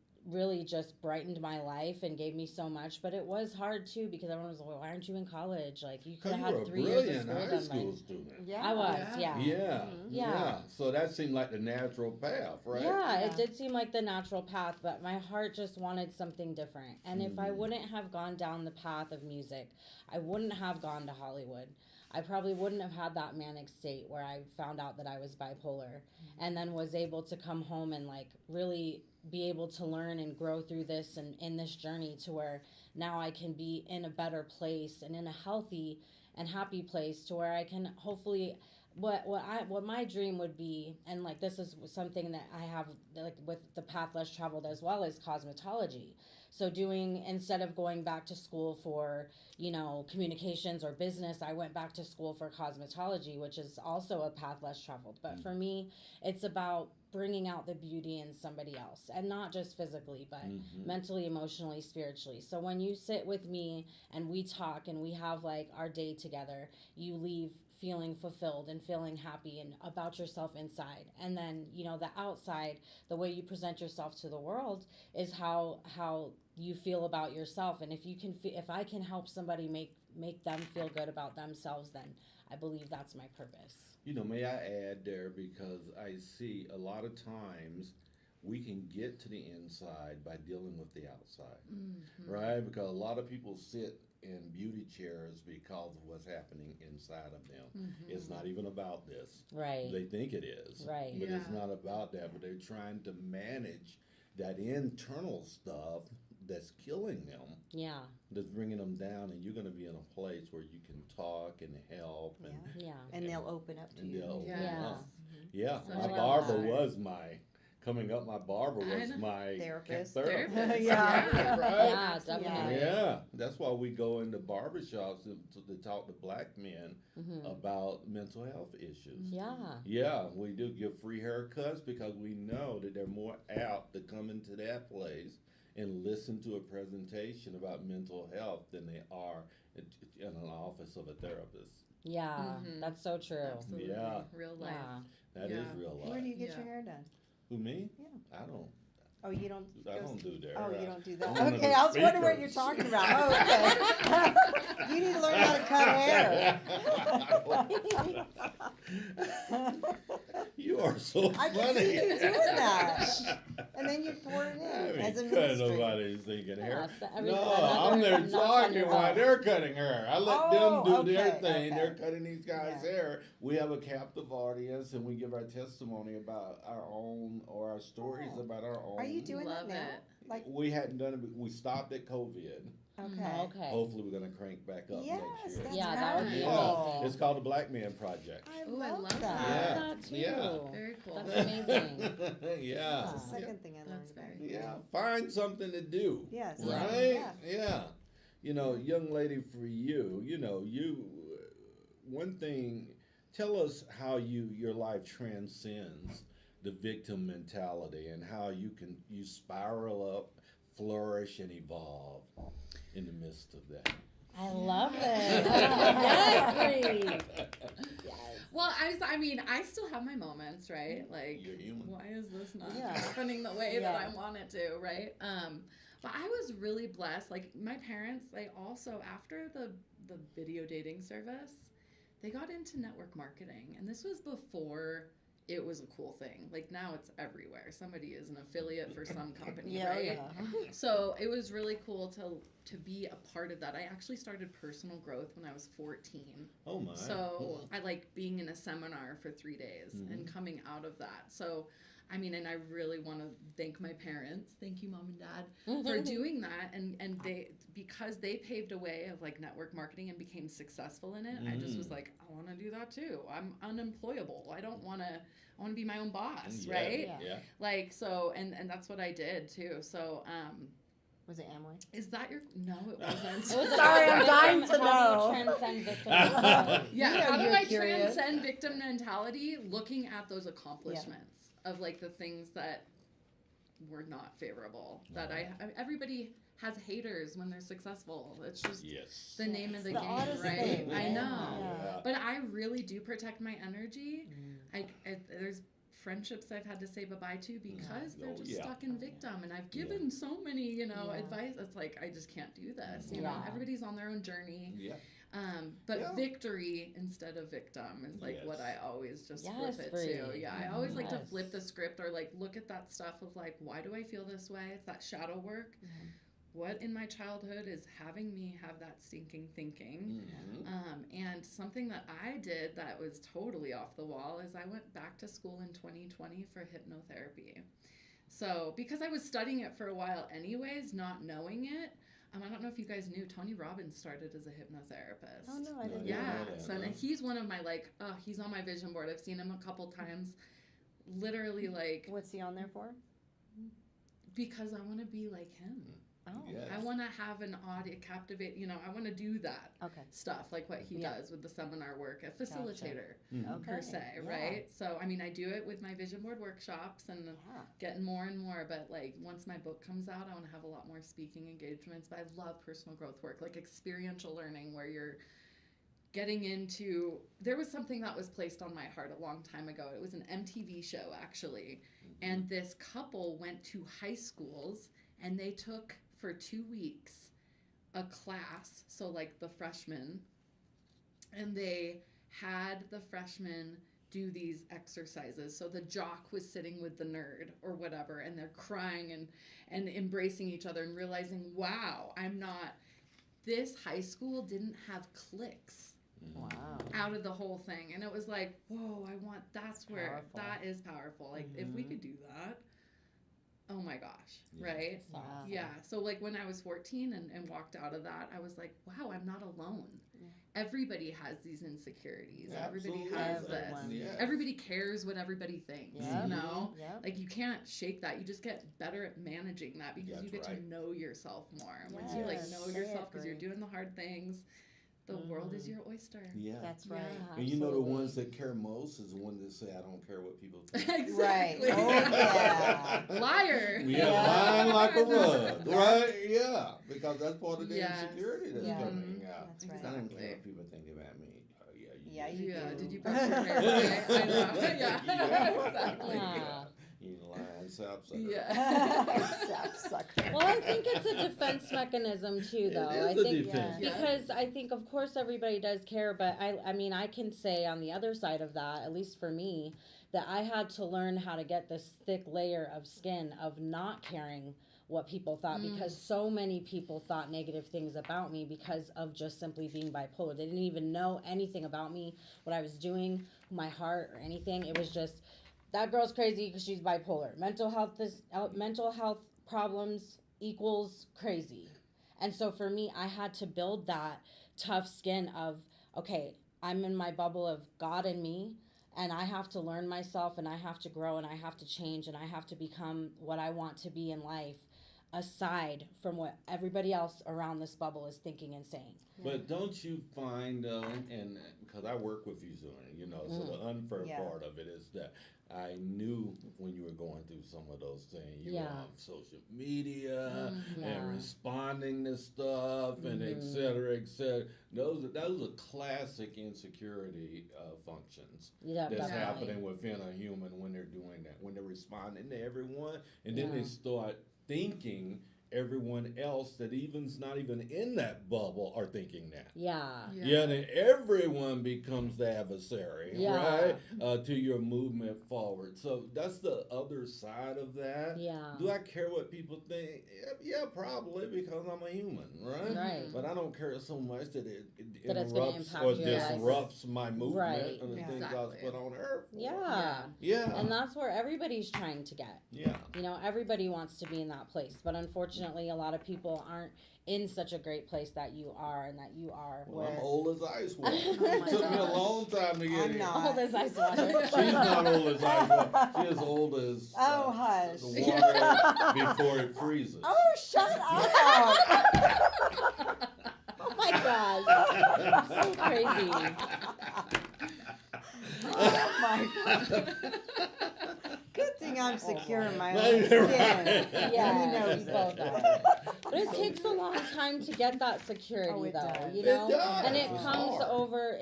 just brightened my life and gave me so much. But it was hard too because everyone was like, well, why aren't you in college? Like you could have had 3 years of school high done. school Like, student. Yeah. I was, Yeah. yeah. Yeah. So that seemed like the natural path, right? Yeah, it did seem like the natural path, but my heart just wanted something different. And if I wouldn't have gone down the path of music, I wouldn't have gone to Hollywood. I probably wouldn't have had that manic state where I found out that I was bipolar and then was able to come home and like really be able to learn and grow through this and in this journey to where now I can be in a better place and in a healthy and happy place to where I can hopefully what my dream would be, and like this is something that I have like with the path less traveled as well, as cosmetology. So doing, instead of going back to school for, you know, communications or business, I went back to school for cosmetology, which is also a path less traveled. But for me, it's about bringing out the beauty in somebody else, and not just physically, but mentally, emotionally, spiritually. So when you sit with me and we talk and we have like our day together, you leave feeling fulfilled and feeling happy and about yourself inside. And then, you know, the outside, the way you present yourself to the world is how you feel about yourself. And if you can if I can help somebody make them feel good about themselves, then I believe that's my purpose. You know, may I add there, because I see a lot of times we can get to the inside by dealing with the outside, right? Because a lot of people sit in beauty chairs because of what's happening inside of them. It's not even about this. Right. They think it is. Right. But it's Yeah. not about that. But they're trying to manage that internal stuff that's killing them, Yeah. that's bringing them down. And you're going to be in a place where you can talk and help. And, Yeah. And they'll open up to and you. they'll open Yeah. up. Yeah, Such my a barber blessing. was coming up, my barber I was know. my Therapist. Therapist. Yeah. right? Yeah, definitely. Yeah, that's why we go into barbershops to talk to black men about mental health issues. Yeah. Yeah, we do give free haircuts because we know that they're more apt to come into that place and listen to a presentation about mental health than they are in an office of a therapist. Yeah. That's so true. Absolutely. Yeah. Real life. Yeah. That is Yeah. real life. Where do you get Yeah. your hair done? Who, me? Yeah. I don't. Oh, you don't. I don't do that. Oh, you don't do that. I'm one of Okay, the I was wondering what you're speakers. talking about. Oh, okay. You need to learn how to cut hair. You are so I funny. can see you doing that, and then you pour it in as a Cut ministry. nobody's thinking hair. so No, another I'm there notch on talking your while belt. they're cutting hair. I let Oh, them do their okay, thing. okay. They're cutting these guys' Yeah. hair. We have a captive audience, and we give our testimony about our own or our stories Oh. about our own. Are you doing Love that now? it. Like, We hadn't done it. We stopped at COVID. okay. Okay. Hopefully, we're gonna crank back up Yes, next year. that's Yeah, that would be right. amazing. It's called the Black Man Project. I Ooh, I love love that. Yeah. That too. Yeah. Very cool. That's amazing. Yeah. That's the second thing I learned. That's about very you. Yeah, find something to do. Yes. Right? Yeah. Yeah. You know, young lady, for you, one thing, tell us how your life transcends the victim mentality and how you spiral up, flourish, and evolve in the midst of that. I love it. Yes, Bree. Well, I mean, I still have my moments, right? Like, You're human. why is this not Yeah. happening the way that Yeah. I want it to, right? But I was really blessed. Like, my parents, they also, after the video dating service, they got into network marketing. And this was before it was a cool thing. Like, now it's everywhere. Somebody is an affiliate for some company, Yeah, right? yeah. So it was really cool to be a part of that. I actually started personal growth when I was 14. Oh my. So I like being in a seminar for 3 days and coming out of that. So, I mean, and I really want to thank my parents. Thank you, Mom and Dad, for doing that. And they, because they paved a way of like network marketing and became successful in it, I just was like, I want to do that too. I'm unemployable. I want to be my own boss, Yeah, right? Yeah. Like, so, and that's what I did too. So, Was it Amway? is that your, no, it wasn't. It was Sorry, I'm dying to how know. do you transcend victim mentality? Yeah, You know how do you're I curious. transcend victim mentality? Looking at those accomplishments of like the things that were not favorable. That everybody has haters when they're successful. It's just Yes. the name of the the game, oddest right? thing, I yeah. know, Yeah. but I really do protect my energy. There's friendships I've had to say bye to because they're just yeah. stuck in victim, and I've given so many, advice. It's like I just can't do this. You know, Yeah. everybody's on their own journey. Yeah. But Yeah. victory instead of victim is like what I always just Yes, flip it Bree. to. Yeah, I always like to Yes. flip the script or like look at that stuff of like, why do I feel this way? It's that shadow work. What in my childhood is having me have that stinking thinking? And something that I did that was totally off the wall is I went back to school in 2020 for hypnotherapy. So because I was studying it for a while anyways, not knowing it, I don't know if you guys knew, Tony Robbins started as a hypnotherapist. Oh no, I didn't. Yeah. know Yeah, that. so and he's one of my he's on my vision board. I've seen him a couple times. Literally, like, What's he on there for? because I want to be like him. Oh, Yes. I want to have an audience captivate. I want to do that okay. stuff like what he Yeah. does with the seminar work, a facilitator Okay. per se, Yeah. right? So I mean, I do it with my vision board workshops and Yeah. getting more and more. But like once my book comes out, I want to have a lot more speaking engagements. But I love personal growth work, like experiential learning, where you're getting into. There was something that was placed on my heart a long time ago. It was an MTV show actually, and this couple went to high schools and they took for 2 weeks a class, so like the freshmen, and they had the freshmen do these exercises. So the jock was sitting with the nerd or whatever, and they're crying and embracing each other and realizing, wow, this high school didn't have cliques Wow. out of the whole thing. And it was like, whoa, that's where Powerful. that is powerful. Like if we could do that, oh my gosh, right? Wow. Yeah. So like when I was 14 and walked out of that, I was like, wow, I'm not alone. Everybody has these insecurities. Everybody Absolutely. has Everyone. this. Yes. Everybody cares what everybody thinks, Yeah. you know? Yeah. Like you can't shake that. You just get better at managing that because you get That's right. to know yourself more. And once you like Yes. know I yourself because you're agree. doing the hard things, the world is your oyster. Yeah. That's right. Yeah. And you know the Absolutely. ones that care most is the ones that say, I don't care what people think. Exactly. Right. Oh, yeah. Liar. Yeah, lying like a rug, right? Yeah, because that's part of the Yes. insecurity that's Yeah. coming out. That's right. I don't care Exactly. what people think about me. Oh, yeah, you Yeah, do. you Yeah, do. did you brush your hair today? I know. Yeah, Yeah. exactly. Yeah. You lying sapsucker. Yeah. Sapsucker. Well, I think it's a defense mechanism too, though. It I is a think defense. Yeah. because I think, of course, everybody does care, but I mean, I can say on the other side of that, at least for me, that I had to learn how to get this thick layer of skin of not caring what people thought because so many people thought negative things about me because of just simply being bipolar. They didn't even know anything about me, what I was doing, my heart, or anything. It was just that girl's crazy because she's bipolar. Mental health problems equals crazy. And so for me, I had to build that tough skin of, okay, I'm in my bubble of God and me, and I have to learn myself, and I have to grow, and I have to change, and I have to become what I want to be in life, aside from what everybody else around this bubble is thinking and saying. But don't you find, and because I work with you, Zoe, you know, so the unfair part of it is that I knew when you were going through some of those things, you were on social media and responding to stuff and et cetera, et cetera. Those are classic insecurity functions that's happening within a human when they're doing that, when they're responding to everyone, and then they start thinking everyone else that even's not even in that bubble are thinking that. Yeah, then everyone becomes the adversary, right? To your movement forward. So that's the other side of that. Yeah. Do I care what people think? Yeah, probably, because I'm a human, right? But I don't care so much that it interrupts or disrupts my movement and the things I was put on earth for. Yeah. And that's where everybody's trying to get. Yeah. You know, everybody wants to be in that place, but unfortunately, a lot of people aren't in such a great place that you are and that you are. Well, I'm old as ice water. It took me a long time to get here. Old as ice water. She's not old as ice water. She's as old as hush. the water before it freezes. Oh, shut up. Oh my gosh. So crazy. Oh my God. Good thing I'm secure in my own skin. Yeah, we both are. But it takes a long time to get that security, though. You know, and it comes over.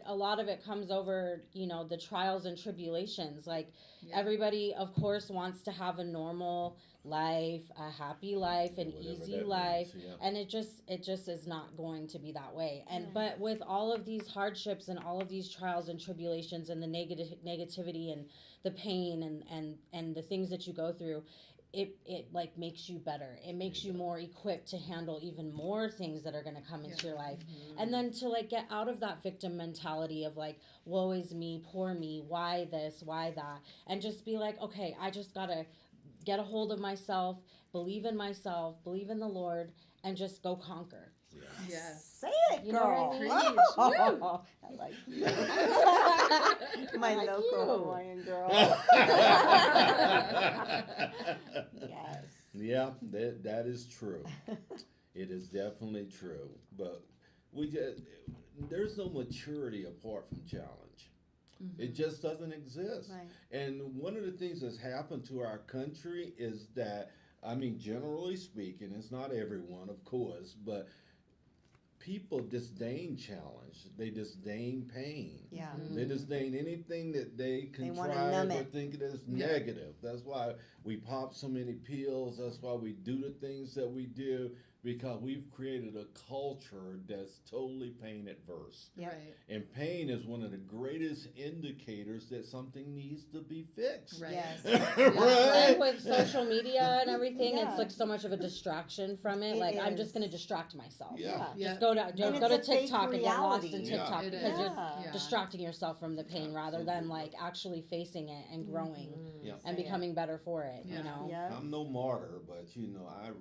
A lot of it comes over. You know, the trials and tribulations. Like everybody, of course, wants to have a normal life, a happy life, an easy life, and it just is not going to be that way. And but with all of these hardships and all of these trials and tribulations and the negativity and the pain and the things that you go through, it like makes you better. It makes you more equipped to handle even more things that are going to come into your life. And then to like get out of that victim mentality of like, woe is me, poor me, why this, why that, and just be like, okay, I just gotta get a hold of myself, believe in the Lord, and just go conquer. Yes. Say it, You know girl. what I mean? Oh, I like you. My local Hawaiian girl. Yes. Yeah, that is true. It is definitely true. But there's no maturity apart from challenge. It just doesn't exist. Right. And one of the things that's happened to our country is that, I mean, generally speaking, it's not everyone, of course, but people disdain challenge. They disdain pain. Yeah. They disdain anything that they wanna contrive numb or it. think it is negative. That's why we pop so many pills. That's why we do the things that we do, because we've created a culture that's totally pain adverse. Yep. Right. And pain is one of the greatest indicators that something needs to be fixed. Right. Yes. Right? And with social media and everything, Yeah. it's like so much of a distraction from it. It like I'm is. just gonna distract myself. Yeah. Just go to And go it's to a fake TikTok and get lost in reality. TikTok It because is. you're Yeah. distracting yourself from the pain rather than like actually facing it and growing Yeah. and becoming better for it. You Yeah. know. Yeah. I'm no martyr, but you know, I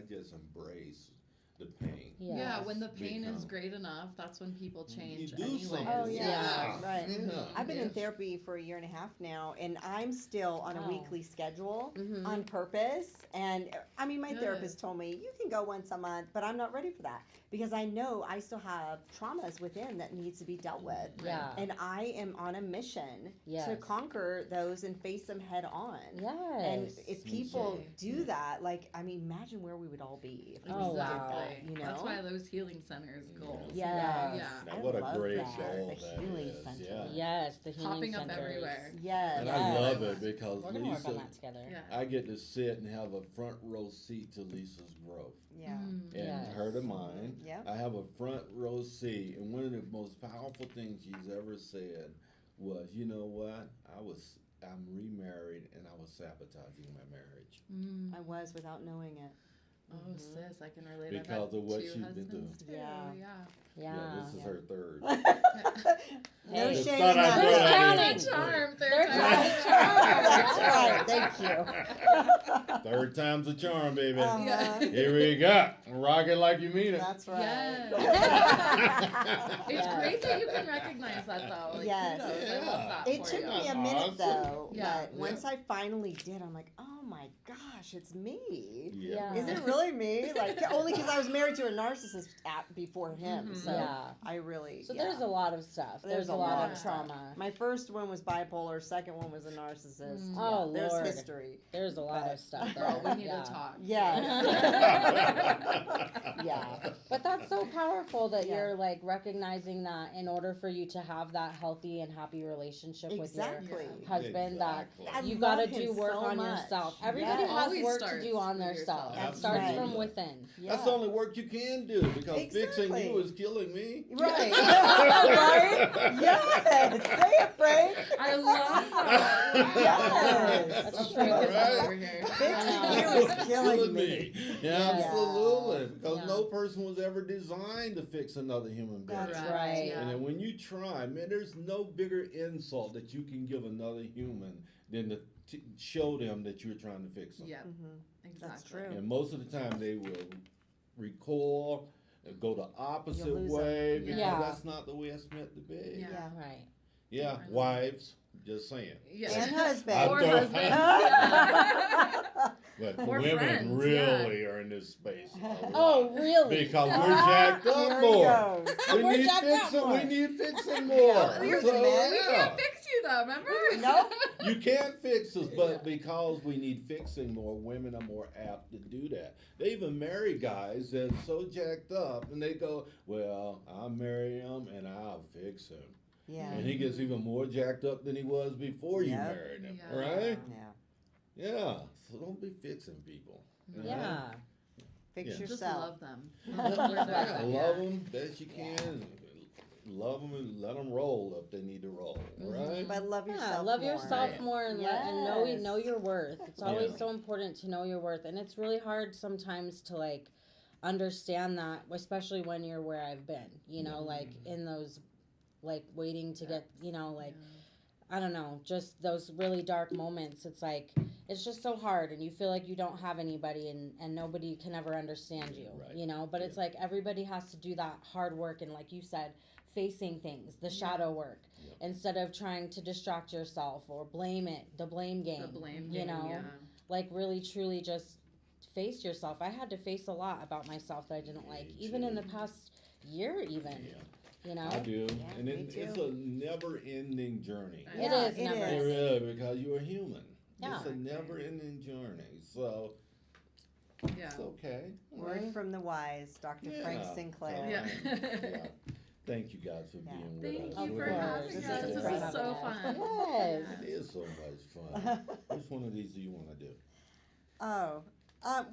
just embrace the pain. Yeah, when the pain is Become- great enough, that's when people change. You do anyways. something. Oh, yeah. Right. Yeah. I've been in Yes. therapy for a year and a half now, and I'm still on a Oh. weekly schedule Mhm. on purpose. And I mean, my Good. therapist told me you can go once a month, but I'm not ready for that because I know I still have traumas within that needs to be dealt with. Yeah. And I am on a mission to Yes. conquer those and face them head on. Yes. And if people Okay. do that, like, I mean, imagine where we would all be if we Oh, did wow. that, you know? That's why those healing centers goals. Yes. Yeah. Now, I what a love great that, goal the that healing is. center. Yeah. Yes, the healing popping up centers. everywhere. Yes. And I Yes. love it because We're gonna work on Lisa, that together. Yeah. I get to sit and have a front row seat to Lisa's growth. Yeah. And Yes. her to mine. Yep. I have a front row seat, and one of the most powerful things she's ever said was, "You know what? I'm remarried, and I was sabotaging my marriage I was without knowing it. Oh, sis, I can relate. because I've had of what two she's been husbands doing." too. Yeah. Yeah. Yeah. This is her third. No Hey. Just shame thought in I'd that. throw that in. Counting. Charm, Third third time's time. That's right. Thank you. Third time's a charm, baby. Uh-huh. Here we go. Rock it like you mean it. That's right. Yes. It's Yes. great that you can recognize that though. Like, Yes. kudos. I love that It for took you. me a Awesome. minute though, Yeah. but once I finally did, I'm like, oh my gosh, it's me. Yeah. Is it really me? Like only because I was married to a narcissist before him, so Yeah. I really. So yeah. there's a lot of stuff. There's a lot of trauma. My first one was bipolar. Second one was a narcissist. Oh, There's Lord. history. There's a lot But- of stuff. Girl, we need Yeah. to talk. Yes. Yeah. But that's so powerful that Yeah. you're like recognizing that in order for you to have that healthy and happy relationship with Exactly. your husband, Exactly. I that you got to love him do work so on much. yourself. Everybody Yes. has Always work to starts do on with their self. yourself. It starts from Absolutely. within. Yeah. That's the only work you can do because fixing Exactly. you is killing me. Right. Right? Yes. Say it, Frank. I love that. Yes. That's Let's true. break this Right? over here. Fixing you is killing me. Yeah, absolutely. Because Yeah. no person was ever designed to fix another human being. That's Right. right. Yeah. And then when you try, man, there's no bigger insult that you can give another human than to show them that you're trying to fix them. Yep. That's Exactly. true. And most of the time they will recoil, go the opposite You'll lose way them. because Yeah. that's not the way it's meant to be. Yeah. Yeah. Right. Yeah, wives, just saying. Yeah. And husband. I Or thought- husbands. But Or women friends, really are in this space. a lot. Oh, really? Because we're jacked Here up he more. goes. We We're need jacked up fixing. more. We need fixing more. Yeah, we So, yeah. can't fix you though, remember? Nope. You can't fix us, but because we need fixing more, women are more apt to do that. They even marry guys that's so jacked up, and they go, "Well, I'll marry him and I'll fix him," Yeah. and he gets even more jacked up than he was before you Yep. married him, Yeah. right? Yeah. Yeah. So don't be fixing people. you know? Yeah. Fix Yeah. Just yourself. love them. Yeah, love them best you can. Love them and let them roll if they need to roll, right? But love yourself. Yeah, love more. yourself Right. more and, Yes. know your worth. It's always Yeah. so important to know your worth, and it's really hard sometimes to like understand that, especially when you're where I've been. You know, like in those, like waiting to get. You know, like I don't know, just those really dark moments. It's like it's just so hard, and you feel like you don't have anybody, and nobody can ever understand you. Right. You know, but it's like everybody has to do that hard work, and like you said, facing things, the shadow work, instead of trying to distract yourself or blame it, the blame game. The blame you game, know, yeah. like really truly just face yourself. I had to face a lot about myself that I didn't like, even in the past year, even. Yeah. You know, I do, and me it's too. a never-ending journey. it Yeah, is it never. is. It really, because you're a human. Yeah. It's a never-ending journey, so Yeah. it's okay. Word from the wise, Dr. Frank Yeah. Sinclair. Yeah. Yeah. Thank you guys for Yeah. being with Thank us. you Of for course. having This us. is This great. is so fun. Yes. It is so much fun. Which one of these do you want to do? Oh,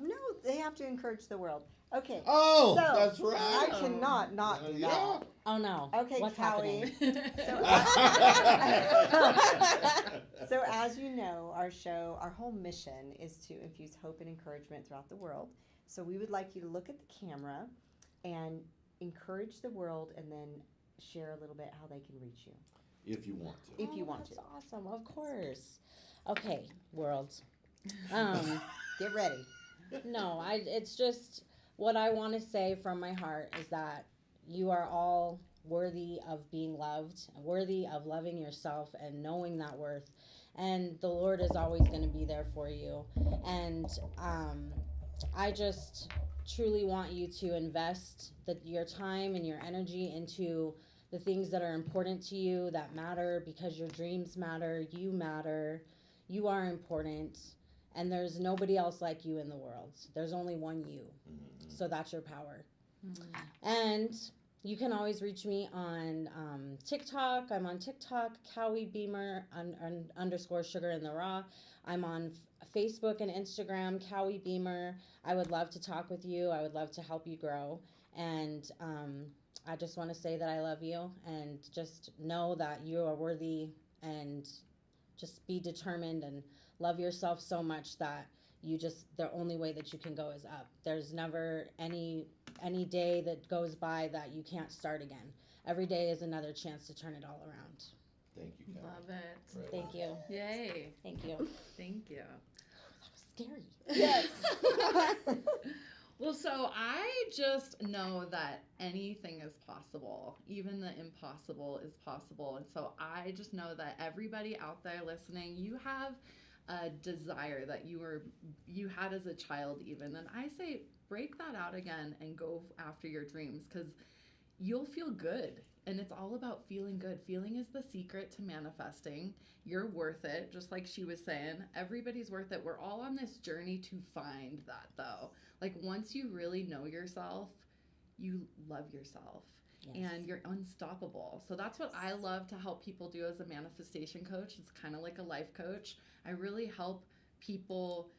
no, they have to encourage the world. Okay. Oh, So, that's right. I cannot not do Yeah. that. Oh no. Okay, What's Callie. happening? So as you know, our whole mission is to infuse hope and encouragement throughout the world. So we would like you to look at the camera and encourage the world and then share a little bit how they can reach you. If you want to. If you want That's to. awesome. Of course. Okay, world. Get ready. No, it's just what I want to say from my heart is that you are all worthy of being loved, worthy of loving yourself and knowing that worth. And the Lord is always going to be there for you. And I just truly want you to invest your time and your energy into the things that are important to you, that matter, because your dreams matter, you matter, you are important. And there's nobody else like you in the world. There's only one you. So that's your power. And you can always reach me on TikTok. I'm on TikTok, Cowie Beamer underscore sugar in the raw. I'm on Facebook and Instagram, Cowie Beamer. I would love to talk with you. I would love to help you grow. And I just want to say that I love you, and just know that you are worthy, and just be determined and love yourself so much that the only way that you can go is up. There's never any day that goes by that you can't start again. Every day is another chance to turn it all around. Thank you, Karen. Love it. Right. Thank you. Yay. Thank you. Thank you. That was scary. Yes. Well, so I just know that anything is possible. Even the impossible is possible. And so I just know that everybody out there listening, you have a desire that you had as a child even. And I say break that out again and go after your dreams, because you'll feel good. And it's all about feeling good. Feeling is the secret to manifesting. You're worth it, just like she was saying. Everybody's worth it. We're all on this journey to find that, though. Like, once you really know yourself, you love yourself. Yes. And you're unstoppable. So that's what I love to help people do as a manifestation coach. It's kind of like a life coach. I really help people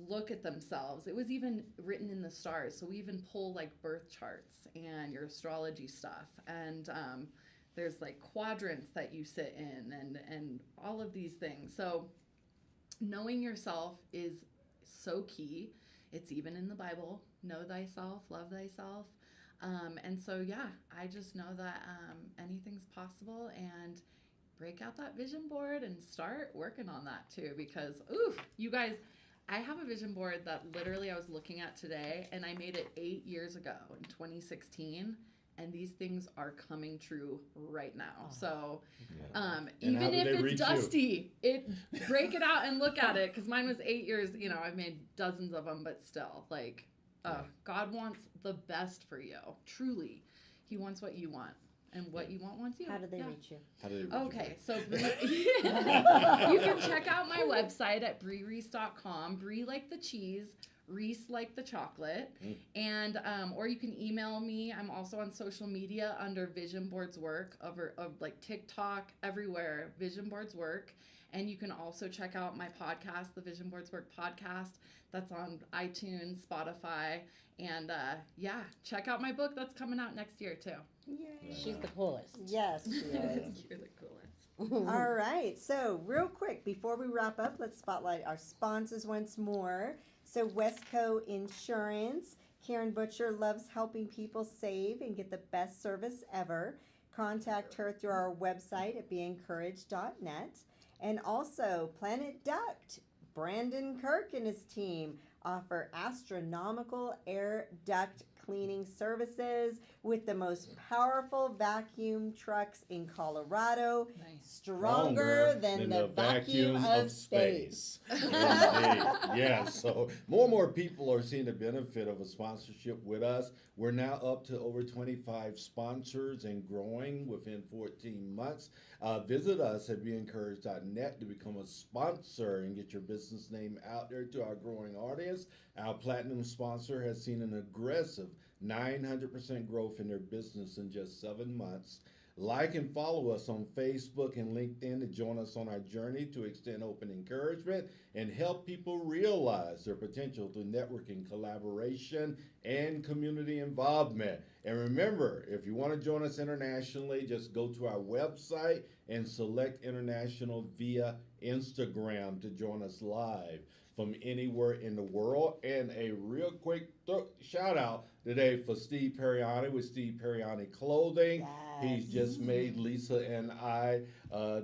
look at themselves. It was even written in the stars. So we even pull like birth charts and your astrology stuff. And there's like quadrants that you sit in, and all of these things. So knowing yourself is so key. It's even in the Bible. Know thyself, love thyself. And so, yeah, I just know that anything's possible, and break out that vision board and start working on that too, because, ooh, you guys, I have a vision board that literally I was looking at today, and I made it 8 years ago in 2016, and these things are coming true right now. So even if it's dusty, break it out and look at it, because mine was 8 years. You know, I've made dozens of them, but still, like, God wants the best for you. Truly, He wants what you want. And what you want wants you. How do they reach you? Okay, so you can check out my website at BrieReese.com. Brie like the cheese, Reese like the chocolate. And or you can email me. I'm also on social media under Vision Boards Work, of like TikTok, everywhere, Vision Boards Work. And you can also check out my podcast, the Vision Boards Work podcast. That's on iTunes, Spotify. And check out my book that's coming out next year too. Yay. She's the coolest. Yes, she is. You're the coolest. All right. So, real quick, before we wrap up, let's spotlight our sponsors once more. So, Westco Insurance. Karen Butcher loves helping people save and get the best service ever. Contact her through our website at beencouraged.net. And also, Planet Duct. Brandon Kirk and his team offer astronomical air duct cleaning services with the most powerful vacuum trucks in Colorado. Nice. Stronger than the vacuum of space. Yeah, so more and more people are seeing the benefit of a sponsorship with us. We're now up to over 25 sponsors and growing within 14 months. Visit us at beencouraged.net to become a sponsor and get your business name out there to our growing audience. Our platinum sponsor has seen an aggressive 900% growth in their business in just 7 months. Like and follow us on Facebook and LinkedIn to join us on our journey to extend open encouragement and help people realize their potential through networking, collaboration, and community involvement. And remember, if you want to join us internationally, just go to our website and select international via Instagram to join us live from anywhere in the world. And a real quick shout out today for Steve Periani with Steve Periani Clothing. Yes. He's just made Lisa and I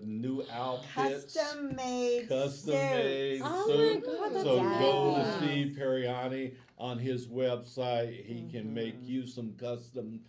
new outfits. Custom made Custom made suits. Oh suit. my God, that's So go to awesome. Steve Periani on his website. He can make you some custom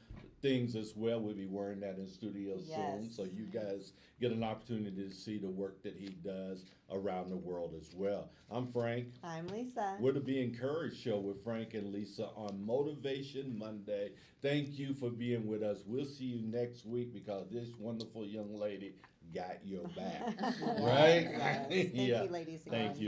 things as well. We'll be wearing that in studio soon. Yes. So you guys get an opportunity to see the work that he does around the world as well. I'm Frank. I'm Lisa. We're the Be Encouraged Show with Frank and Lisa on Motivation Monday. Thank you for being with us. We'll see you next week because this wonderful young lady got your back. Right? Yes. Thank Yeah. you, ladies. Thank you.